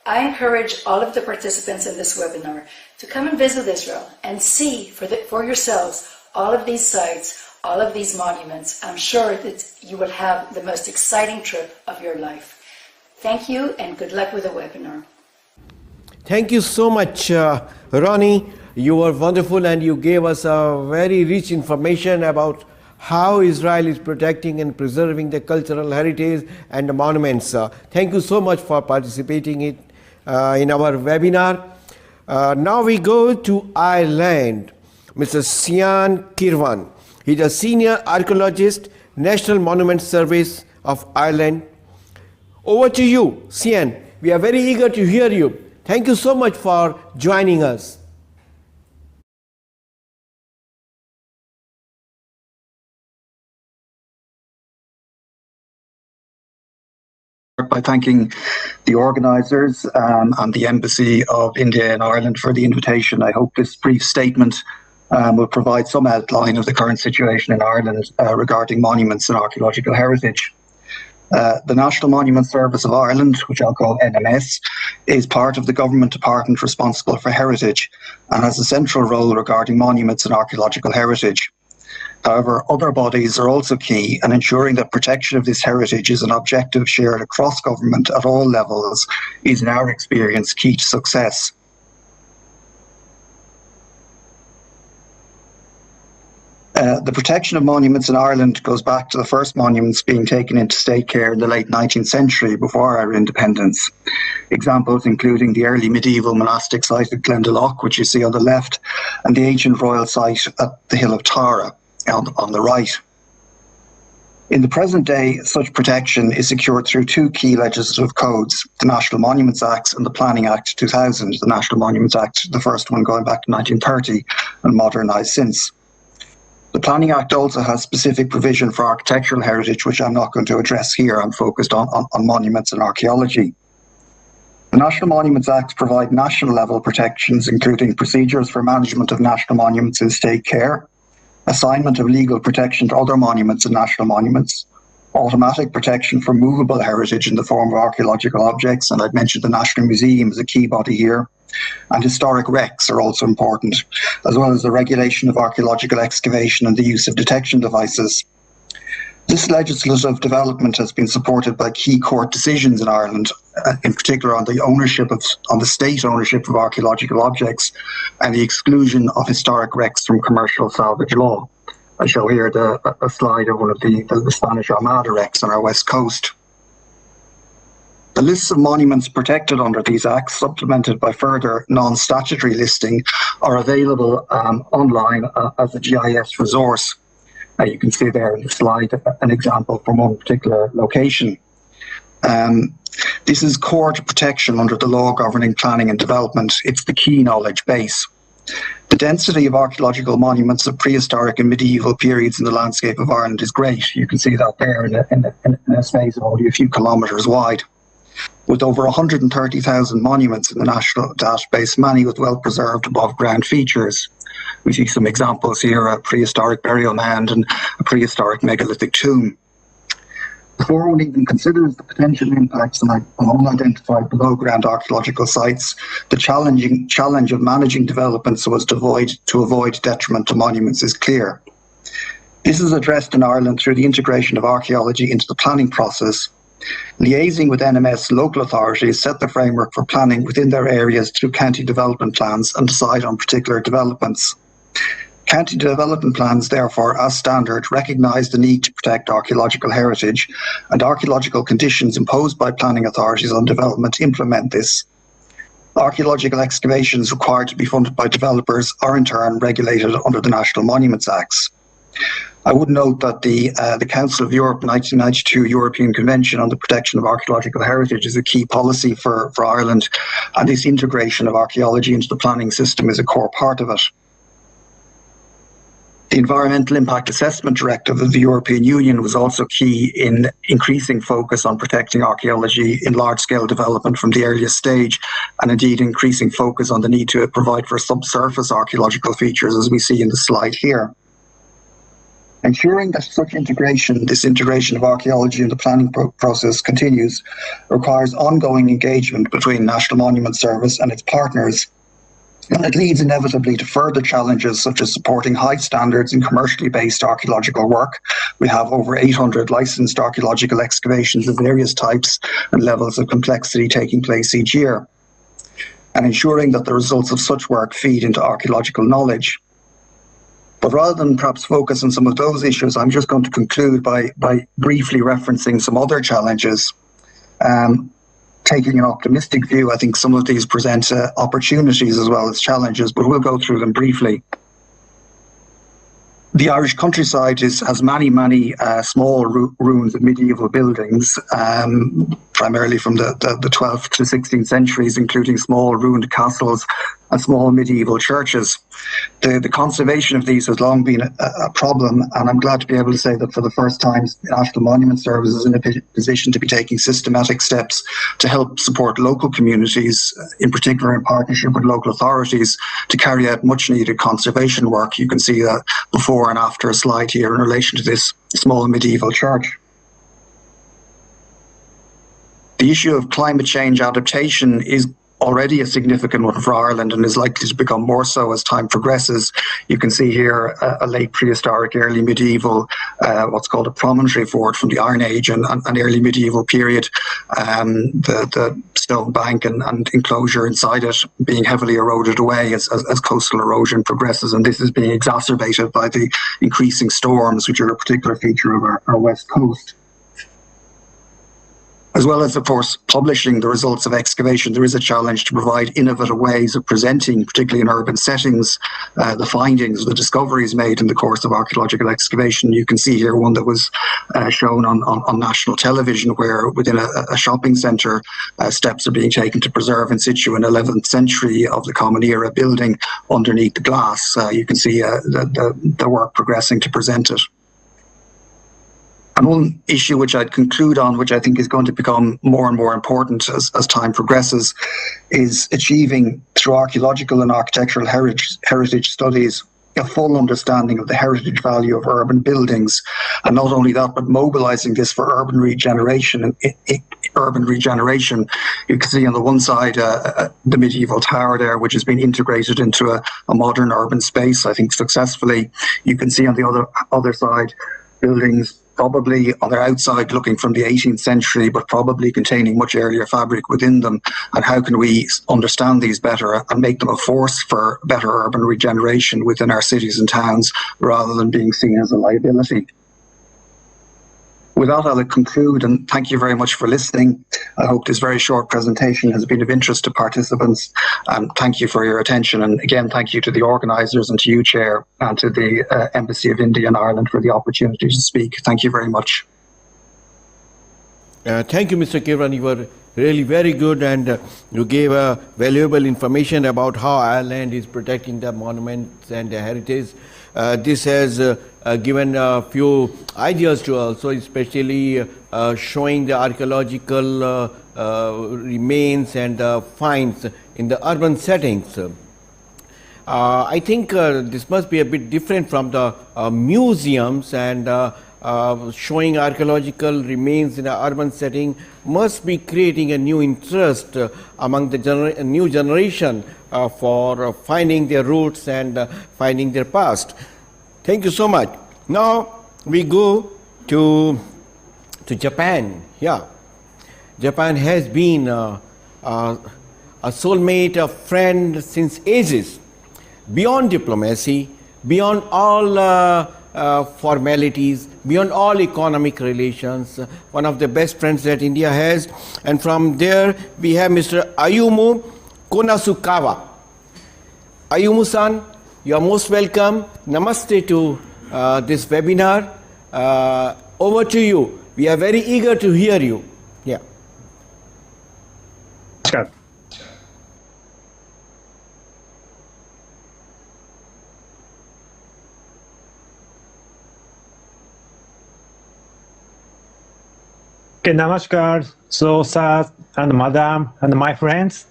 S13: I encourage all of the participants in this webinar to come and visit Israel and see for yourselves all of these sites, all of these monuments. I'm sure that you will have the most exciting trip of your life. Thank you and good luck with the webinar.
S1: Thank you so much, Ronnie. You were wonderful and you gave us a very rich information about how Israel is protecting and preserving the cultural heritage and the monuments. Thank you so much for participating in our webinar. Now we go to Ireland. Mr. Sian Kirwan. He's a senior archaeologist, National Monument Service of Ireland. Over to you, Sian. We are very eager to hear you. Thank you so much for joining us.
S14: By thanking the organisers and the Embassy of India in Ireland for the invitation. I hope this brief statement will provide some outline of the current situation in Ireland regarding monuments and archaeological heritage. The National Monument Service of Ireland, which I'll call NMS, is part of the government department responsible for heritage and has a central role regarding monuments and archaeological heritage. However, other bodies are also key, and ensuring that protection of this heritage is an objective shared across government at all levels is, in our experience, key to success. The protection of monuments in Ireland goes back to the first monuments being taken into state care in the late 19th century, before our independence. Examples including the early medieval monastic site at Glendalough, which you see on the left, and the ancient royal site at the Hill of Tara on the right. In the present day, such protection is secured through two key legislative codes, the National Monuments Act and the Planning Act 2000. The National Monuments Act, the first one going back to 1930 and modernised since. The Planning Act also has specific provision for architectural heritage, which I'm not going to address here. I'm focused on monuments and archaeology. The National Monuments Act provide national level protections, including procedures for management of national monuments in state care, assignment of legal protection to other monuments and national monuments, automatic protection for movable heritage in the form of archaeological objects, and I'd mentioned the National Museum as a key body here, and historic wrecks are also important, as well as the regulation of archaeological excavation and the use of detection devices. This legislative development has been supported by key court decisions in Ireland, in particular on the state ownership of archaeological objects and the exclusion of historic wrecks from commercial salvage law. I show here a slide of one of the Spanish Armada wrecks on our west coast. The lists of monuments protected under these acts, supplemented by further non-statutory listing, are available online as a GIS resource. You can see there in the slide an example from one particular location. This is core to protection under the law governing planning and development. It's the key knowledge base. The density of archaeological monuments of prehistoric and medieval periods in the landscape of Ireland is great. You can see that there in a space of only a few kilometres wide. With over 130,000 monuments in the national database, many with well-preserved above-ground features. We see some examples here, a prehistoric burial mound and a prehistoric megalithic tomb. Before one even considers the potential impacts on unidentified below-ground archaeological sites, the challenge of managing development so as to avoid detriment to monuments is clear. This is addressed in Ireland through the integration of archaeology into the planning process. Liaising with NMS local authorities set the framework for planning within their areas through county development plans and decide on particular developments. County development plans, therefore, as standard, recognise the need to protect archaeological heritage, and archaeological conditions imposed by planning authorities on development implement this. Archaeological excavations required to be funded by developers are in turn regulated under the National Monuments Acts. I would note that the Council of Europe 1992 European Convention on the Protection of Archaeological Heritage is a key policy for Ireland, and this integration of archaeology into the planning system is a core part of it. The Environmental Impact Assessment Directive of the European Union was also key in increasing focus on protecting archaeology in large-scale development from the earliest stage, and indeed increasing focus on the need to provide for subsurface archaeological features, as we see in the slide here. Ensuring that such integration, this integration of archaeology in the planning process continues, requires ongoing engagement between National Monument Service and its partners. And it leads inevitably to further challenges such as supporting high standards in commercially based archaeological work. We have over 800 licensed archaeological excavations of various types and levels of complexity taking place each year, and ensuring that the results of such work feed into archaeological knowledge. But rather than perhaps focus on some of those issues, I'm just going to conclude by briefly referencing some other challenges. Taking an optimistic view, I think some of these present opportunities as well as challenges, but we'll go through them briefly. The Irish countryside has many small ruins of medieval buildings, primarily from the 12th to 16th centuries, including small ruined castles and small medieval churches. The conservation of these has long been a problem, and I'm glad to be able to say that for the first time, National Monument Service is in a position to be taking systematic steps to help support local communities, in particular in partnership with local authorities, to carry out much needed conservation work. You can see that before and after a slide here in relation to this small medieval church. The issue of climate change adaptation is already a significant one for Ireland and is likely to become more so as time progresses. You can see here a late prehistoric, early medieval, what's called a promontory fort from the Iron Age and early medieval period. The stone bank and enclosure inside it being heavily eroded away as coastal erosion progresses, and this is being exacerbated by the increasing storms, which are a particular feature of our west coast. As well as, of course, publishing the results of excavation, there is a challenge to provide innovative ways of presenting, particularly in urban settings, the findings, the discoveries made in the course of archaeological excavation. You can see here one that was shown on national television, where within a shopping centre, steps are being taken to preserve in situ an 11th century of the Common Era building underneath the glass. You can see the work progressing to present it. And one issue which I'd conclude on, which I think is going to become more and more important as time progresses, is achieving, through archaeological and architectural heritage studies, a full understanding of the heritage value of urban buildings. And not only that, but mobilising this for urban regeneration. You can see on the one side the medieval tower there, which has been integrated into a modern urban space, I think successfully. You can see on the other side buildings probably on their outside looking from the 18th century, but probably containing much earlier fabric within them. And how can we understand these better and make them a force for better urban regeneration within our cities and towns, rather than being seen as a liability? With that, I'll conclude, and thank you very much for listening. I hope this very short presentation has been of interest to participants, and thank you for your attention. And again, thank you to the organisers and to you, Chair, and to the Embassy of India in Ireland for the opportunity to speak. Thank you very much.
S1: Thank you, Mr. Kiran. You were really very good, and you gave valuable information about how Ireland is protecting the monuments and the heritage. This has given a few ideas to us, so especially showing the archaeological remains and finds in the urban settings. I think this must be a bit different from the museums, and showing archaeological remains in an urban setting must be creating a new interest among the new generation for finding their roots and finding their past. Thank you so much. Now we go to Japan. Yeah, Japan has been a soulmate, a friend since ages. Beyond diplomacy, beyond all formalities, beyond all economic relations, one of the best friends that India has. And from there, we have Mr. Ayumu Konasukawa. Ayumu-san, you are most welcome. Namaste to this webinar. Over to you. We are very eager to hear you. Yeah.
S15: Sure. Okay, namaskar, so sir and madam and my friends.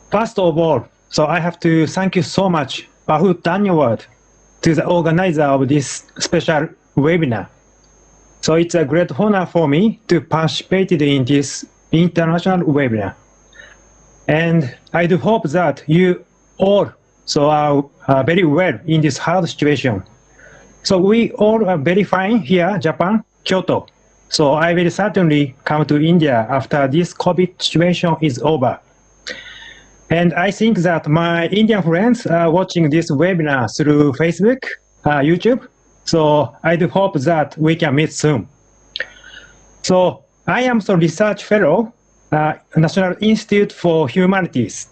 S15: First of all, so I have to thank you so much, Bahut Dhanyawad, to the organizer of this special webinar. So it's a great honor for me to participate in this international webinar. And I do hope that you all are very well in this hard situation. So we all are very fine here, Japan, Kyoto. So I will certainly come to India after this COVID situation is over. And I think that my Indian friends are watching this webinar through Facebook, YouTube. So I do hope that we can meet soon. So I am a research fellow, National Institute for Humanities.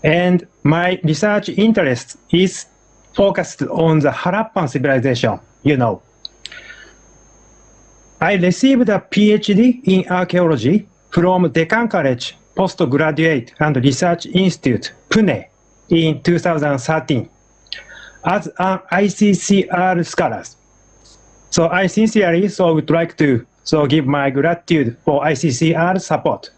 S15: And my research interest is focused on the Harappan civilization, you know. I received a PhD in archaeology from Deccan College Postgraduate and Research Institute, Pune, in 2013 as an ICCR scholar. So I sincerely would like to give my gratitude for ICCR support.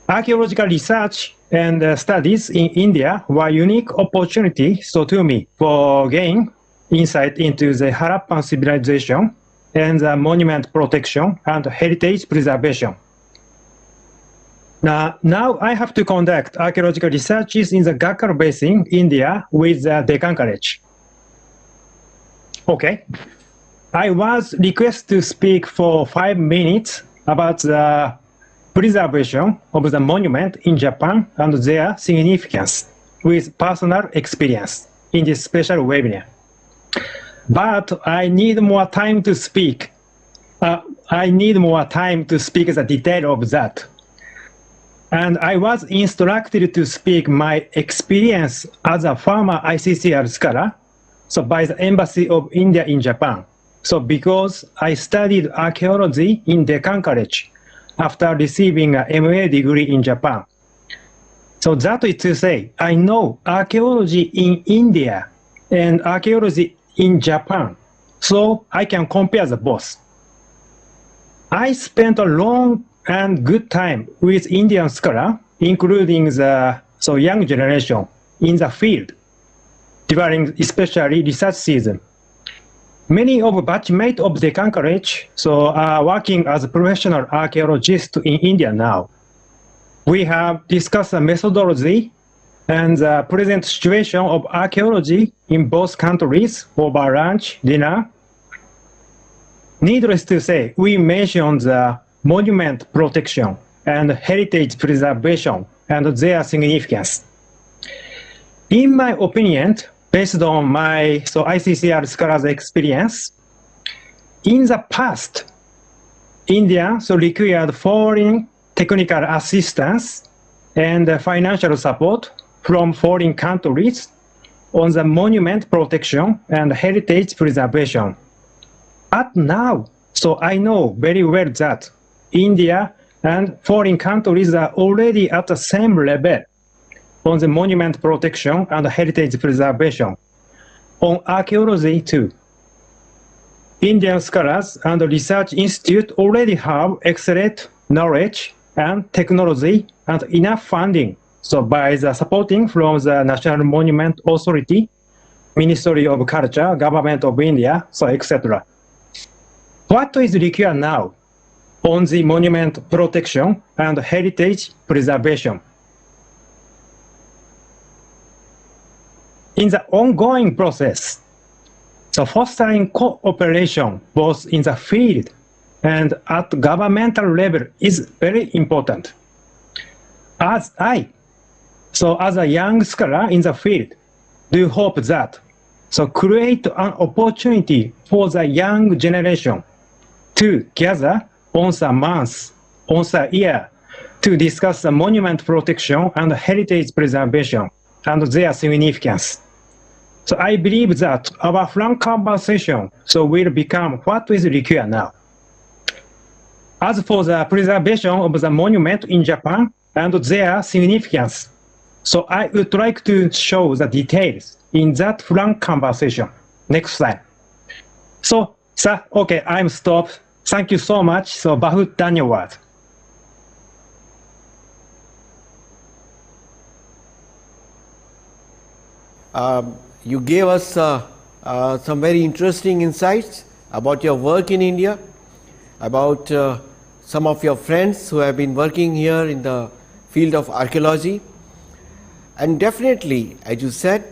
S15: Archaeological research and studies in India were unique opportunities to me for gain insight into the Harappan civilization and the monument protection and heritage preservation. Now I have to conduct archaeological researches in the Gakkar Basin, India, with the Deccan College. Okay. I was requested to speak for 5 minutes about the preservation of the monument in Japan and their significance with personal experience in this special webinar. But I need more time to speak. The detail of that. And I was instructed to speak my experience as a former ICCR scholar, by the Embassy of India in Japan. So because I studied archaeology in Deccan College after receiving an MA degree in Japan. So that is to say, I know archaeology in India and archaeology in Japan, so I can compare the both. I spent a long and good time with Indian scholars, including the young generation in the field, during especially research season. Many of batchmates of Deccan College are working as professional archaeologists in India now. We have discussed the methodology and the present situation of archaeology in both countries over lunch, dinner. Needless to say, we mentioned the monument protection and heritage preservation and their significance. In my opinion, based on my ICCR scholars' experience, in the past, India required foreign technical assistance and financial support from foreign countries on the monument protection and heritage preservation. But now, So I know very well that India and foreign countries are already at the same level on the monument protection and heritage preservation, on archaeology too. Indian scholars and research institutes already have excellent knowledge and technology and enough funding. So by the supporting from the National Monument Authority, Ministry of Culture, Government of India, so etc. What is required now on the monument protection and heritage preservation? In the ongoing process, so fostering cooperation both in the field and at governmental level is very important. As a young scholar in the field, do hope that so create an opportunity for the young generation to gather once a month, once a year, to discuss the monument protection and heritage preservation and their significance. So I believe that our frank conversation will become what is required now. As for the preservation of the monument in Japan and their significance, so I would like to show the details in that frank conversation. Next slide. So, sir, okay, I'm stopped. Thank you so much. So, Bahut Dhanyawad.
S1: You gave us some very interesting insights about your work in India, about some of your friends who have been working here in the field of archaeology. And definitely, as you said,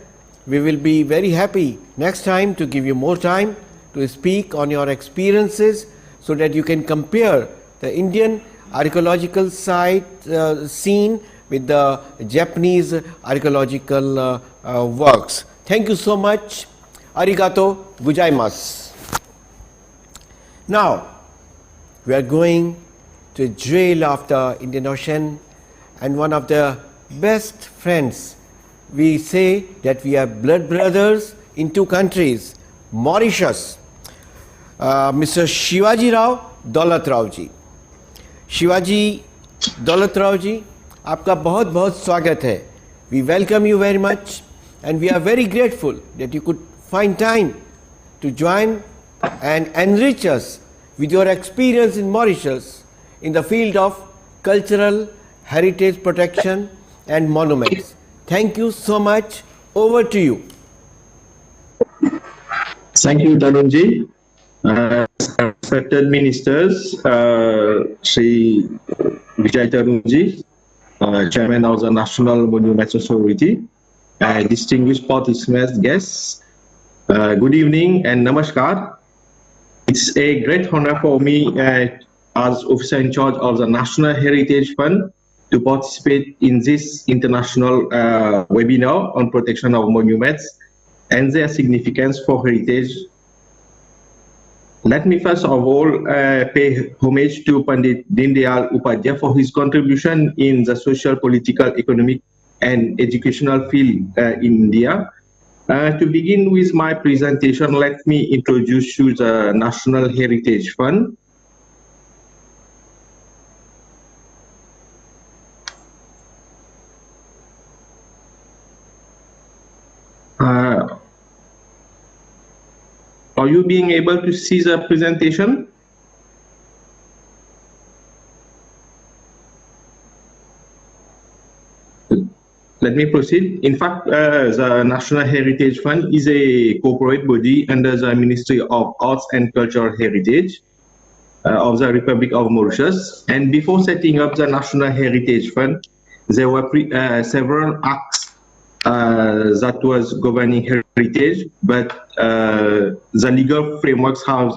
S1: we will be very happy next time to give you more time to speak on your experiences so that you can compare the Indian archaeological scene with the Japanese archaeological works. Thank you so much. Arigato gozaimasu. Now, we are going to a jewel of the Indian Ocean and one of the best friends. We say that we are blood brothers in two countries, Mauritius. Mr. Shivaji Rao Daulat Rao ji. Shivaji Daulat Rao ji, आपका बहुत बहुत स्वागत है. We welcome you very much and we are very grateful that you could find time to join and enrich us with your experience in Mauritius in the field of cultural heritage protection and monuments. Thank you so much. Over to you.
S16: Thank you, Tarunji. Respected ministers, Sri Vijay Tarunji, Chairman of the National Monuments Authority, distinguished participants, guests, good evening and namaskar. It's a great honor for me as officer in charge of the National Heritage Fund to participate in this international webinar on protection of monuments and their significance for heritage. Let me first of all pay homage to Pandit Deendayal Upadhyay for his contribution in the social, political, economic and educational field in India. To begin with my presentation, let me introduce you the National Heritage Fund. Are you being able to see the presentation? Let me proceed. In fact, the National Heritage Fund is a corporate body under the Ministry of Arts and Cultural Heritage of the Republic of Mauritius. And before setting up the National Heritage Fund, there were several acts that was governing heritage, but the legal frameworks have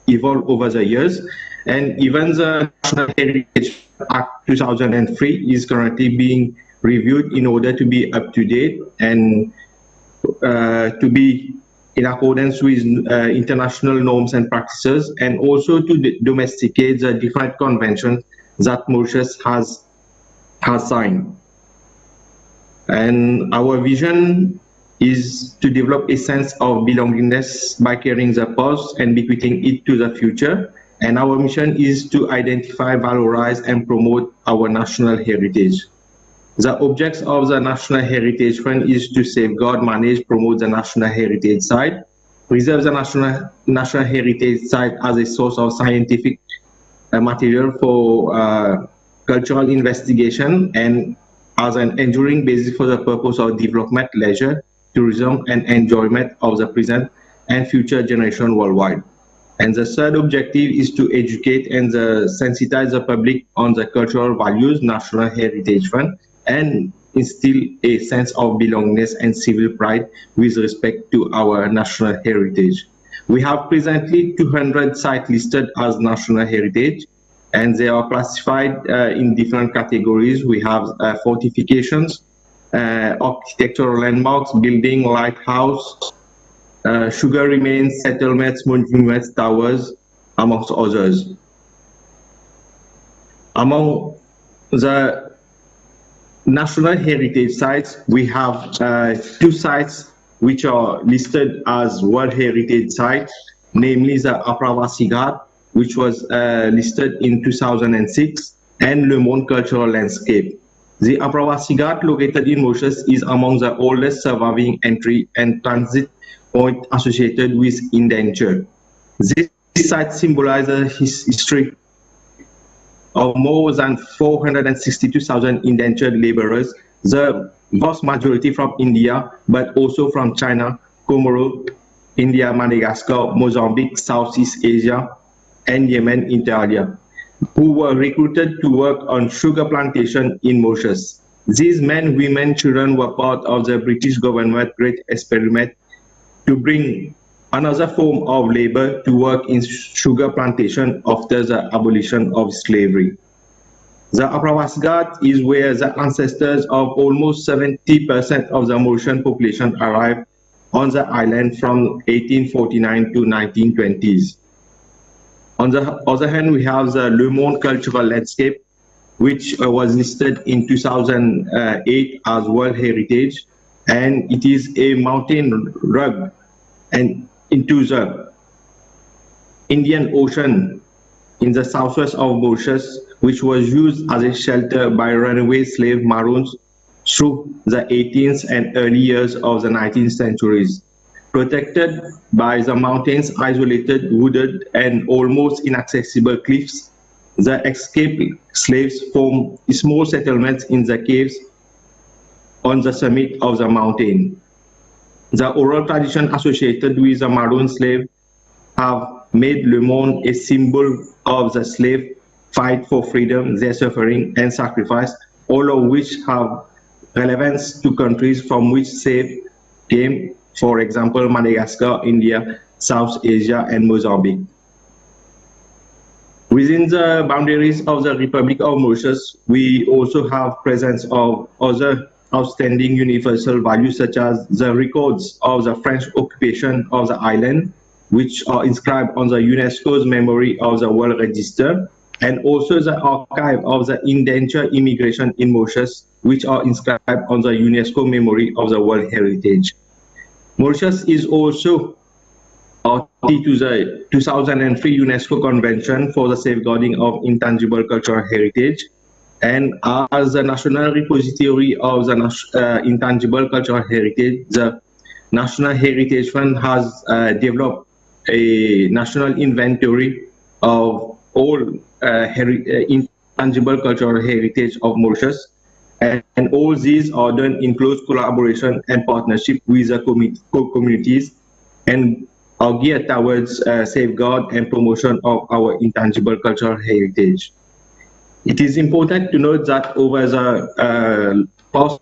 S16: evolved over the years, and even the National Heritage Act 2003 is currently being reviewed in order to be up to date and to be in accordance with international norms and practices, and also to domesticate the different conventions that Mauritius has signed. And our vision is to develop a sense of belongingness by carrying the past and bequeathing it to the future. And our mission is to identify, valorize, and promote our national heritage. The objects of the National Heritage Fund is to safeguard, manage, promote the national heritage site, preserve the national heritage site as a source of scientific material for cultural investigation, and as an enduring basis for the purpose of development, leisure, tourism, and enjoyment of the present and future generation worldwide. And the third objective is to educate and sensitize the public on the cultural values, National Heritage Fund, and instill a sense of belongingness and civil pride with respect to our national heritage. We have presently 200 sites listed as national heritage, and they are classified in different categories. We have fortifications, architectural landmarks, building, lighthouse, sugar remains, settlements, monuments, towers, amongst others. Among the national heritage sites, we have 2 sites which are listed as World Heritage Sites, namely the Apravasi Ghat, which was listed in 2006, and Le Monde Cultural Landscape. The Apravasi Ghat, located in Mauritius, is among the oldest surviving entry and transit point associated with indenture. This site symbolizes history of more than 462,000 indentured laborers, the vast majority from India, but also from China, Comoros, India, Madagascar, Mozambique, Southeast Asia, and Yemen, inter alia, who were recruited to work on sugar plantation in Mauritius. These men, women, children were part of the British government great experiment to bring another form of labor to work in sugar plantation after the abolition of slavery. The Apravasi Ghat is where the ancestors of almost 70% of the Mauritian population arrived on the island from 1849 to 1920s. On the other hand, we have the Le Monde Cultural Landscape, which was listed in 2008 as World Heritage, and it is a mountain rug and into the Indian Ocean in the southwest of Mauritius, which was used as a shelter by runaway slave Maroons through the 18th and early years of the 19th centuries. Protected by the mountains, isolated, wooded, and almost inaccessible cliffs, the escaped slaves formed small settlements in the caves on the summit of the mountain. The oral tradition associated with the Maroon slave have made Le Monde a symbol of the slave fight for freedom, their suffering and sacrifice, all of which have relevance to countries from which slaves came, for example, Madagascar, India, South Asia, and Mozambique. Within the boundaries of the Republic of Mauritius, we also have presence of other outstanding universal values, such as the records of the French occupation of the island, which are inscribed on the UNESCO's Memory of the World Register, and also the archive of the indentured immigration in Mauritius, which are inscribed on the UNESCO Memory of the World Heritage. Mauritius is also party to the 2003 UNESCO Convention for the Safeguarding of Intangible Cultural Heritage, and as the national repository of the intangible cultural heritage, the National Heritage Fund has developed a national inventory of all intangible cultural heritage of Mauritius, and all these are done in close collaboration and partnership with the communities, and are geared towards safeguard and promotion of our intangible cultural heritage. It is important to note that over the past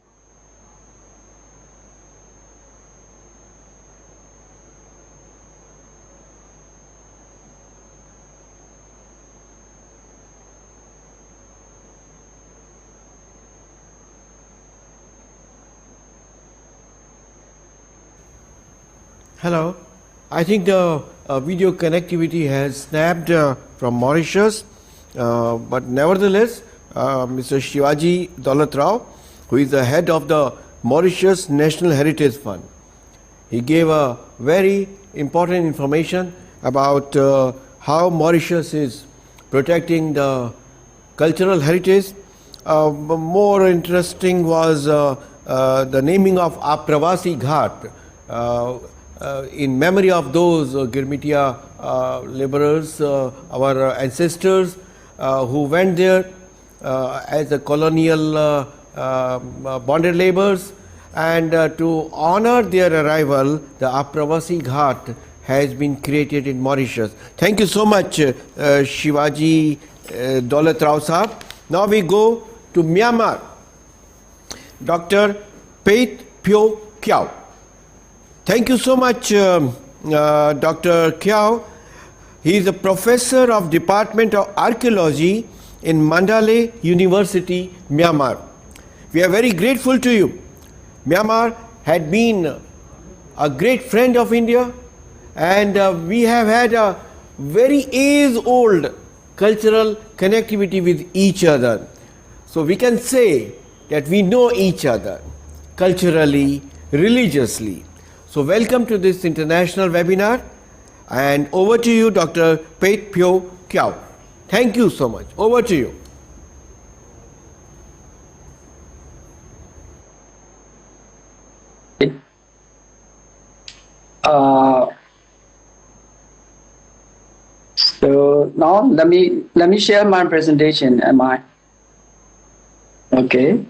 S1: Hello. I think the video connectivity has snapped from Mauritius, but nevertheless, Mr. Shivaji Daulatrao, who is the head of the Mauritius National Heritage Fund, he gave a very important information about how Mauritius is protecting the cultural heritage. More interesting was the naming of Pravasi Ghat in memory of those Girmitia laborers, our ancestors who went there as a colonial bonded laborers, and to honor their arrival, the Pravasi Ghat has been created in Mauritius. Thank you so much, Shivaji Daulat Rao Sahab. Now we go to Myanmar. Dr. Peit Pyo Kiao. Thank you so much, Dr. Kiao. He is a professor of Department of Archaeology in Mandalay University, Myanmar. We are very grateful to you. Myanmar had been a great friend of India, and we have had a very age-old cultural connectivity with each other. So we can say that we know each other culturally, religiously. So welcome to this international webinar, and over to you, Dr. Peit Pyo Kiao. Thank you so much. Over to you.
S17: So now let me share my presentation. Am I okay?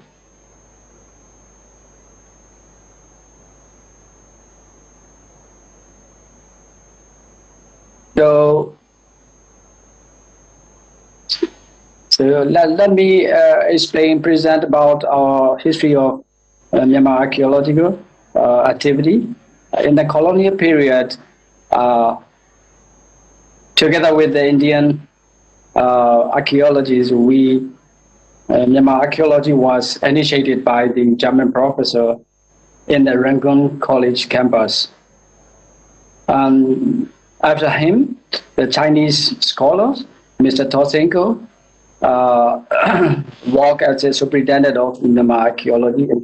S17: So let me present about our history of Myanmar archaeological activity. In the colonial period, together with the Indian archaeologists, Myanmar archaeology was initiated by the German professor in the Rangoon College campus. After him, the Chinese scholars, Mr. Tosenko, worked as a superintendent of Myanmar archaeology in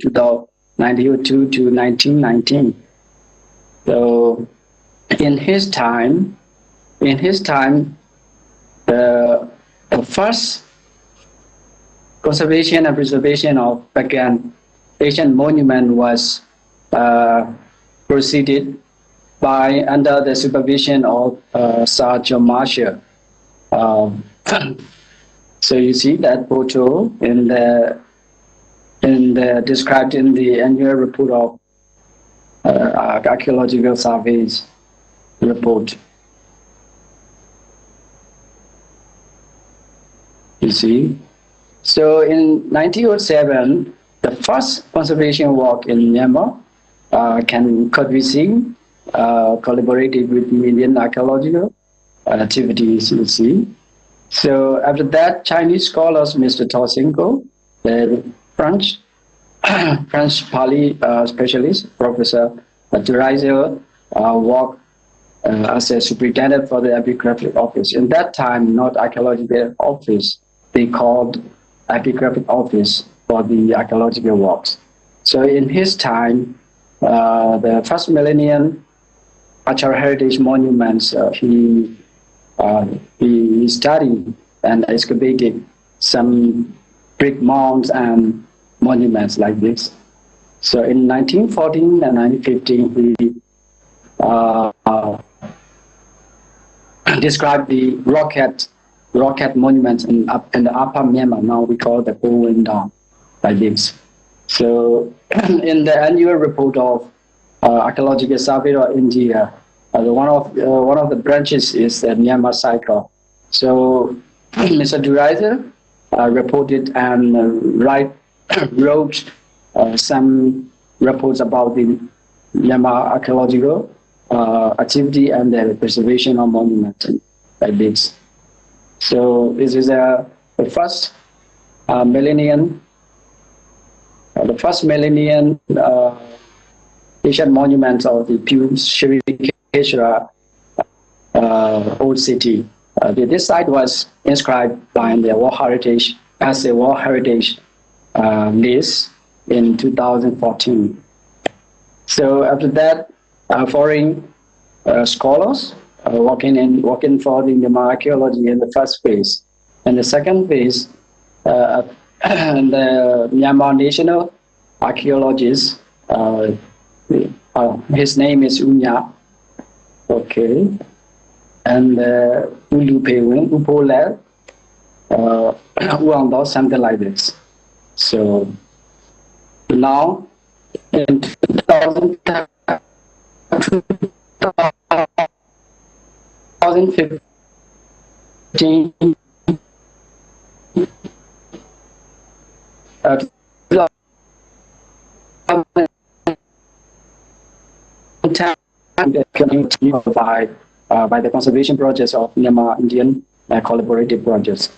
S17: 1902 to 1919. So in his time, the first conservation and preservation of pagan Asian monument was proceeded by under the supervision of Sir John Marshall. So you see that photo in the described in the annual report of archaeological surveys report. You see, so in 1907, the first conservation work in Myanmar could be seen collaborated with the Indian archaeological activities. You see. So after that, Chinese scholars, Mr. Tosenko, the French Pali specialist, Professor Deendayal, worked as a superintendent for the epigraphic office. In that time, not archaeological office, they called epigraphic office for the archaeological works. So in his time, the first millennium cultural heritage monuments, he studied and excavated some brick mounds and monuments like this. So in 1914 and 1915, he described the rocket monuments in the upper Myanmar. Now we call the Bowen Down like this. So in the annual report of Archaeological Survey of India, one of the branches is the Myanmar cycle. So Mr. Deendayal reported and wrote some reports about the Myanmar archaeological activity and the preservation of monuments like this. So this is the first millennium Asian monuments of the Purification old city. This site was inscribed by the World Heritage as a World Heritage list in 2014. So after that, foreign scholars working for the Myanmar archaeology in the first phase. And the second phase, the Myanmar national archaeologist, his name is Unya, okay, and Ulupewen, Upolel, Uangdo, something like this. So now in 2015, by the conservation projects of Myanmar Indian collaborative projects.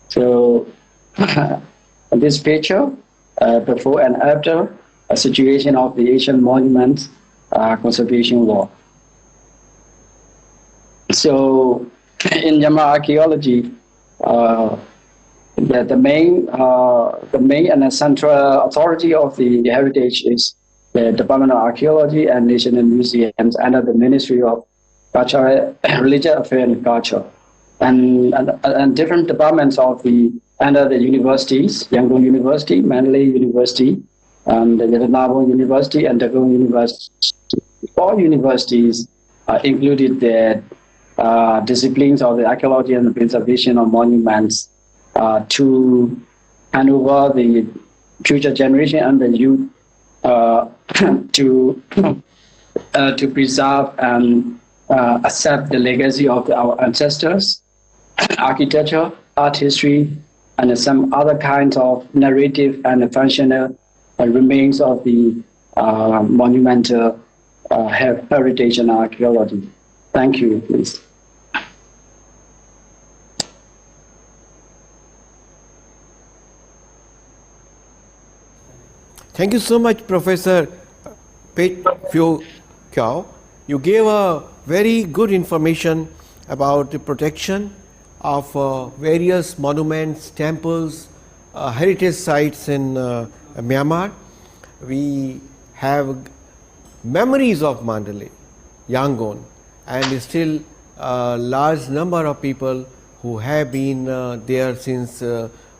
S17: So this picture, before and after a situation of the Asian monuments conservation law. So in Myanmar archaeology, the main and the central authority of the heritage is the Department of Archaeology and National Museums under the Ministry of Culture, Religious Affairs and Culture, and different departments of under the universities, Yangon University, Mandalay University, and the Narbonne University and Dagon University. All universities included the disciplines of the archaeology and the preservation of monuments to hand over the future generation and the youth to preserve and accept the legacy of our ancestors, architecture, art history, and some other kinds of narrative and functional remains of the monumental heritage and archaeology. Thank you, please.
S1: Thank you so much, Professor Pet Phyo Kiao. You gave a very good information about the protection of various monuments, temples, heritage sites in Myanmar. We have memories of Mandalay, Yangon, and still a large number of people who have been there since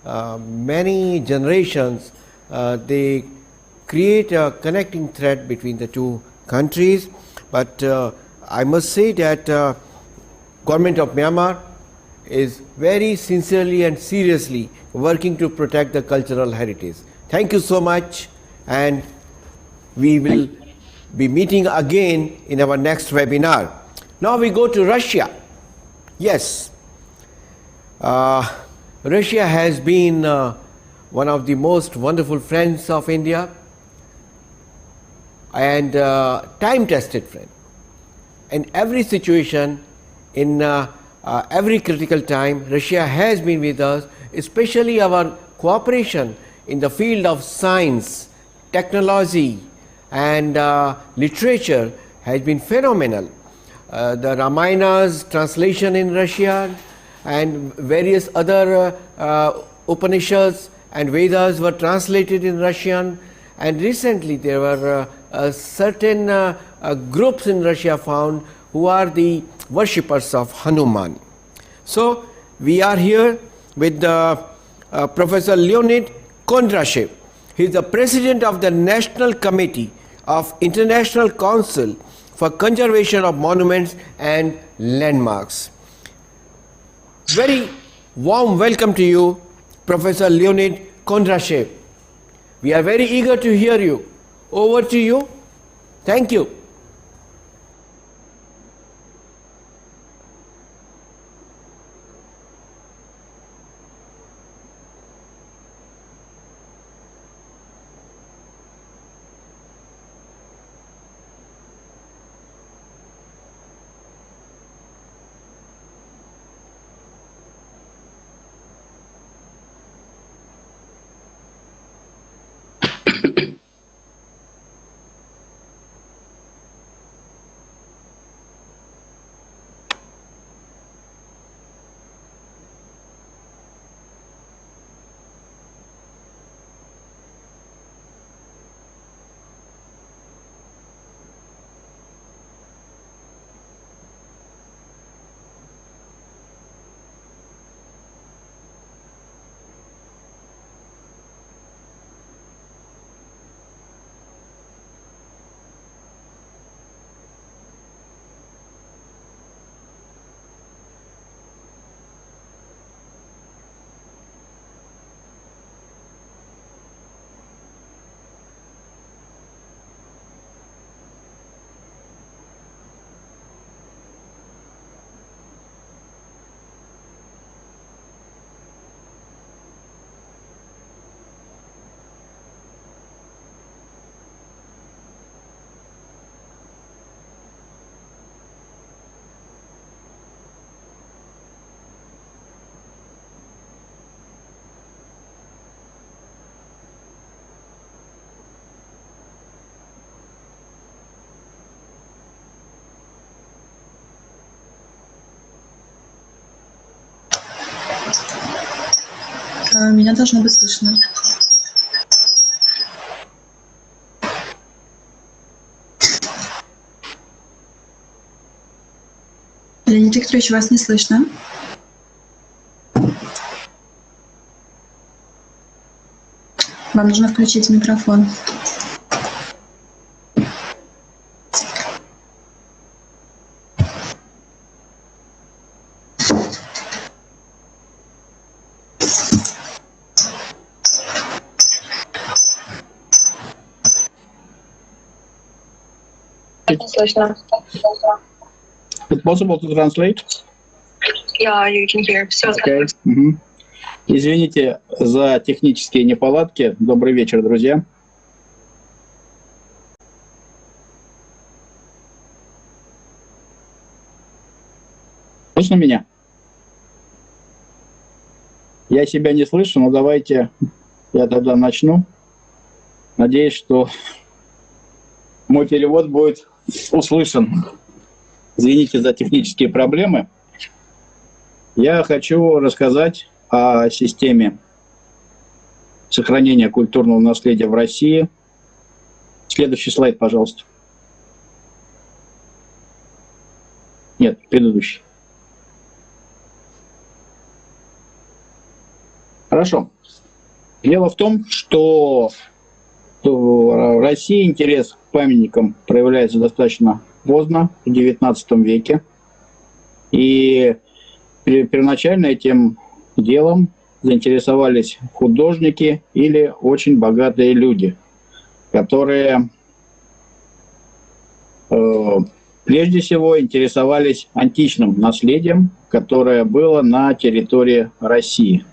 S1: many generations. They create a connecting thread between the two countries. But I must say that government of Myanmar is very sincerely and seriously working to protect the cultural heritage. Thank you so much, and we will be meeting again in our next webinar. Now we go to Russia. Yes, Russia has been one of the most wonderful friends of India and time-tested friend. In every situation, in every critical time, Russia has been with us, especially our cooperation in the field of science, technology, and literature has been phenomenal. The Ramayanas translation in Russian and various other Upanishads and Vedas were translated in Russian, and recently there were certain groups in Russia found who are the worshippers of Hanuman. So we are here with Professor Leonid Kondrashev. He is the president of the National Committee of International Council for Conservation of Monuments and Landmarks. Very warm welcome to you, Professor Leonid Kondrashev. We are very eager to hear you. Over to you. Thank you.
S18: Меня должно быть слышно. Леонид Викторович, вас не слышно. Вам нужно включить микрофон.
S19: Слышно.
S20: Is it possible to translate?
S19: Yeah, you can hear. So
S20: Okay. Извините за технические неполадки. Добрый вечер, друзья. Слышно меня? Я себя не слышу, но давайте я тогда начну. Надеюсь, что мой перевод будет услышан. Извините за технические проблемы. Я хочу рассказать о системе сохранения культурного наследия в России. Следующий слайд, пожалуйста. Нет, предыдущий. Хорошо. Дело в том, что в России интерес к памятникам проявляется достаточно поздно, в XIX веке. И первоначально этим делом заинтересовались художники или очень богатые люди, которые прежде всего интересовались античным наследием, которое было на территории России.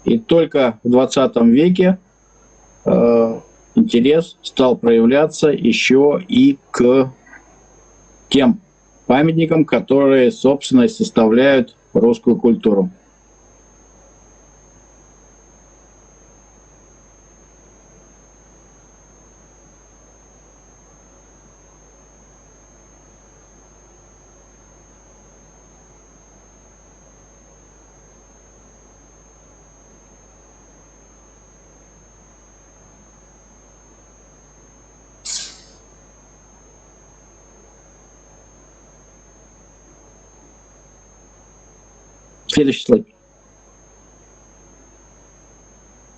S20: И только в XX веке интерес стал проявляться еще и к тем памятникам, которые, собственно, составляют русскую культуру. Следующий слайд.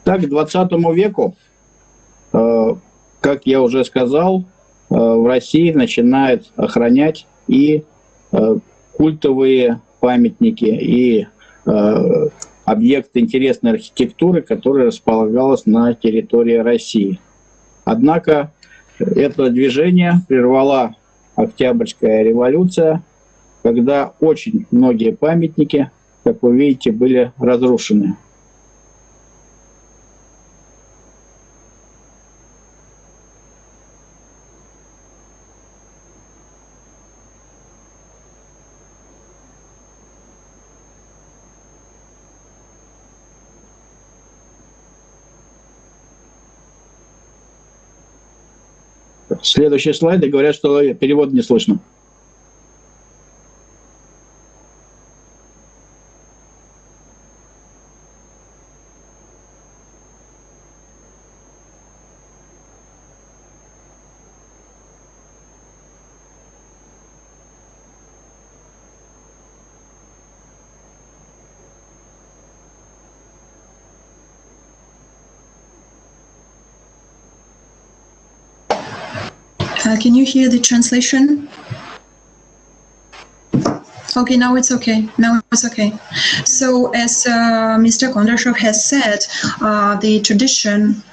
S20: Так, к 20 веку, как я уже сказал, в России начинают охранять и культовые памятники, и объекты интересной архитектуры, которые располагалось на территории России. Однако это движение прервала Октябрьская революция, когда очень многие памятники, как вы видите, были разрушены. Следующие слайды говорят, что перевод не слышно.
S18: Can you hear the translation? Okay, now it's okay. Now it's okay. So, as Mr. Kondrashov has said, the tradition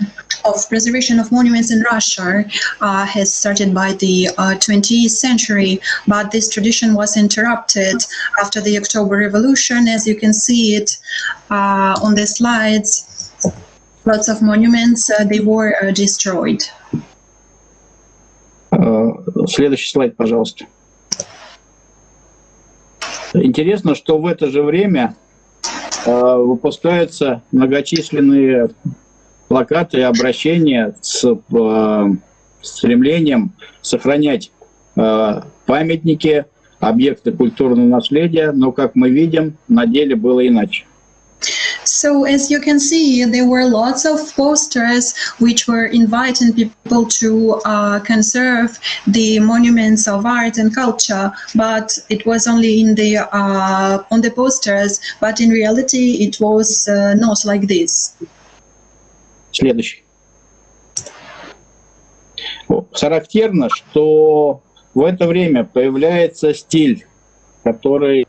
S18: of preservation of monuments in Russia has started by the 20th century, but this tradition was interrupted after the October Revolution. As you can see it on the slides, lots of monuments, they were destroyed.
S20: Следующий слайд, пожалуйста. Интересно, что в это же время выпускаются многочисленные плакаты и обращения с стремлением сохранять памятники, объекты культурного наследия, но, как мы видим, на деле было иначе.
S18: So as you can see, there were lots of posters which were inviting people to conserve the monuments of art and culture, but it was only in the on the posters, but in reality it was not like this.
S20: Следующий. Характерно, что в это время появляется стиль, который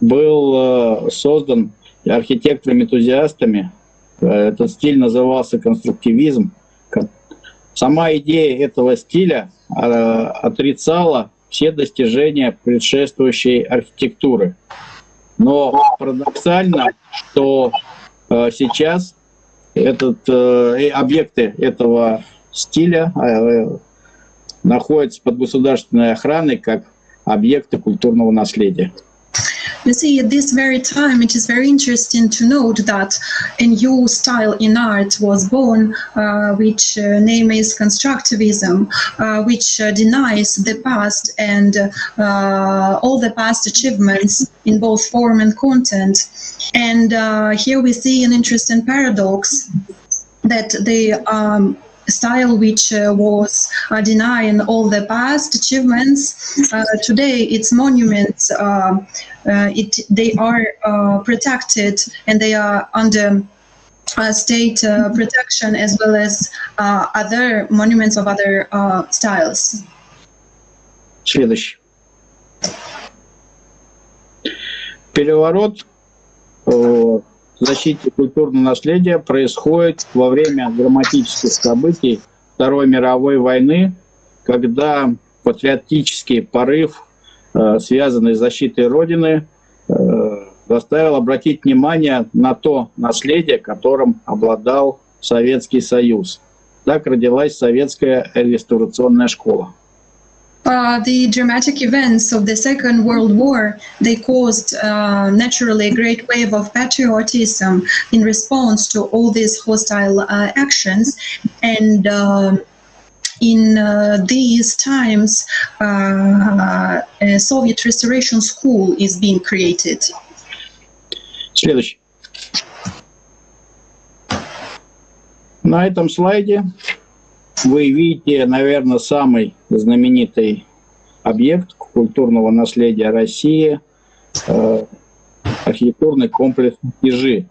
S20: был создан архитекторами-энтузиастами. Этот стиль назывался конструктивизм. Сама идея этого стиля отрицала все достижения предшествующей архитектуры. Но парадоксально, что сейчас объекты этого стиля находятся под государственной охраной как объекты культурного наследия.
S18: You see, at this very time, it is very interesting to note that a new style in art was born, which name is constructivism, which denies the past and all the past achievements in both form and content. And here we see an interesting paradox that the style which was denying all the past achievements, today its monuments, they are protected and they are under state protection as well as other monuments of other styles.
S20: Следующий. Переворот в защите культурного наследия происходит во время драматических событий Второй мировой войны, когда патриотический порыв, связанный с защитой Родины, заставил обратить внимание на то наследие, которым обладал Советский Союз. Так родилась Советская реставрационная школа.
S18: The dramatic events of the Second World War, they caused naturally a great wave of patriotism in response to all these hostile actions. And in these times, a Soviet Restoration School is being created.
S20: Следующий. На этом слайде вы видите, наверное, самый знаменитый объект культурного наследия России, архитектурный комплекс Ижи.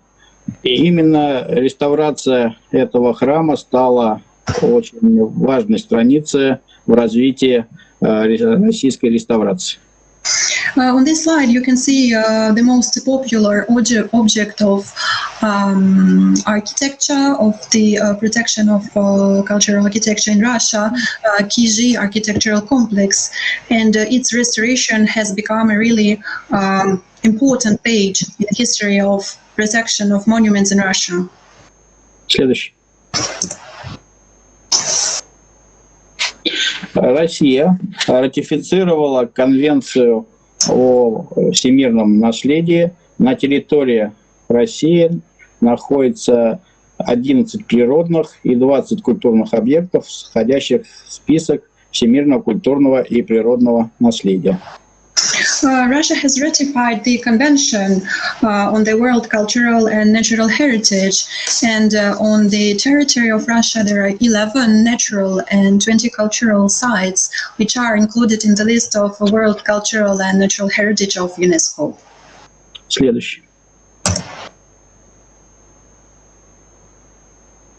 S20: И именно реставрация этого храма стала очень важной страницей в развитии российской реставрации.
S18: On this slide, you can see the most popular object of architecture, of the protection of cultural architecture in Russia, Kizhi architectural complex, and its restoration has become a really important page in the history of protection of monuments in Russia.
S20: Следующий. Россия ратифицировала Конвенцию о всемирном наследии. На территории России находится 11 природных и 20 культурных объектов, входящих в список всемирного культурного и природного наследия.
S18: Russia has ratified the Convention on the World Cultural and Natural Heritage, and on the territory of Russia there are 11 natural and 20 cultural sites which are included in the list of World Cultural and Natural Heritage of UNESCO.
S20: Следующий.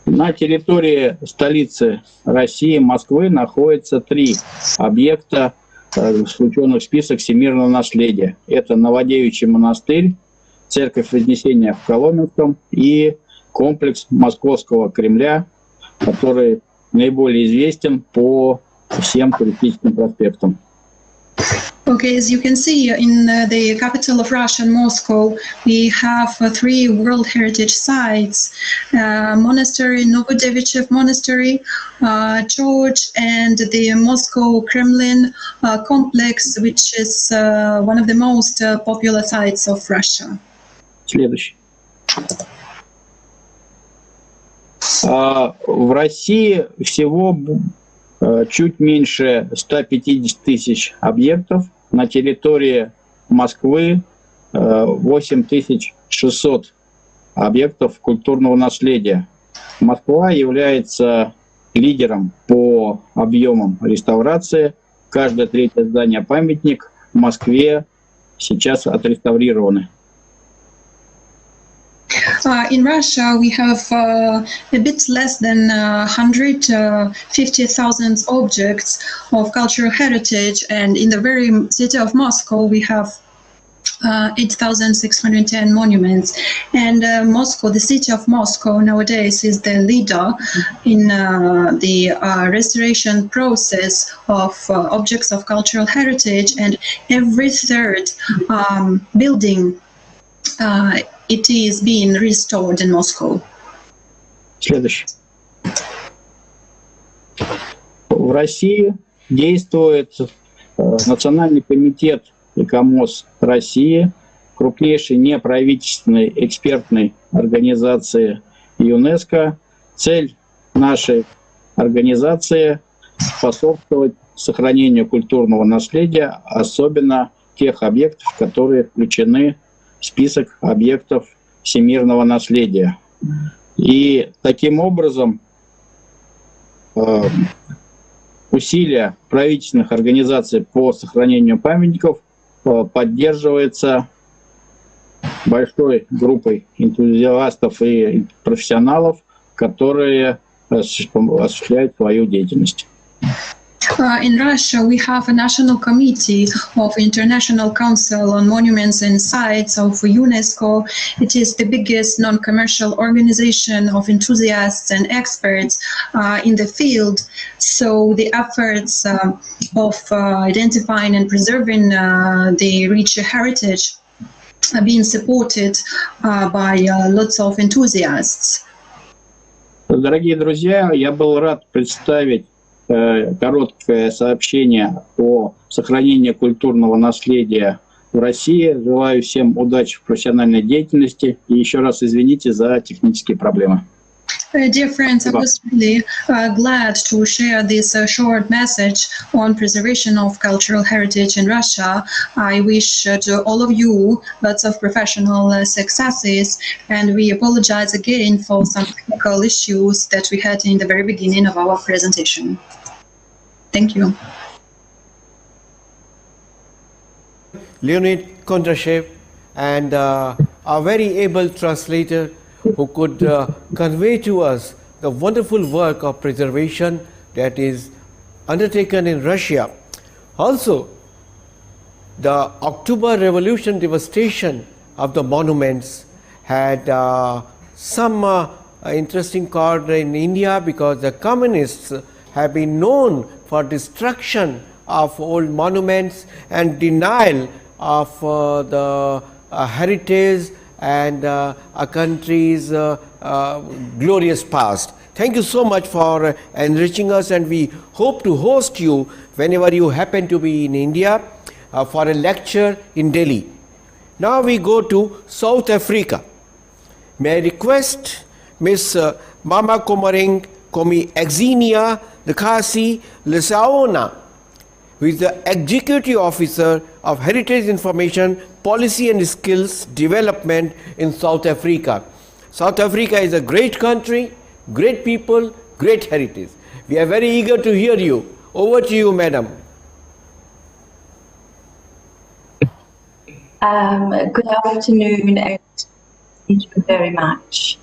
S20: На территории столицы России, Москвы, находится 3 объекта, включенных в список всемирного наследия. Это Новодевичий монастырь, церковь Вознесения в Коломенском и комплекс Московского Кремля, который наиболее известен по всем туристическим проспектам.
S18: Okay, as you can see, in the capital of Russia, Moscow, we have 3 World Heritage sites: monastery, Novodevichev Monastery, church, and the Moscow Kremlin complex, which is one of the most popular sites of Russia.
S20: Следующий. В России всего чуть меньше 150 тысяч объектов. На территории Москвы 8600 объектов культурного наследия. Москва является лидером по объемам реставрации. Каждое третье здание-памятник в Москве сейчас отреставрированы.
S18: In Russia, we have a bit less than 150,000 objects of cultural heritage, and in the very city of Moscow, we have 8,610 monuments. And Moscow, the city of Moscow nowadays is the leader in the restoration process of objects of cultural heritage, and every third building it is being restored in Moscow.
S20: Следующий. В России действует Национальный комитет ЭКОМОС России, крупнейшей неправительственной экспертной организации ЮНЕСКО. Цель нашей организации – способствовать сохранению культурного наследия, особенно тех объектов, которые включены в список объектов всемирного наследия. И таким образом усилия правительственных организаций по сохранению памятников поддерживается большой группой энтузиастов и профессионалов, которые осуществляют свою деятельность.
S18: In Russia, we have a national committee of International Council on Monuments and Sites of UNESCO. It is the biggest non-commercial organization of enthusiasts and experts in the field. So the efforts of identifying and preserving the rich heritage are being supported by lots of enthusiasts.
S20: Дорогие друзья, я был рад представить короткое сообщение о сохранении культурного наследия в России. Желаю всем удачи в профессиональной деятельности и еще раз извините за технические проблемы.
S18: Dear friends, I was really glad to share this short message on preservation of cultural heritage in Russia. I wish to all of you lots of professional successes, and we apologize again for some technical issues that we had in the very beginning of our presentation. Thank you.
S1: Leonid Kondrashev and a very able translator who could convey to us the wonderful work of preservation that is undertaken in Russia. Also, the October Revolution devastation of the monuments had some interesting chord in India, because the communists have been known for destruction of old monuments and denial of the heritage and a country's glorious past. Thank you so much for enriching us, and we hope to host you whenever you happen to be in India for a lecture in Delhi. Now we go to South Africa. May I request Miss Mama Komaring Komi Exenia Lekasi Lesaona, who is the Executive Officer of Heritage Information Policy and Skills Development in South Africa. South Africa is a great country, great people, great heritage. We are very eager to hear you. Over to you, madam.
S21: Good afternoon, and thank you very much.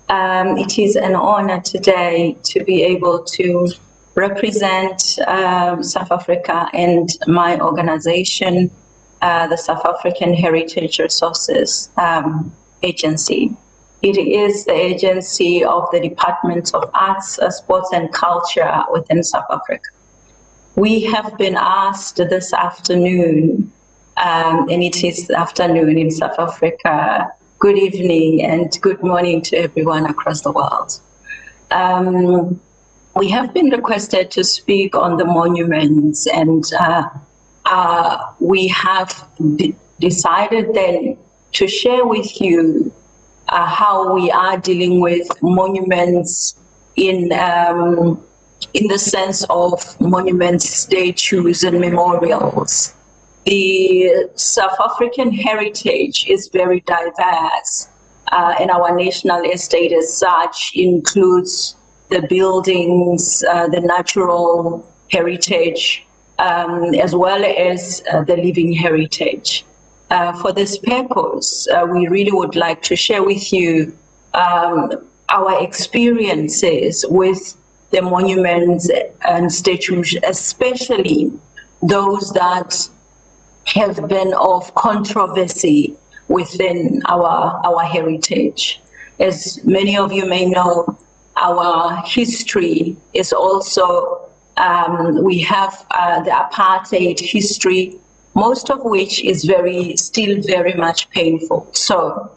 S21: It is an honor today to be able to represent South Africa and my organization, the South African Heritage Resources Agency. It is the agency of the Department of Arts, Sports and Culture within South Africa. We have been asked this afternoon, and it is afternoon in South Africa. Good evening and good morning to everyone across the world. We have been requested to speak on the monuments, and we have decided then to share with you how we are dealing with monuments in the sense of monuments, statues, and memorials. The South African heritage is very diverse, and our national estate as such includes the buildings, the natural heritage, as well as the living heritage. For this purpose, we really would like to share with you our experiences with the monuments and statues, especially those that have been of controversy within our heritage. As many of you may know, our history is also, we have the apartheid history, most of which is still very much painful. So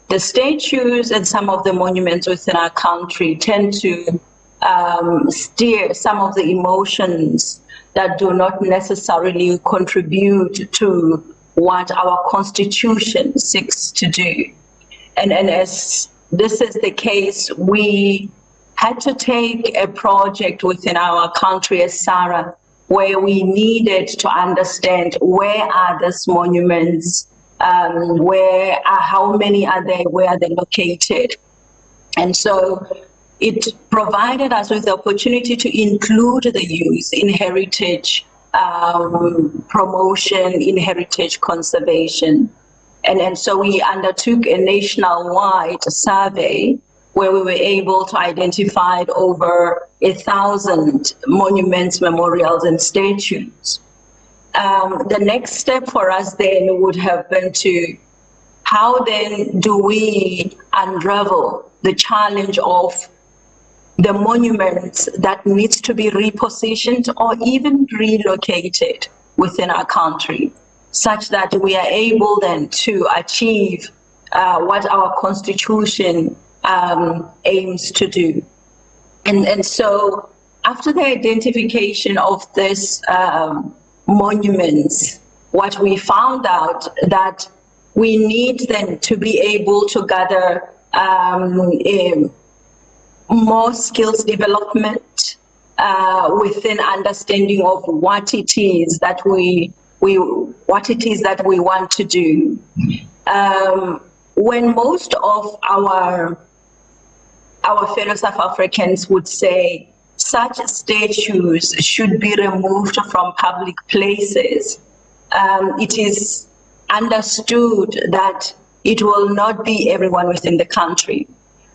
S21: the statues and some of the monuments within our country tend to steer some of the emotions that do not necessarily contribute to what our constitution seeks to do. And as this is the case, we had to take a project within our country as SARA, where we needed to understand where are these monuments, how many are they, where are they located. And so it provided us with the opportunity to include the youth in heritage promotion, in heritage conservation. And so we undertook a nationwide survey where we were able to identify over 1,000 monuments, memorials, and statues. The next step for us then would have been to, how then do we unravel the challenge of the monuments that needs to be repositioned or even relocated within our country, such that we are able then to achieve what our constitution aims to do. And so after the identification of these monuments, what we found out that we need then to be able to gather more skills development within understanding of what it is that we want to do. When most of our fellow South Africans would say such statues should be removed from public places, it is understood that it will not be everyone within the country.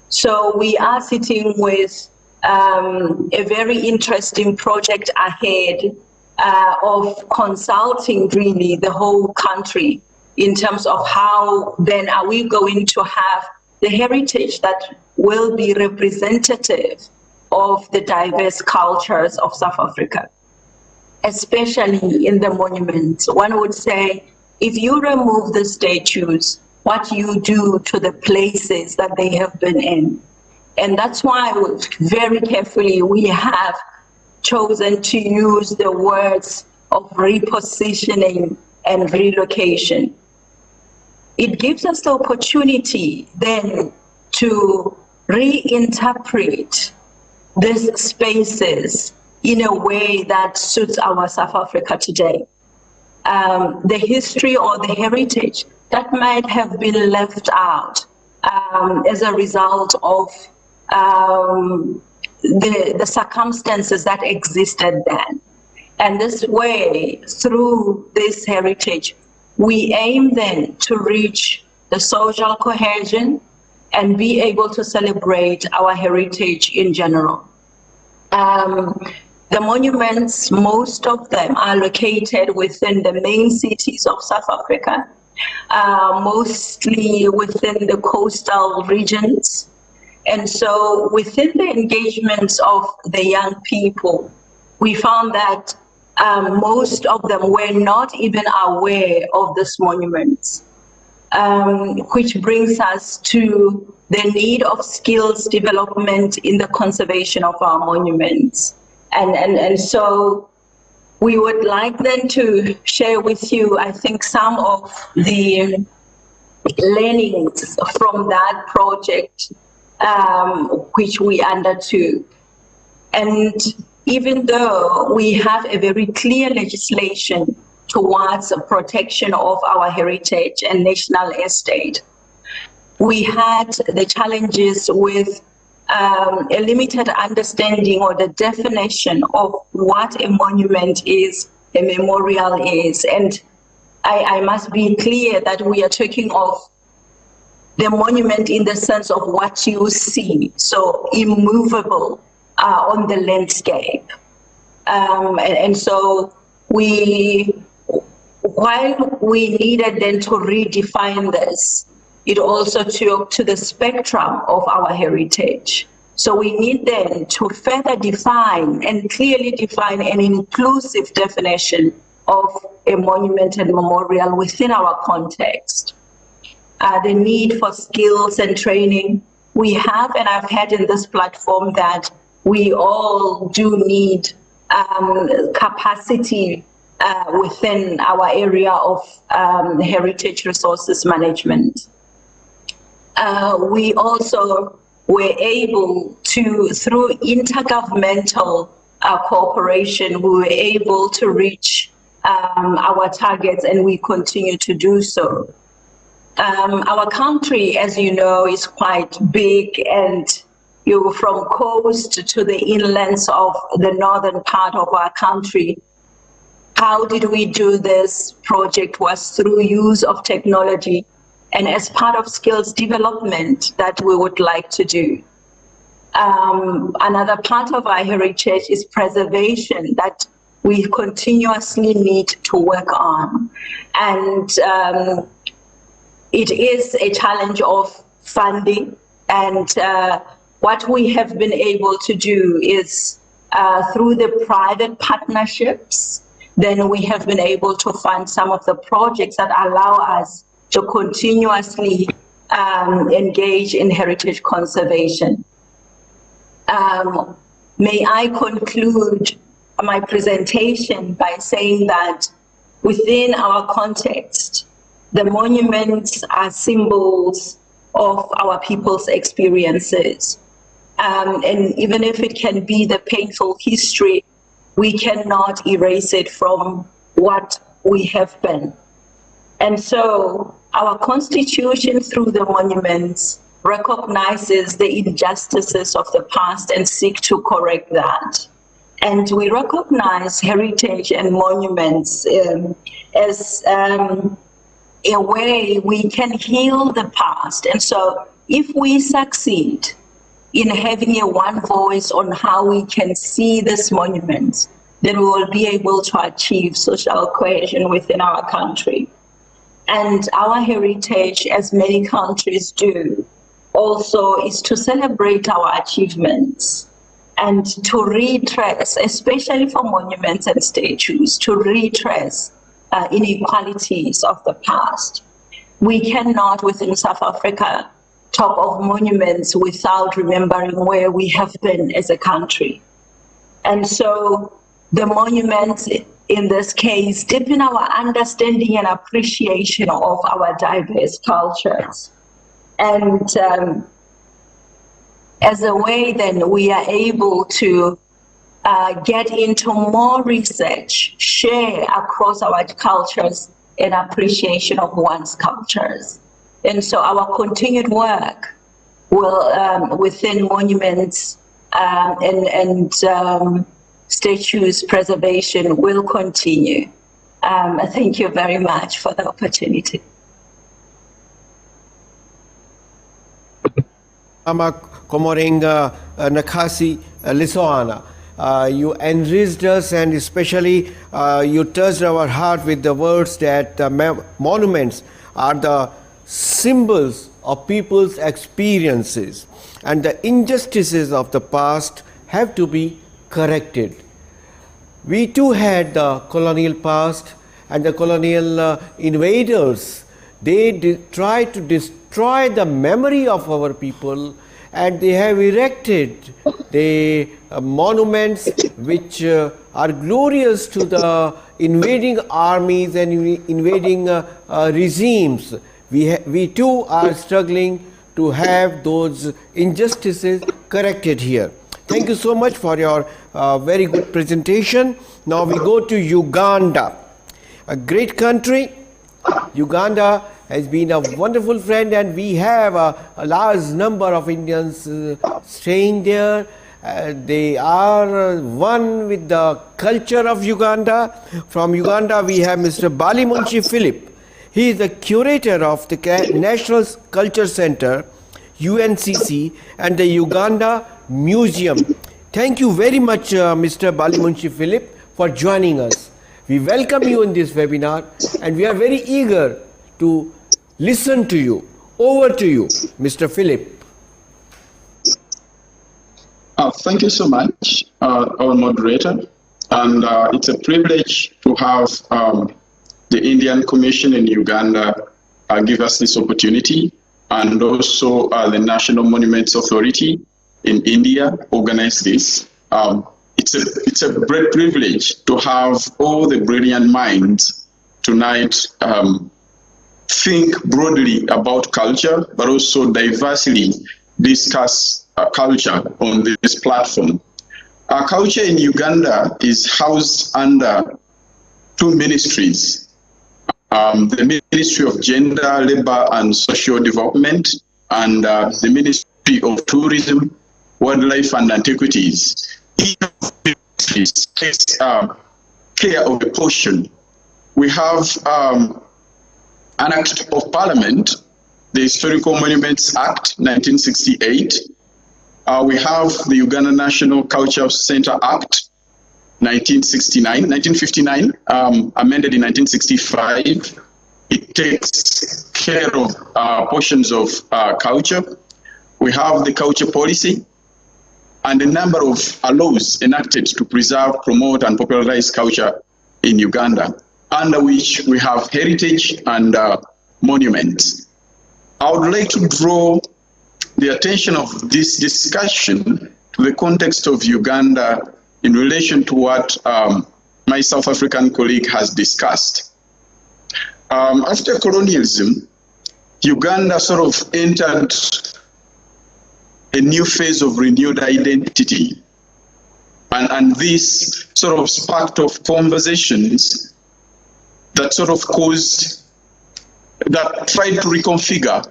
S21: So we are sitting with a very interesting project ahead of consulting really the whole country in terms of how then are we going to have the heritage that will be representative of the diverse cultures of South Africa, especially in the monuments. One would say, if you remove the statues, what you do to the places that they have been in. And that's why very carefully we have chosen to use the words of repositioning and relocation. It gives us the opportunity then to reinterpret these spaces in a way that suits our South Africa today. The history or the heritage that might have been left out as a result of the circumstances that existed then. And this way, through this heritage, we aim then to reach the social cohesion and be able to celebrate our heritage in general. The monuments, most of them are located within the main cities of South Africa, mostly within the coastal regions. And so within the engagements of the young people, we found that most of them were not even aware of these monuments, which brings us to the need of skills development in the conservation of our monuments. And so we would like then to share with you, I think, some of the learnings from that project, which we undertook. And even though we have a very clear legislation towards the protection of our heritage and national estate, we had the challenges with a limited understanding or the definition of what a monument is, a memorial is. And I must be clear that we are talking of the monument in the sense of what you see, so immovable on the landscape. And so while we needed then to redefine this, it also took to the spectrum of our heritage. So we need then to further define and clearly define an inclusive definition of a monument and memorial within our context. The need for skills and training. We have, and I've had in this platform, that we all do need capacity within our area of heritage resources management. We also were able to, through intergovernmental cooperation, we were able to reach our targets, and we continue to do so. Our country, as you know, is quite big, and you're from coast to the inlands of the northern part of our country. How did we do this? Project was through use of technology and as part of skills development that we would like to do. Another part of our heritage is preservation that we continuously need to work on. And it is a challenge of funding, and what we have been able to do is through the private partnerships, then we have been able to fund some of the projects that allow us to continuously engage in heritage conservation. May I conclude my presentation by saying that within our context, the monuments are symbols of our people's experiences. And even if it can be the painful history, we cannot erase it from what we have been. And so our constitution through the monuments recognizes the injustices of the past and seek to correct that. And we recognize heritage and monuments as a way we can heal the past. And so if we succeed in having a one voice on how we can see this monument, then we will be able to achieve social cohesion within our country. And our heritage, as many countries do, also is to celebrate our achievements and to retrace, especially for monuments and statues, to retrace inequalities of the past. We cannot, within South Africa, talk of monuments without remembering where we have been as a country. And so the monuments, in this case, deepen our understanding and appreciation of our diverse cultures. And as a way, then, we are able to get into more research, share across our cultures, and appreciation of one's cultures. And so our continued work will, within monuments and statues preservation, will continue. Thank you very much for the opportunity.
S1: Komorenga Nakasi Lisoana. You enriched us, and especially you touched our heart with the words that monuments are the symbols of people's experiences, and the injustices of the past have to be corrected. We too had the colonial past, and the colonial invaders, they tried to destroy the memory of our people, and they have erected the monuments which are glorious to the invading armies and invading regimes. We too are struggling to have those injustices corrected here. Thank you so much for your very good presentation. Now we go to Uganda, a great country. Uganda has been a wonderful friend, and we have a large number of Indians staying there. They are one with the culture of Uganda. From Uganda, we have Mr. Balimunchi Philip. He is the curator of the National Culture Center, UNCC, and the Uganda Museum. Thank you very much, Mr. Balimunchi Philip, for joining us. We welcome you in this webinar, and we are very eager to listen to you. Over to you, Mr. Philip.
S2: Thank you so much, our moderator. And it's a privilege to have the Indian Commission in Uganda give us this opportunity, and also the National Monuments Authority in India organize this. It's a great privilege to have all the brilliant minds tonight think broadly about culture, but also diversely discuss culture on this platform. Our culture in Uganda is housed under two ministries. The Ministry of Gender, Labor and Social Development, and the Ministry of Tourism, Wildlife and Antiquities. Each of the ministries takes care of a portion. We have an Act of Parliament, the Historical Monuments Act, 1968. We have the Uganda National Culture Center Act, 1959, amended in 1965. It takes care of portions of culture. We have the culture policy and a number of laws enacted to preserve, promote, and popularize culture in Uganda, under which we have heritage and monuments. I would like to draw the attention of this discussion to the context of Uganda in relation to what my South African colleague has discussed. After colonialism, Uganda sort of entered a new phase of renewed identity. And this sort of sparked off conversations that sort of that tried to reconfigure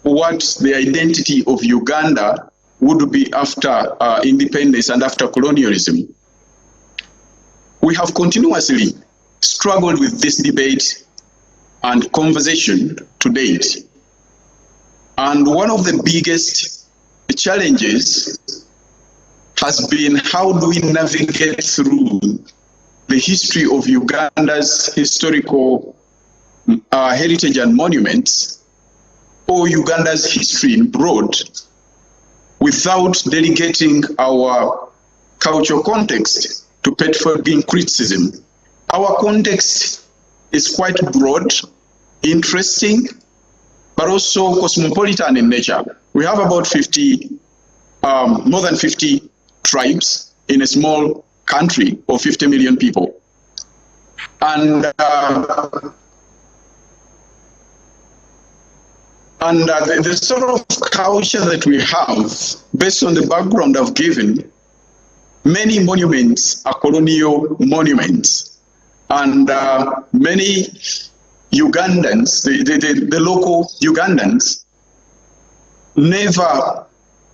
S2: what the identity of Uganda would be after independence and after colonialism. We have continuously struggled with this debate and conversation to date. And one of the biggest challenges has been, how do we navigate through the history of Uganda's historical heritage and monuments, or Uganda's history in broad, without delegating our cultural context to petty criticism. Our context is quite broad, interesting, but also cosmopolitan in nature. We have about more than 50 tribes in a small country of 50 million people. And the sort of culture that we have, based on the background I've given, many monuments are colonial monuments. And many Ugandans, the local Ugandans,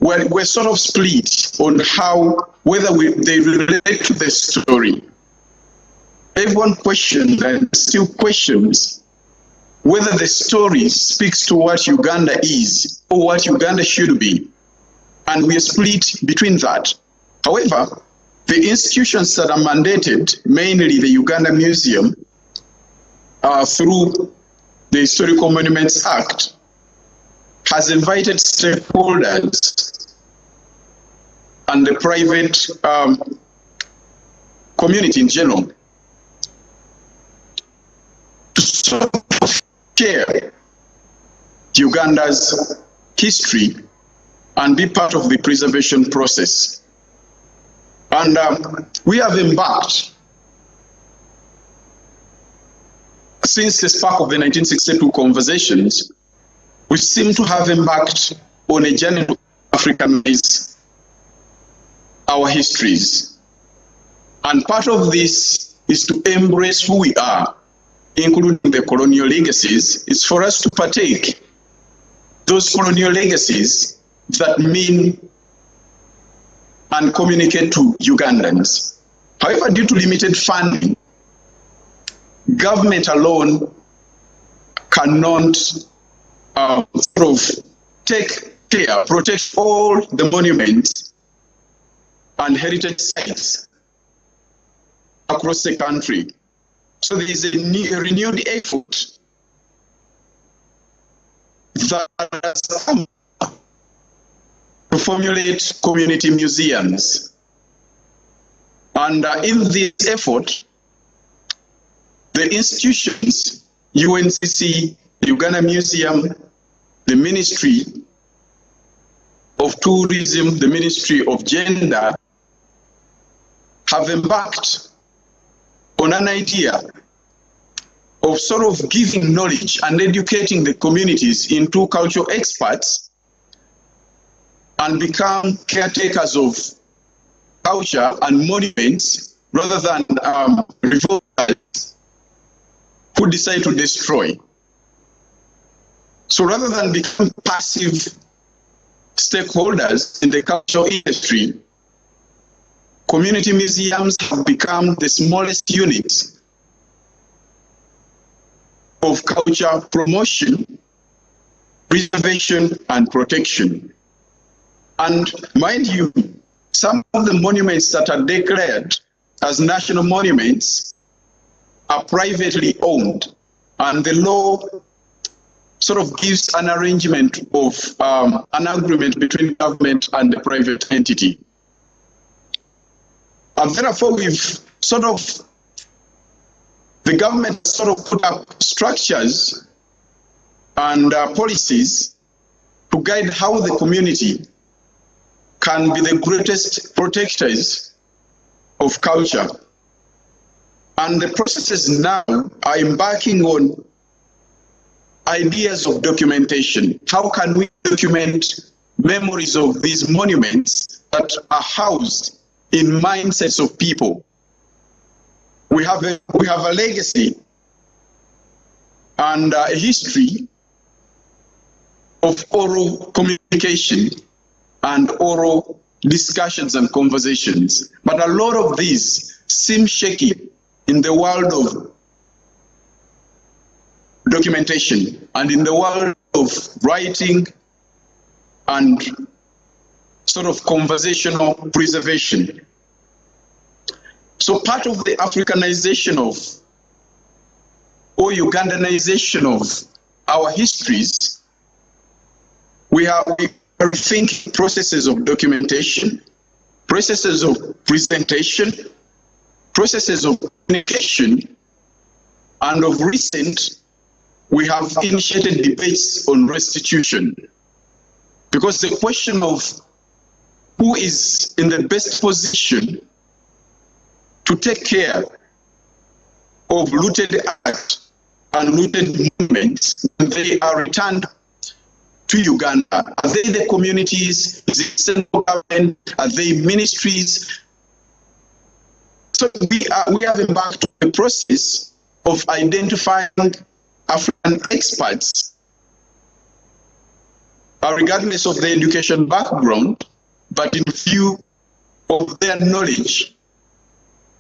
S2: we're sort of split on whether they relate to the story. Everyone questioned and still questions whether the story speaks to what Uganda is or what Uganda should be. And we are split between that. However, the institutions that are mandated, mainly the Uganda Museum, through the Historical Monuments Act, has invited stakeholders and the private community in general to sort of share Uganda's history and be part of the preservation process. And we have embarked, since the spark of the 1962 conversations, we seem to have embarked on a journey to Africanize our histories. And part of this is to embrace who we are including the colonial legacies, is for us to partake those colonial legacies that mean and communicate to Ugandans. However, due to limited funding, government alone cannot take care, protect all the monuments and heritage sites across the country. So there is a renewed effort that to formulate community museums. And in this effort, the institutions, UNCC, the Uganda Museum, the Ministry of Tourism, the Ministry of Gender, have embarked on an idea of sort of giving knowledge and educating the communities into cultural experts and become caretakers of culture and monuments rather than revolters who decide to destroy. So rather than become passive stakeholders in the cultural industry, community museums have become the smallest unit of culture promotion, preservation, and protection. And mind you, some of the monuments that are declared as national monuments are privately owned, and the law sort of gives an arrangement of an agreement between government and the private entity. And therefore, the government sort of put up structures and policies to guide how the community can be the greatest protectors of culture. And the processes now are embarking on ideas of documentation. How can we document memories of these monuments that are housed in mindsets of people? We have a legacy and a history of oral communication and oral discussions and conversations. But a lot of these seem shaky in the world of documentation and in the world of writing and sort of conversational preservation. So part of the Africanization of or Ugandanization of our histories, we think processes of documentation, processes of presentation, processes of communication, and of recent, we have initiated debates on restitution. Because the question of who is in the best position to take care of looted art and looted monuments when they are returned to Uganda. Are they the communities? Is it central government? Are they ministries? So we have embarked on a process of identifying African experts, regardless of their education background, but in view of their knowledge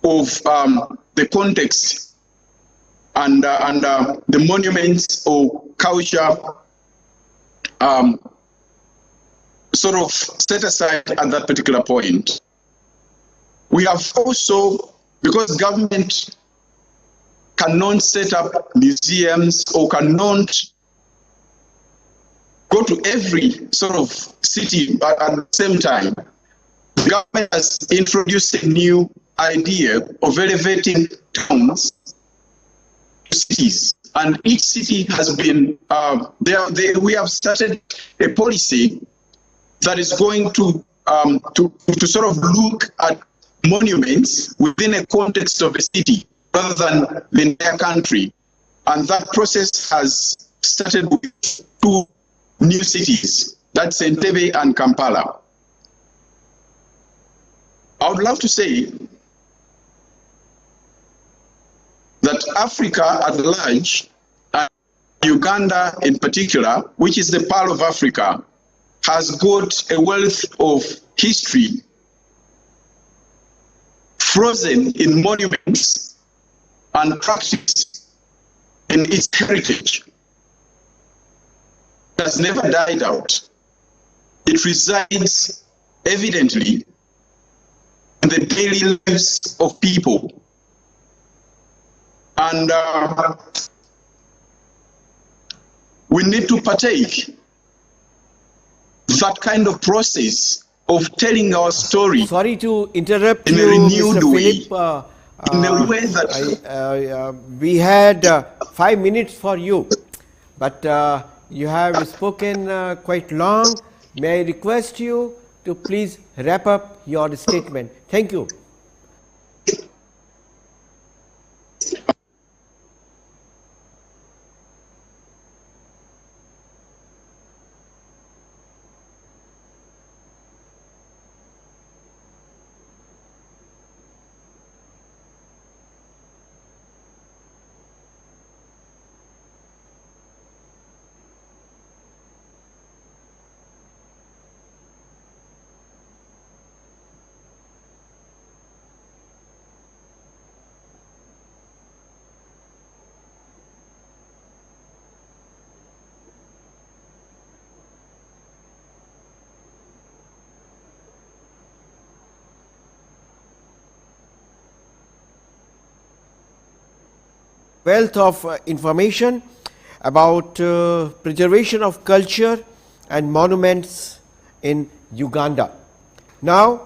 S2: of the context and the monuments or culture sort of set aside at that particular point. We have also, because government cannot set up museums or cannot go to every sort of city at the same time, the government has introduced a new idea of elevating towns to cities. And each city has been, we have started a policy that is going to sort of look at monuments within a context of a city rather than the entire country. And that process has started with 2 new cities, that's Entebbe and Kampala. I would love to say that Africa at large, and Uganda in particular, which is the Pearl of Africa, has got a wealth of history frozen in monuments and practice in its heritage. It has never died out. It resides evidently in the daily lives of people. And we need to partake that kind of process of telling our story.
S1: Sorry to interrupt
S2: in
S1: you,
S2: a renewed
S1: Mr.
S2: way.
S1: Philip.
S2: In a way that
S1: We had 5 minutes for you, but you have spoken quite long. May I request you to please wrap up your statement? Thank you. Wealth of information about preservation of culture and monuments in Uganda. Now,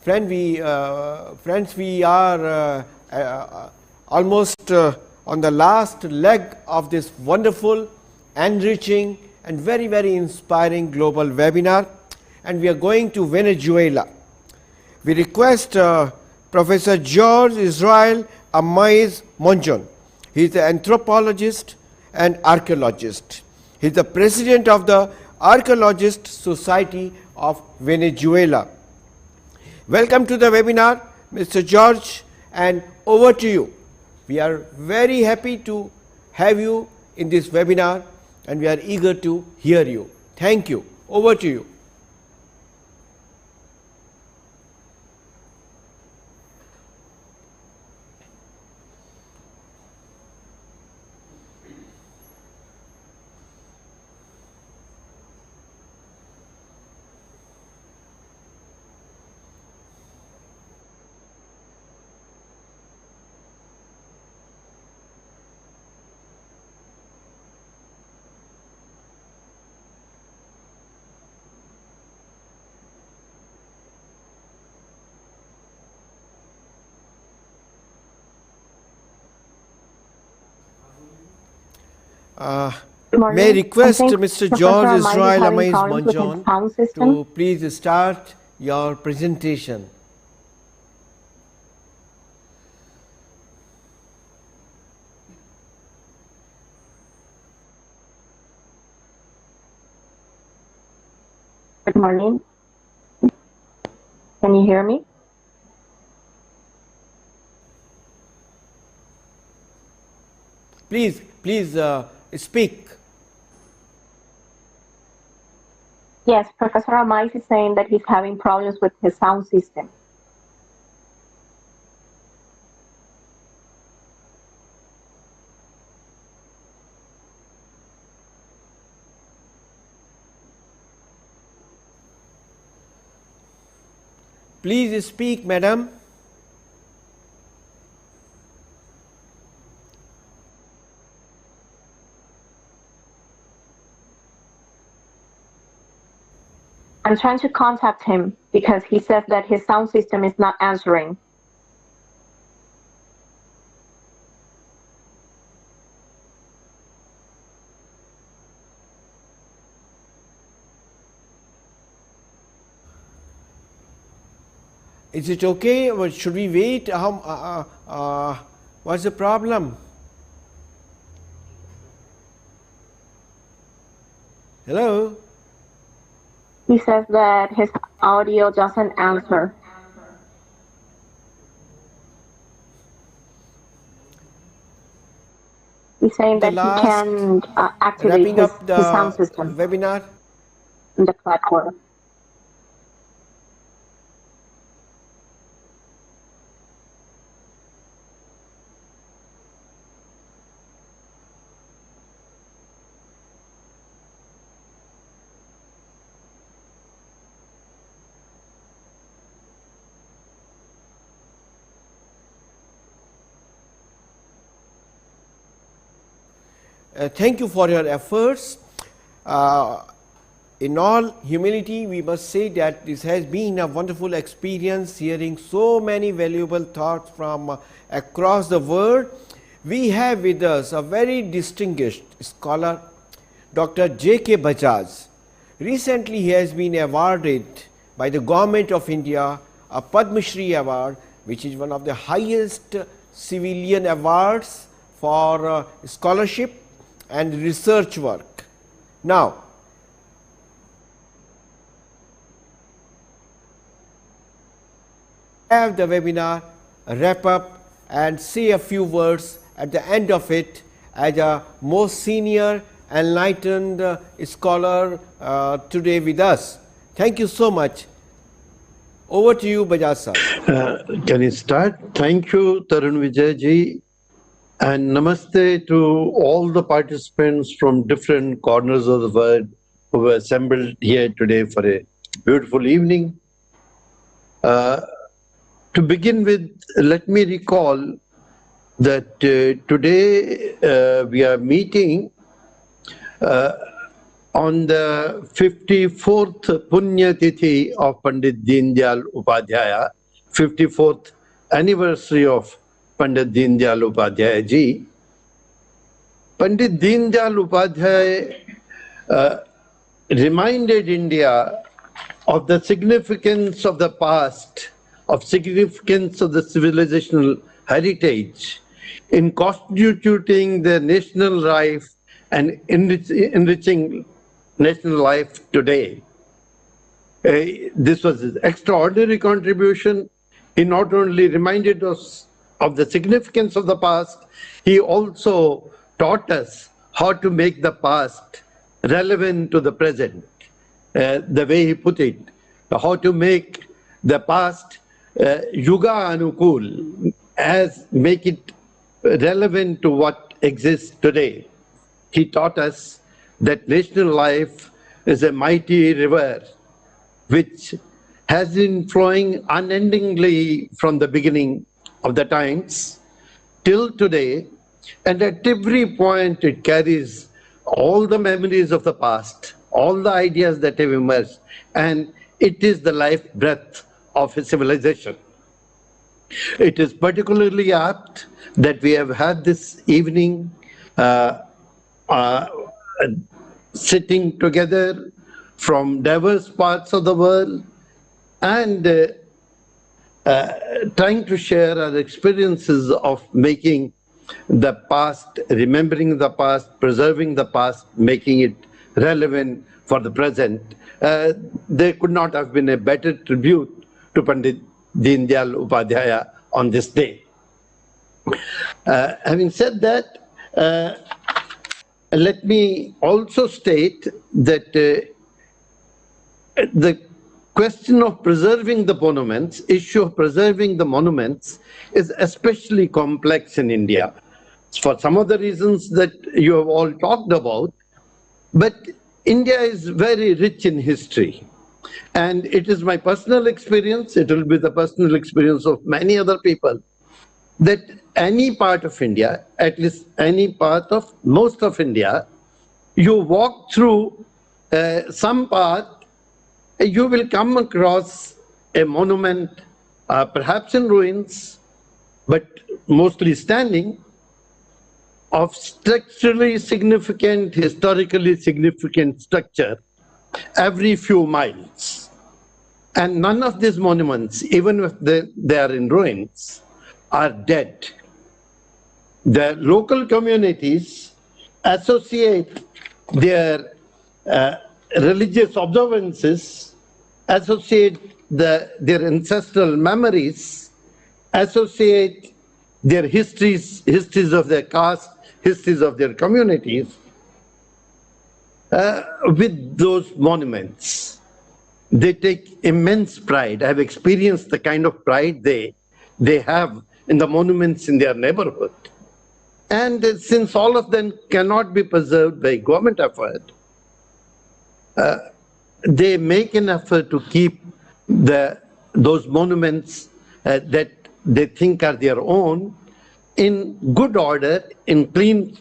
S1: friends, we are almost on the last leg of this wonderful, enriching and very, very inspiring global webinar, and we are going to Venezuela. We request Professor George Israel Amais Monjon. He is an anthropologist and archaeologist. He is the president of the Archaeologist Society of Venezuela. Welcome to the webinar, Mr. George, and over to you. We are very happy to have you in this webinar, and we are eager to hear you. Thank you. Over to you. May I request Mr. George Israel Amais Monjon to please start your presentation.
S3: Good morning. Can you hear me?
S1: Please speak.
S3: Yes, Professor Amais is saying that he's having problems with his sound system.
S1: Please speak, madam.
S3: I'm trying to contact him because he says that his sound system is not answering.
S1: Is it okay, or should we wait? What's the problem? Hello?
S3: He says that his audio doesn't answer. He's saying
S1: The
S3: that he
S1: last,
S3: can activate
S1: wrapping up
S3: his sound
S1: the
S3: system
S1: webinar.
S3: in the platform.
S1: Thank you for your efforts. In all humility, we must say that this has been a wonderful experience, hearing so many valuable thoughts from across the world. We have with us a very distinguished scholar, Dr. J.K. Bajaj. Recently, he has been awarded by the Government of India a Padma Shri Award, which is one of the highest civilian awards for scholarship and research work. Now, have the webinar wrap up and say a few words at the end of it as a most senior enlightened scholar today with us. Thank you so much. Over to you, Bajaj sir.
S4: Can you start? Thank you, Tarun Vijay ji, and namaste to all the participants from different corners of the world who were assembled here today for a beautiful evening. To begin with, let me recall that today we are meeting on the 54th Punya Tithi of Pandit Deendayal Upadhyay, 54th anniversary of Pandit Deendayal Upadhyay ji. Pandit Deendayal Upadhyay reminded India of the significance of the past, of significance of the civilizational heritage in constituting the national life and enriching national life today. This was his extraordinary contribution. He not only reminded us of the significance of the past, he also taught us how to make the past relevant to the present. The way he put it, how to make the past yuga anukul, as make it relevant to what exists today. He taught us that national life is a mighty river which has been flowing unendingly from the beginning of the times till today, and at every point it carries all the memories of the past, all the ideas that have emerged, and it is the life breath of a civilization. It is particularly apt that we have had this evening sitting together from diverse parts of the world and trying to share our experiences of making the past, remembering the past, preserving the past, making it relevant for the present. There could not have been a better tribute to Pandit Deendayal Upadhyay on this day. Having said that, let me also state that the question of preserving the monuments, issue of preserving the monuments, is especially complex in India for some of the reasons that you have all talked about. But India is very rich in history. And it is my personal experience, it will be the personal experience of many other people, that any part of India, at least any part of most of India, you walk through some path, you will come across a monument, perhaps in ruins, but mostly standing, of structurally significant, historically significant structure every few miles. And none of these monuments, even if they are in ruins, are dead. The local communities associate their religious observances, associate their ancestral memories, associate their histories of their caste histories of their communities with those monuments. They take immense pride. I've experienced the kind of pride they have in the monuments in their neighborhood. And since all of them cannot be preserved by government effort, they make an effort to keep those monuments that they think are their own in good order, in clean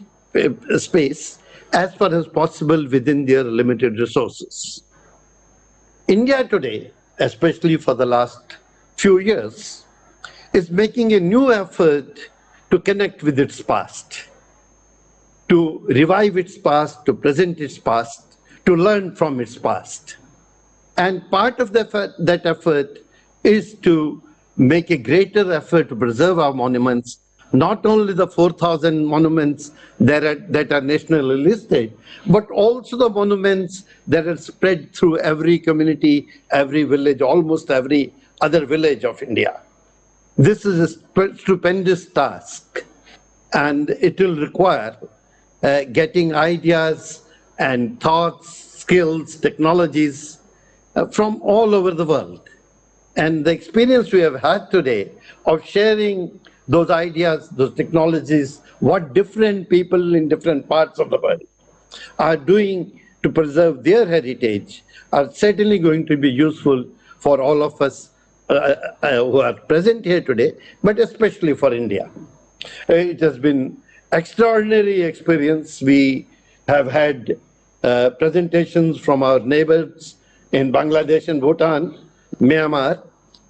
S4: space, as far as possible within their limited resources. India today, especially for the last few years, is making a new effort to connect with its past, to revive its past, to present its past, to learn from its past. And part of that effort is to make a greater effort to preserve our monuments, not only the 4,000 monuments that are nationally listed, but also the monuments that are spread through every community, every village, almost every other village of India. This is a stupendous task, and it will require getting ideas and thoughts, skills, technologies from all over the world. And the experience we have had today of sharing those ideas, those technologies, what different people in different parts of the world are doing to preserve their heritage are certainly going to be useful for all of us who are present here today, but especially for India. It has been extraordinary experience. We have had presentations from our neighbors in Bangladesh and Bhutan, Myanmar,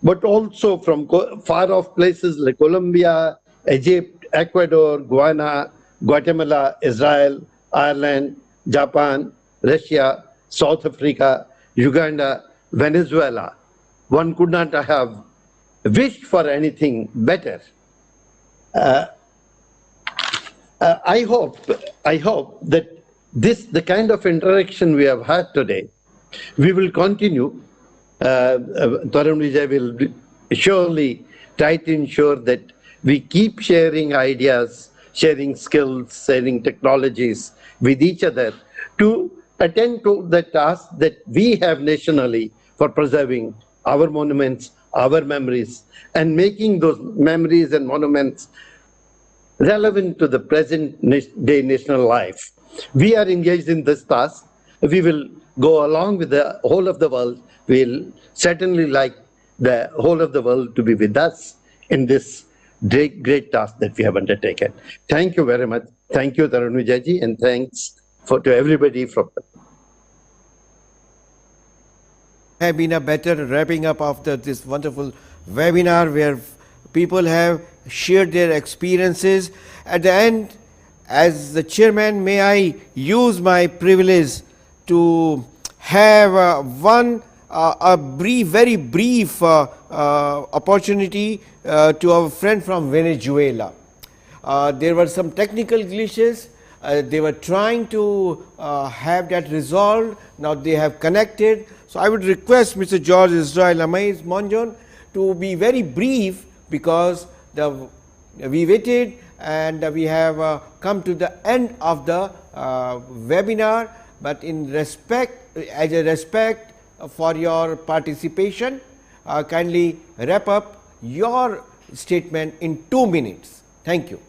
S4: but also from far-off places like Colombia, Egypt, Ecuador, Guyana, Guatemala, Israel, Ireland, Japan, Russia, South Africa, Uganda, Venezuela. One could not have wished for anything better. I hope that the kind of interaction we have had today, we will continue. Tarun Vijay will surely try to ensure that we keep sharing ideas, sharing skills, sharing technologies with each other to attend to the task that we have nationally for preserving our monuments, our memories, and making those memories and monuments relevant to the present day national life. We are engaged in this task. We will go along with the whole of the world. We'll certainly like the whole of the world to be with us in this great task that we have undertaken. Thank you very much. Thank you, Tarun Vijay, and thanks to everybody from.
S1: Have been a better wrapping up after this wonderful webinar where people have shared their experiences. At the end, as the chairman, may I use my privilege to have a very brief opportunity to our friend from Venezuela. There were some technical glitches. They were trying to have that resolved. Now they have connected. So I would request Mr. George Israel Amais Monjon to be very brief, because we waited and we have come to the end of the webinar. But in respect, as a respect for your participation, kindly wrap up your statement in 2 minutes. Thank you.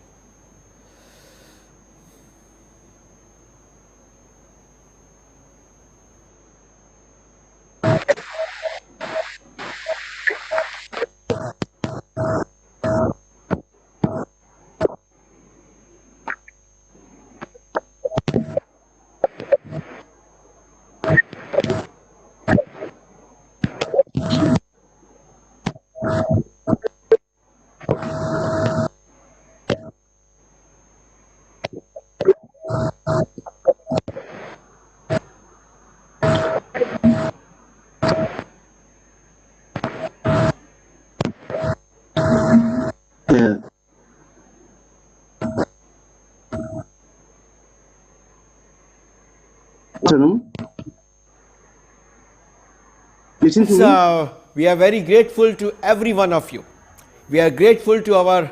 S1: We are very grateful to every one of you. We are grateful to our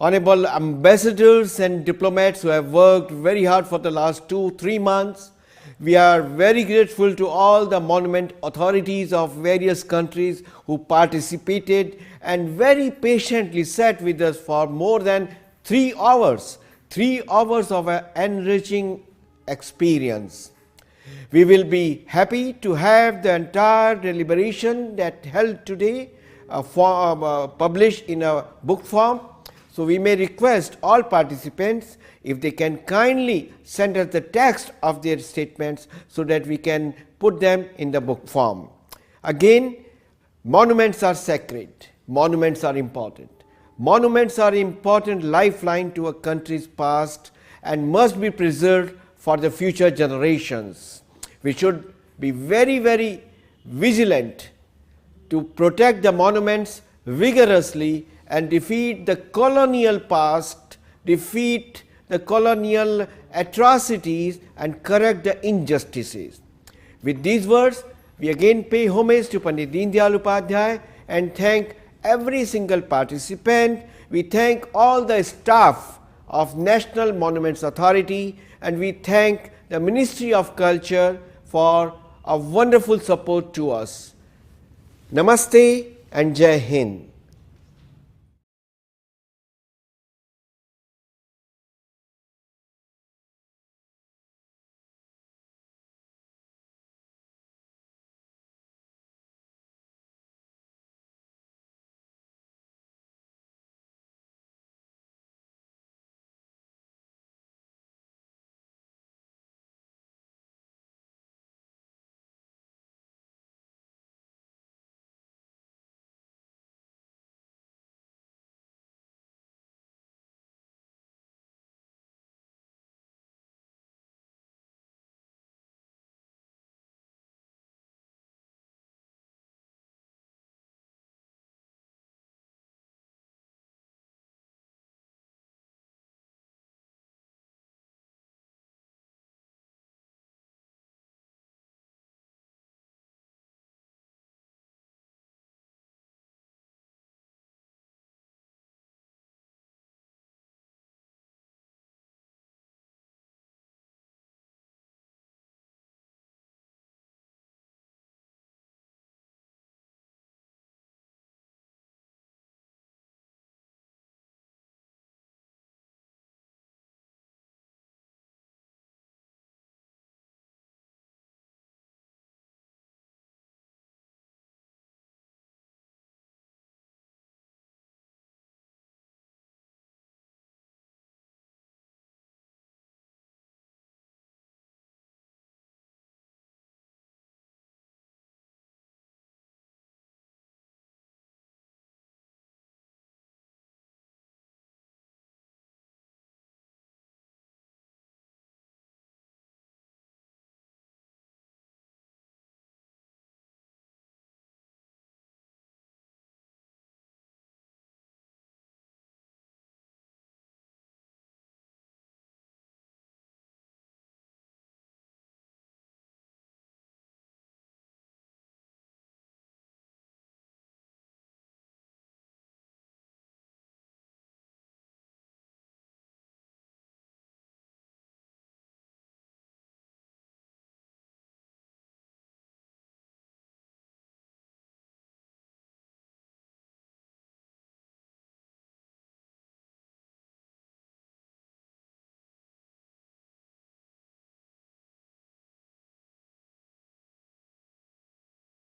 S1: honorable ambassadors and diplomats who have worked very hard for the last 2-3 months. We are very grateful to all the monument authorities of various countries who participated and very patiently sat with us for more than 3 hours. 3 hours of an enriching experience. We will be happy to have the entire deliberation that held today published in a book form. So we may request all participants if they can kindly send us the text of their statements so that we can put them in the book form. Again, monuments are sacred, monuments are important. Monuments are important lifeline to a country's past and must be preserved for the future generations. We should be very vigilant to protect the monuments vigorously and defeat the colonial past, defeat the colonial atrocities and correct the injustices. With these words, we again pay homage to Pandit Deendayal Upadhyay and thank every single participant. We thank all the staff of National Monuments Authority and we thank the Ministry of Culture for a wonderful support to us. Namaste and Jai Hind.